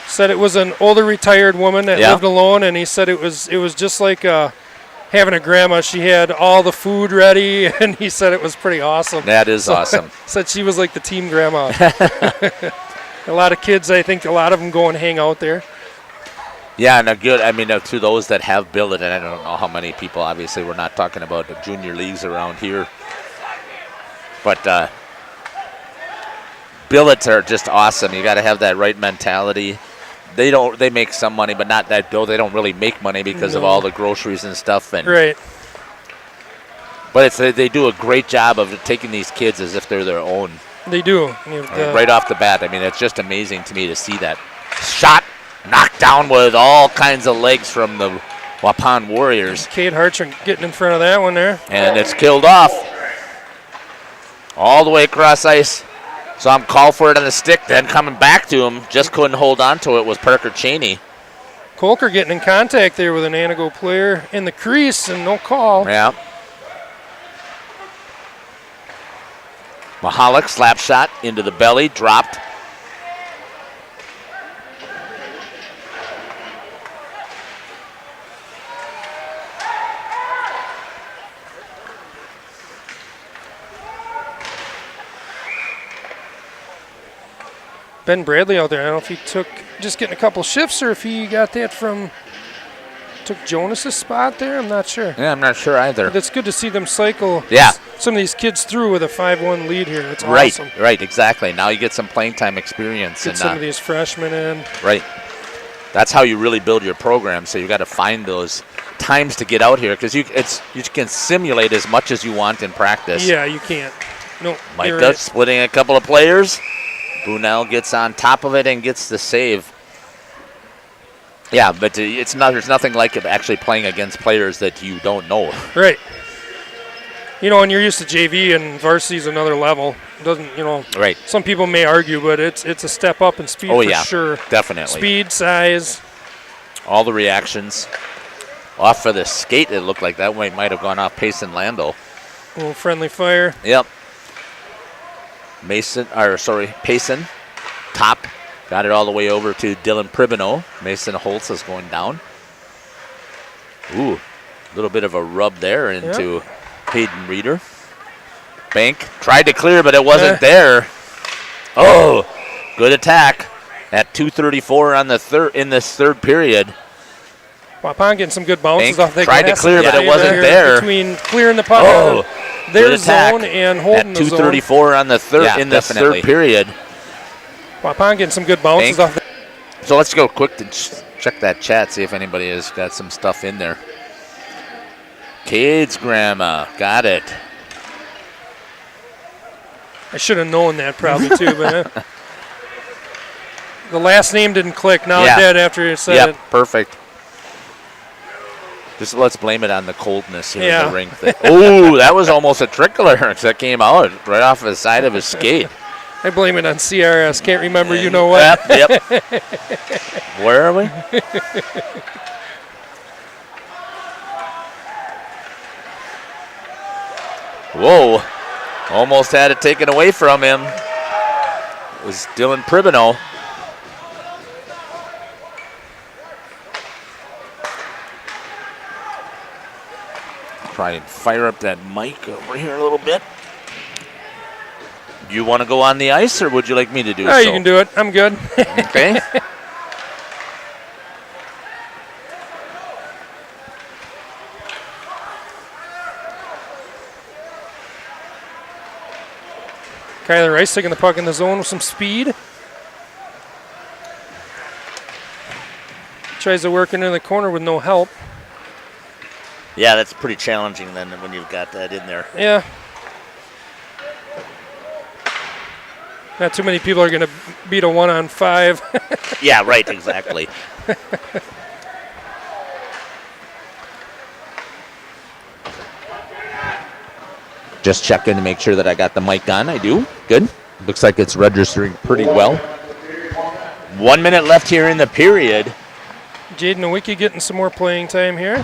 said it was an older retired woman that lived alone, and he said it was just like having a grandma. She had all the food ready, and he said it was pretty awesome. That is awesome. Said she was like the team grandma. A lot of kids, I think a lot of them go and hang out there. Yeah, and to those that have billet, and I don't know how many people, obviously we're not talking about the junior leagues around here, but billets are just awesome. You got to have that right mentality. They make some money, but not that dough. They don't really make money because of all the groceries and stuff. And right. But they do a great job of taking these kids as if they're their own. They do. Right off the bat. I mean, it's just amazing to me to see that shot knocked down with all kinds of legs from the Waupun Warriors. Cade Hartring getting in front of that one there. And it's killed off all the way across ice. So I'm called for it on the stick, then coming back to him, just couldn't hold on to it, was Parker Cheney. Kolker getting in contact there with an Antigo player in the crease and no call. Yeah. Mahalik slap shot into the belly, dropped. Ben Bradley out there. I don't know if he took just getting a couple shifts or if he got that took Jonas's spot there. I'm not sure. Yeah, I'm not sure either. But it's good to see them cycle some of these kids through with a 5-1 lead here. It's awesome. Right, exactly. Now you get some playing time experience. Get some of these freshmen in. Right. That's how you really build your program. So you got to find those times to get out here because you can simulate as much as you want in practice. Yeah, you can't. No. Micah splitting a couple of players. Bunel gets on top of it and gets the save. Yeah, but there's nothing like it actually playing against players that you don't know. Right. And you're used to JV and varsity's another level. It doesn't, Right. Some people may argue, but it's a step up in speed for sure. Definitely. Speed, size. All the reactions. Off for the skate, it looked like that one might have gone off Payson Lando. A little friendly fire. Yep. Payson, top, got it all the way over to Dylan Pribino. Mason Holtz is going down. Ooh, a little bit of a rub there into Hayden Reeder. Bank tried to clear, but it wasn't there. Oh, good attack at 2:34 on in this third period. Waupun getting some good bounces off the tried to clear, but it wasn't there. Between clearing the puck, their zone, and holding the zone. 2:34 on the third in the third period. Waupun getting some good bounces off. So let's go quick to check that chat, see if anybody has got some stuff in there. Kids grandma, got it. I should have known that probably too, but the last name didn't click. Now it did after you said it. Perfect. Just let's blame it on the coldness here in the rink. Oh, that was almost a trickler. That came out right off the side of his skate. I blame it on CRS. Can't remember, you know what? Yep. Where are we? Whoa. Almost had it taken away from him. It was Dylan Pribino. Try and fire up that mic over here a little bit. You want to go on the ice, or would you like me to do so? You can do it. I'm good. Okay. Kyler Rice taking the puck in the zone with some speed. Tries to work into the corner with no help. Yeah, that's pretty challenging then when you've got that in there. Yeah. Not too many people are going to beat a 1-on-5. Yeah, right, exactly. Just checking to make sure that I got the mic on. I do. Good. Looks like it's registering pretty well. 1 minute left here in the period. Jaden Nowicki getting some more playing time here.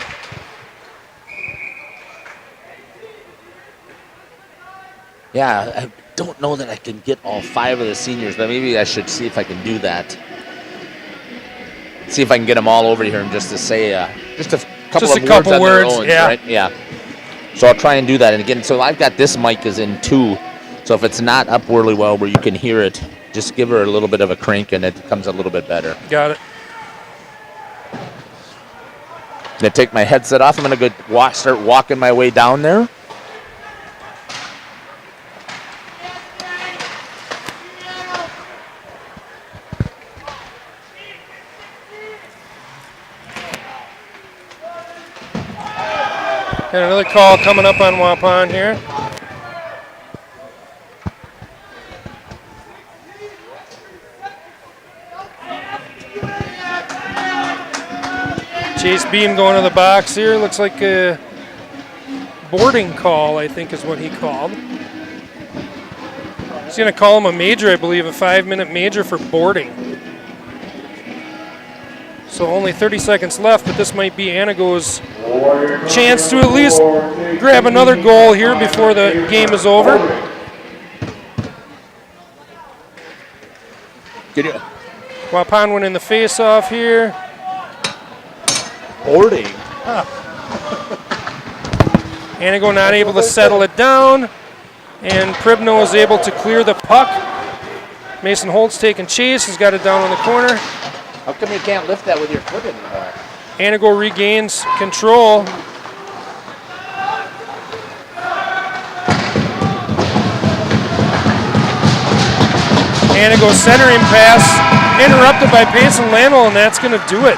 Yeah, I don't know that I can get all 5 of the seniors, but maybe I should see if I can do that. See if I can get them all over here and just to say just a couple of words on their own, right? Yeah. So I'll try and do that. And again, so I've got this mic is in 2. So if it's not up really well where you can hear it, just give her a little bit of a crank and it comes a little bit better. Got it. I'm going to take my headset off. I'm going to go start walking my way down there. And another call coming up on Waupun here. Chase Beam going to the box here. Looks like a boarding call, I think is what he called. He's going to call him a major, I believe, a 5-minute major for boarding. So only 30 seconds left, but this might be Antigo's chance to at least grab another goal here before the game is over. Waupun winning the face-off here. Boarding. Antigo not able to settle it down, and Pribno is able to clear the puck. Mason Holt's taking chase, has got it down in the corner. How come you can't lift that with your foot anymore? Antigo regains control. Antigo centering pass interrupted by Payson Landwell, and that's going to do it.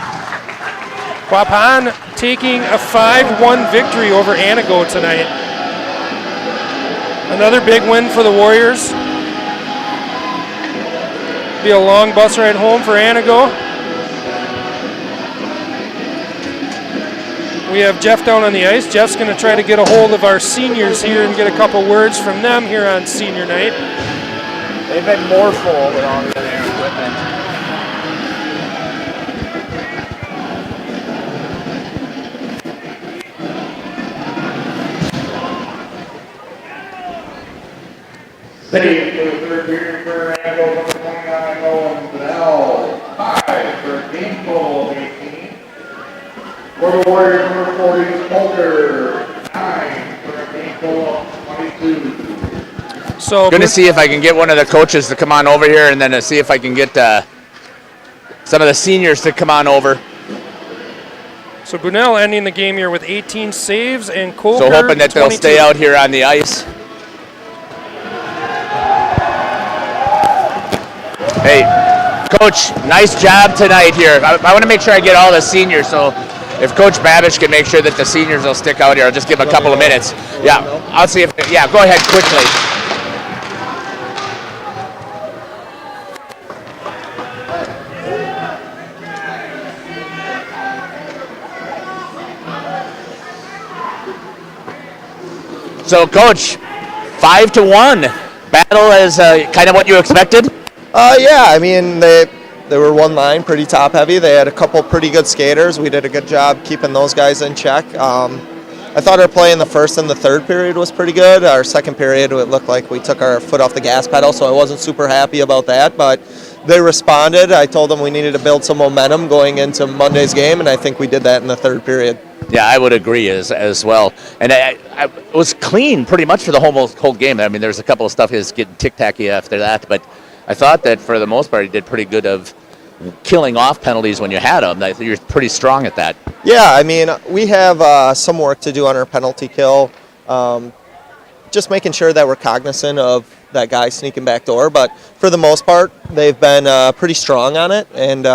Waupun taking a 5-1 victory over Antigo tonight. Another big win for the Warriors. Be a long bus ride home for Antigo. We have Jeff down on the ice. Jeff's going to try to get a hold of our seniors here and get a couple words from them here on senior night. They've been more full with all their equipment. City for the third period for Antigo, number 29, Owen Bell. 5 for a game total of 18. For the Warriors, number 40, Polter. 9 for a game total of 22. So going to see if I can get one of the coaches to come on over here, and then to see if I can get some of the seniors to come on over. So Bunnell ending the game here with 18 saves, and Colker So hoping that they'll 22. stay out here on the ice. Hey, Coach, nice job tonight here. I want to make sure I get all the seniors, so if Coach Babish can make sure that the seniors will stick out here, I'll just give them a couple of minutes. Yeah, I'll see if, yeah, go ahead quickly. So, Coach, 5-1. Battle is kind of what you expected? Yeah, I mean, they were one line, pretty top heavy. They had a couple pretty good skaters. We did a good job keeping those guys in check. I thought our play in the first and the third period was pretty good. Our second period, it looked like we took our foot off the gas pedal, so I wasn't super happy about that. But they responded. I told them we needed to build some momentum going into Monday's game, and I think we did that in the third period. Yeah, I would agree as well. And it was clean pretty much for the whole game. I mean, there's a couple of stuff is getting tic-tacky after that, but I thought that for the most part, he did pretty good of killing off penalties when you had them. You're pretty strong at that. Yeah, I mean, we have some work to do on our penalty kill. Just making sure that we're cognizant of that guy sneaking back door. But for the most part, they've been pretty strong on it. And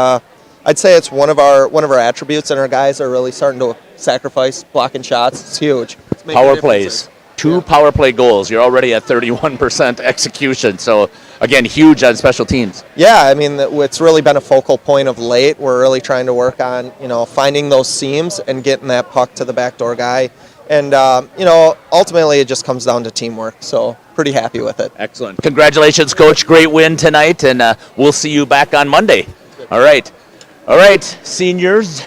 I'd say it's one of our attributes, and our guys are really starting to sacrifice blocking shots. It's huge. Power plays. 2 power play goals. You're already at 31% execution. So, again, huge on special teams. Yeah, I mean, it's really been a focal point of late. We're really trying to work on, finding those seams and getting that puck to the backdoor guy. And, ultimately it just comes down to teamwork. So, pretty happy with it. Excellent. Congratulations, Coach. Great win tonight, and we'll see you back on Monday. All right. All right, seniors.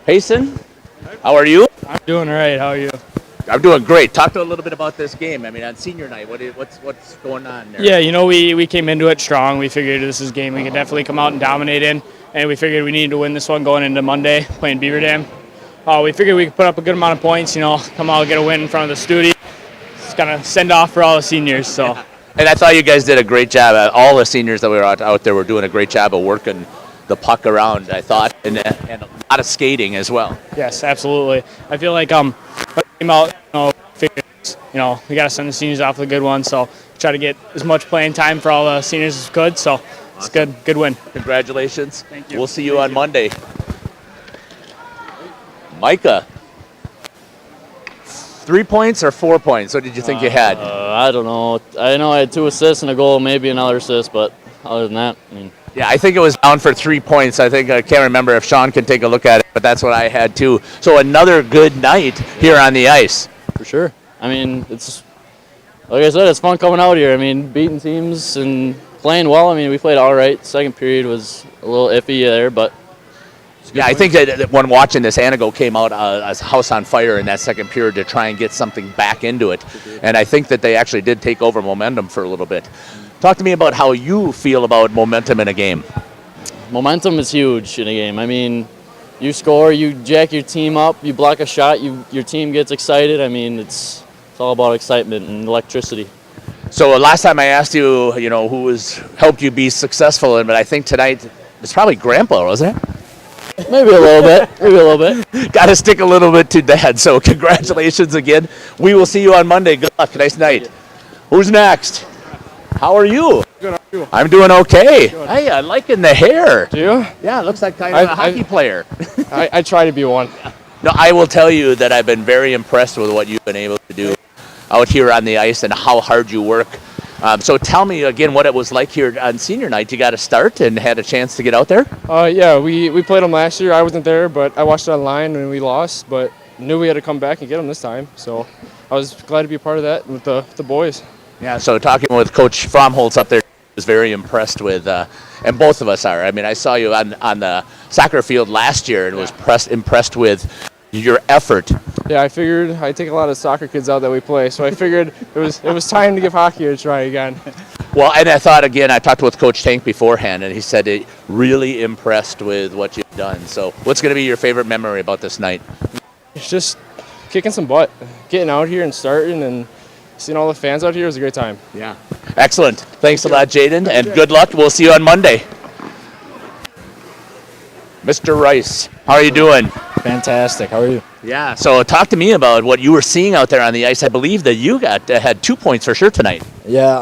Payson, how are you? I'm doing all right. How are you? I'm doing great. Talk to a little bit about this game. I mean, on senior night, what's going on there? Yeah, we came into it strong. We figured this is a game we could definitely come out and dominate in, and we figured we needed to win this one going into Monday playing Beaver Dam. We figured we could put up a good amount of points, come out and get a win in front of the studio. Just kind of send off for all the seniors. So. Yeah. And I thought you guys did a great job. All the seniors that were out there were doing a great job of working the puck around, I thought, and a lot of skating as well. Yes, absolutely. I feel like when we came out, figured, we got to send the seniors off with a good one, so try to get as much playing time for all the seniors as good, so it's good win. Congratulations. Thank you. We'll see you on Monday. Micah, 3 points or 4 points? What did you think you had? I don't know. I know I had 2 assists and a goal, maybe another assist, but other than that, Yeah, I think it was down for 3 points. I can't remember if Sean can take a look at it, but that's what I had too. So another good night here on the ice. For sure. I mean, it's like I said, it's fun coming out here. I mean, beating teams and playing well. I mean, we played all right. Second period was a little iffy there, but yeah, I think that when watching this, Antigo came out as house on fire in that second period to try and get something back into it, and I think that they actually did take over momentum for a little bit. Talk to me about how you feel about momentum in a game. Momentum is huge in a game. I mean, you score, you jack your team up, you block a shot, your team gets excited. I mean, it's all about excitement and electricity. So last time I asked you, who helped you be successful, but I think tonight it's probably Grandpa, wasn't it? Maybe a little bit. Got to stick a little bit to Dad. So congratulations again. We will see you on Monday. Good luck. Nice night. Who's next? How are you? Good. How are you? I'm doing okay. Good. Hey, I'm liking the hair. Do you? Yeah, it looks like kind of a hockey player. I try to be one. No, I will tell you that I've been very impressed with what you've been able to do out here on the ice and how hard you work. So tell me again what it was like here on senior night. You got to start and had a chance to get out there? Yeah, we played them last year. I wasn't there, but I watched it online and we lost, but knew we had to come back and get them this time. So I was glad to be a part of that with the boys. Yeah, so talking with Coach Fromholtz up there, was very impressed with, and both of us are. I mean, I saw you on the soccer field last year and was impressed with your effort. Yeah, I figured I take a lot of soccer kids out that we play, so I figured it was time to give hockey a try again. Well, and I thought, again, I talked with Coach Tank beforehand, and he said really impressed with what you've done. So what's going to be your favorite memory about this night? It's just kicking some butt. Getting out here and starting and seeing all the fans out here was a great time. Yeah. Excellent. Thanks a lot, Jaden, and good luck. We'll see you on Monday. Mr. Rice, how are you doing? Fantastic. How are you? Yeah. So talk to me about what you were seeing out there on the ice. I believe that you had 2 points for sure tonight. Yeah,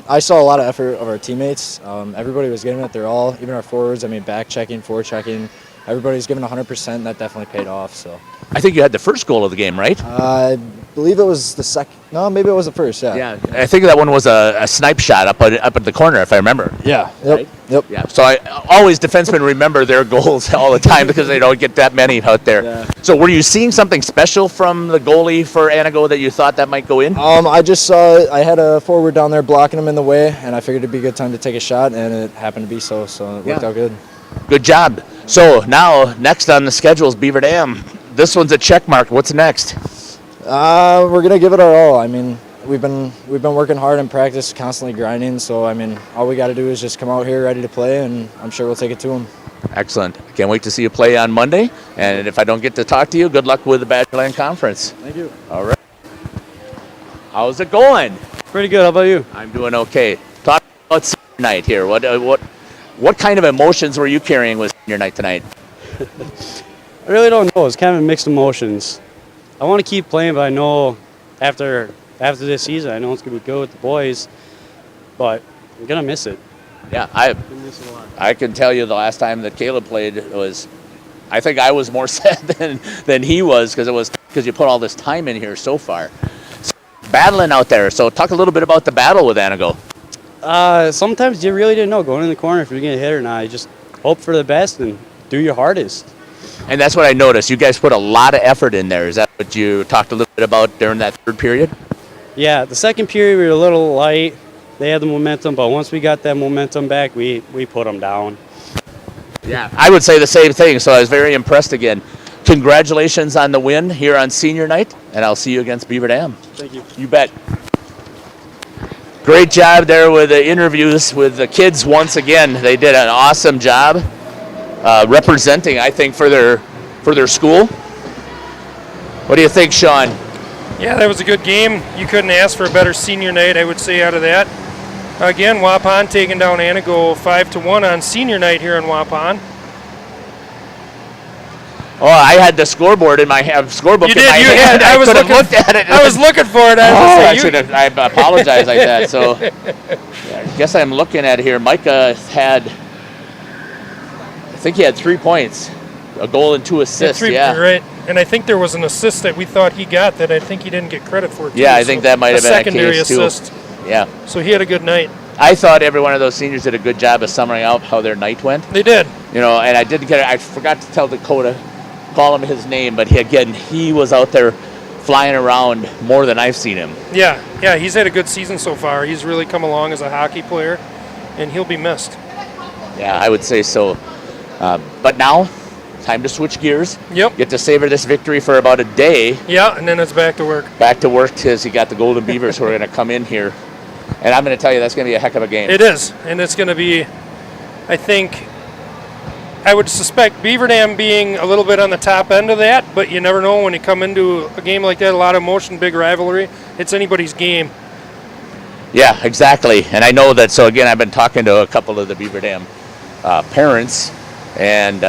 I saw a lot of effort of our teammates. Everybody was giving it their all, even our forwards. I mean, back checking, forward checking. Everybody's giving 100%, and that definitely paid off. So I think you had the first goal of the game, right? I believe it was the second. No, maybe it was the first. Yeah. Yeah. I think that one was a snipe shot up at the corner, if I remember. Yeah. Yep. Right? Yep. Yeah. So always defensemen remember their goals all the time because they don't get that many out there. Yeah. So were you seeing something special from the goalie for Antigo that you thought that might go in? I just saw I had a forward down there blocking him in the way, and I figured it'd be a good time to take a shot, and it happened to be so it worked out good. Good job. So now next on the schedule is Beaver Dam. This one's a check mark. What's next? We're gonna give it our all. I mean, we've been working hard in practice, constantly grinding. So I mean, all we got to do is just come out here ready to play, and I'm sure we'll take it to them. Excellent. Can't wait to see you play on Monday. And if I don't get to talk to you, good luck with the Badgerland Conference. Thank you. All right. How's it going? Pretty good. How about you? I'm doing okay. Talk about senior night here. What kind of emotions were you carrying with senior night tonight? I really don't know. It's kind of mixed emotions. I want to keep playing, but I know after this season, I know it's going to be good with the boys, but I'm going to miss it. Yeah, I can tell you the last time that Caleb played I think I was more sad than he was because you put all this time in here so far. So, battling out there. So talk a little bit about the battle with Antigo. Sometimes you really didn't know going in the corner if you're going to hit or not. You just hope for the best and do your hardest. And that's what I noticed. You guys put a lot of effort in there. Is that what you talked a little bit about during that third period? Yeah, the second period we were a little light. They had the momentum, but once we got that momentum back, we put them down. Yeah, I would say the same thing. So I was very impressed again. Congratulations on the win here on senior night, and I'll see you against Beaver Dam. Thank you. You bet. Great job there with the interviews with the kids once again. They did an awesome job representing, I think, for their school. What do you think, Sean? Yeah, that was a good game. You couldn't ask for a better senior night, I would say, out of that. Again, Waupun taking down Antigo 5-1 on senior night here in Waupun. Oh, I had the scoreboard in my scorebook. You did. In my hand. I was looking, looked at it. I was looking for it. I apologize like that. So, yeah, I guess I'm looking at it here. Micah I think he had 3 points, a goal and 2 assists. Yeah, right. And I think there was an assist that we thought he got that I think he didn't get credit for. Yeah, I think that might have been a secondary case assist. too. Yeah. So he had a good night. I thought every one of those seniors did a good job of summarizing out how their night went. They did. And I forgot to tell Dakota, call him his name, but he was out there flying around more than I've seen him. Yeah, he's had a good season so far. He's really come along as a hockey player, and he'll be missed. Yeah, I would say so. But now, time to switch gears. Yep. Get to savor this victory for about a day. Yeah, and then it's back to work. Back to work because you got the Golden Beavers who are going to come in here. And I'm going to tell you, that's going to be a heck of a game. It is, and it's going to be, I would suspect Beaver Dam being a little bit on the top end of that, but you never know when you come into a game like that, a lot of emotion, big rivalry. It's anybody's game. Yeah, exactly. And I know that, so again, I've been talking to a couple of the Beaver Dam parents, and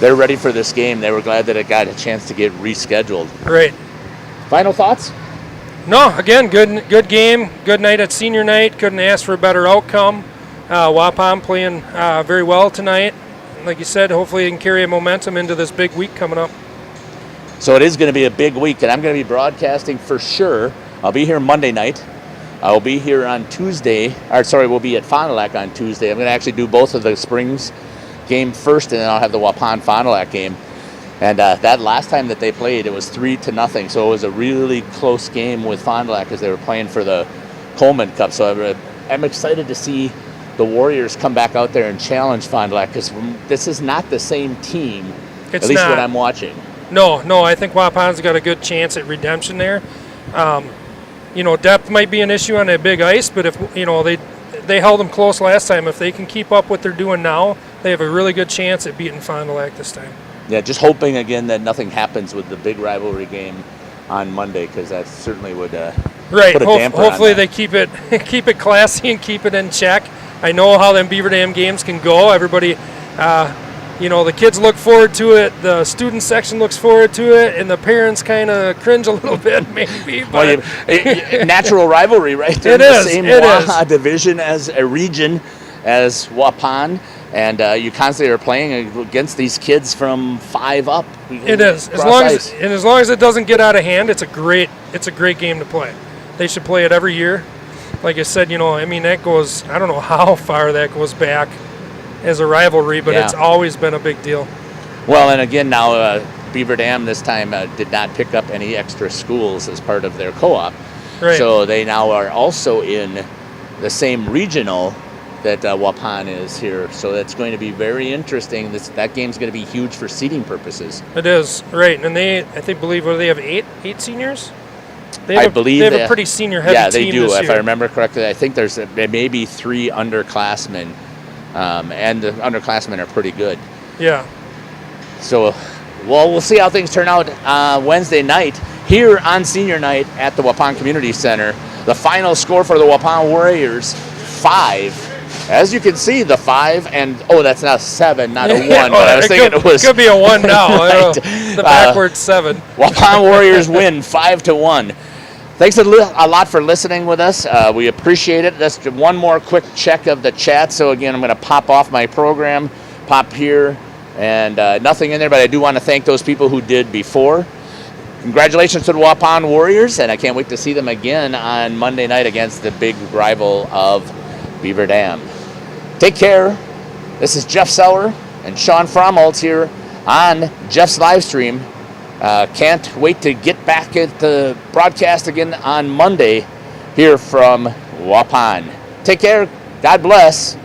they're ready for this game. They were glad that it got a chance to get rescheduled. Right. Final thoughts? No, again, good game, good night at senior night. Couldn't ask for a better outcome. Waupun playing very well tonight. Like you said, hopefully it can carry a momentum into this big week coming up. So it is going to be a big week, and I'm going to be broadcasting for sure. I'll be here Monday night. I'll be here on Tuesday. We'll be at Fond du Lac on Tuesday. I'm going to actually do both of the Springs game first, and then I'll have the Waupun Fond du Lac game. And that last time that they played, it was 3-0. So it was a really close game with Fond du Lac as they were playing for the Coleman Cup. So I'm excited to see the Warriors come back out there and challenge Fond du Lac because this is not the same team, It's at least not. what I'm watching. No, I think Waupun's got a good chance at redemption there. Depth might be an issue on that big ice, but if they held them close last time, if they can keep up what they're doing now, they have a really good chance at beating Fond du Lac this time. Yeah, just hoping again that nothing happens with the big rivalry game on Monday because that certainly would right. put a damper on Hopefully that. they keep it classy and keep it in check. I know how them Beaver Dam games can go. Everybody the kids look forward to it, the student section looks forward to it, and the parents kind of cringe a little bit, maybe. Well, natural rivalry, right? They're in the same division as a region as Waupun, and you constantly are playing against these kids from 5 up. It is. As long as it doesn't get out of hand, it's a great game to play. They should play it every year. Like I said, that goes, I don't know how far that goes back as a rivalry, but it's always been a big deal. Well, and again, now Beaver Dam this time did not pick up any extra schools as part of their co-op. Right. So they now are also in the same regional that Waupun is here. So that's going to be very interesting. That game's going to be huge for seeding purposes. It is, right. And they believe they have eight seniors? They have a pretty senior-heavy team. Yeah, they do. This If year. I remember correctly, I think there's maybe 3 underclassmen, and the underclassmen are pretty good. Yeah. So, we'll see how things turn out Wednesday night here on Senior Night at the Waupun Community Center. The final score for the Waupun Warriors, 5. As you can see, the 5 and that's now 7, not a 1. But I was thinking it was could be a 1 now. Right. The backwards 7. Waupun Warriors win 5-1. Thanks a lot for listening with us. We appreciate it. Just one more quick check of the chat. So again, I'm going to pop off my program, pop here, and nothing in there. But I do want to thank those people who did before. Congratulations to the Waupun Warriors, and I can't wait to see them again on Monday night against the big rival of Beaver Dam. Take care. This is Jeff Seller and Sean Fromholtz here on Jeff's live stream. Can't wait to get back at the broadcast again on Monday here from Waupun. Take care. God bless.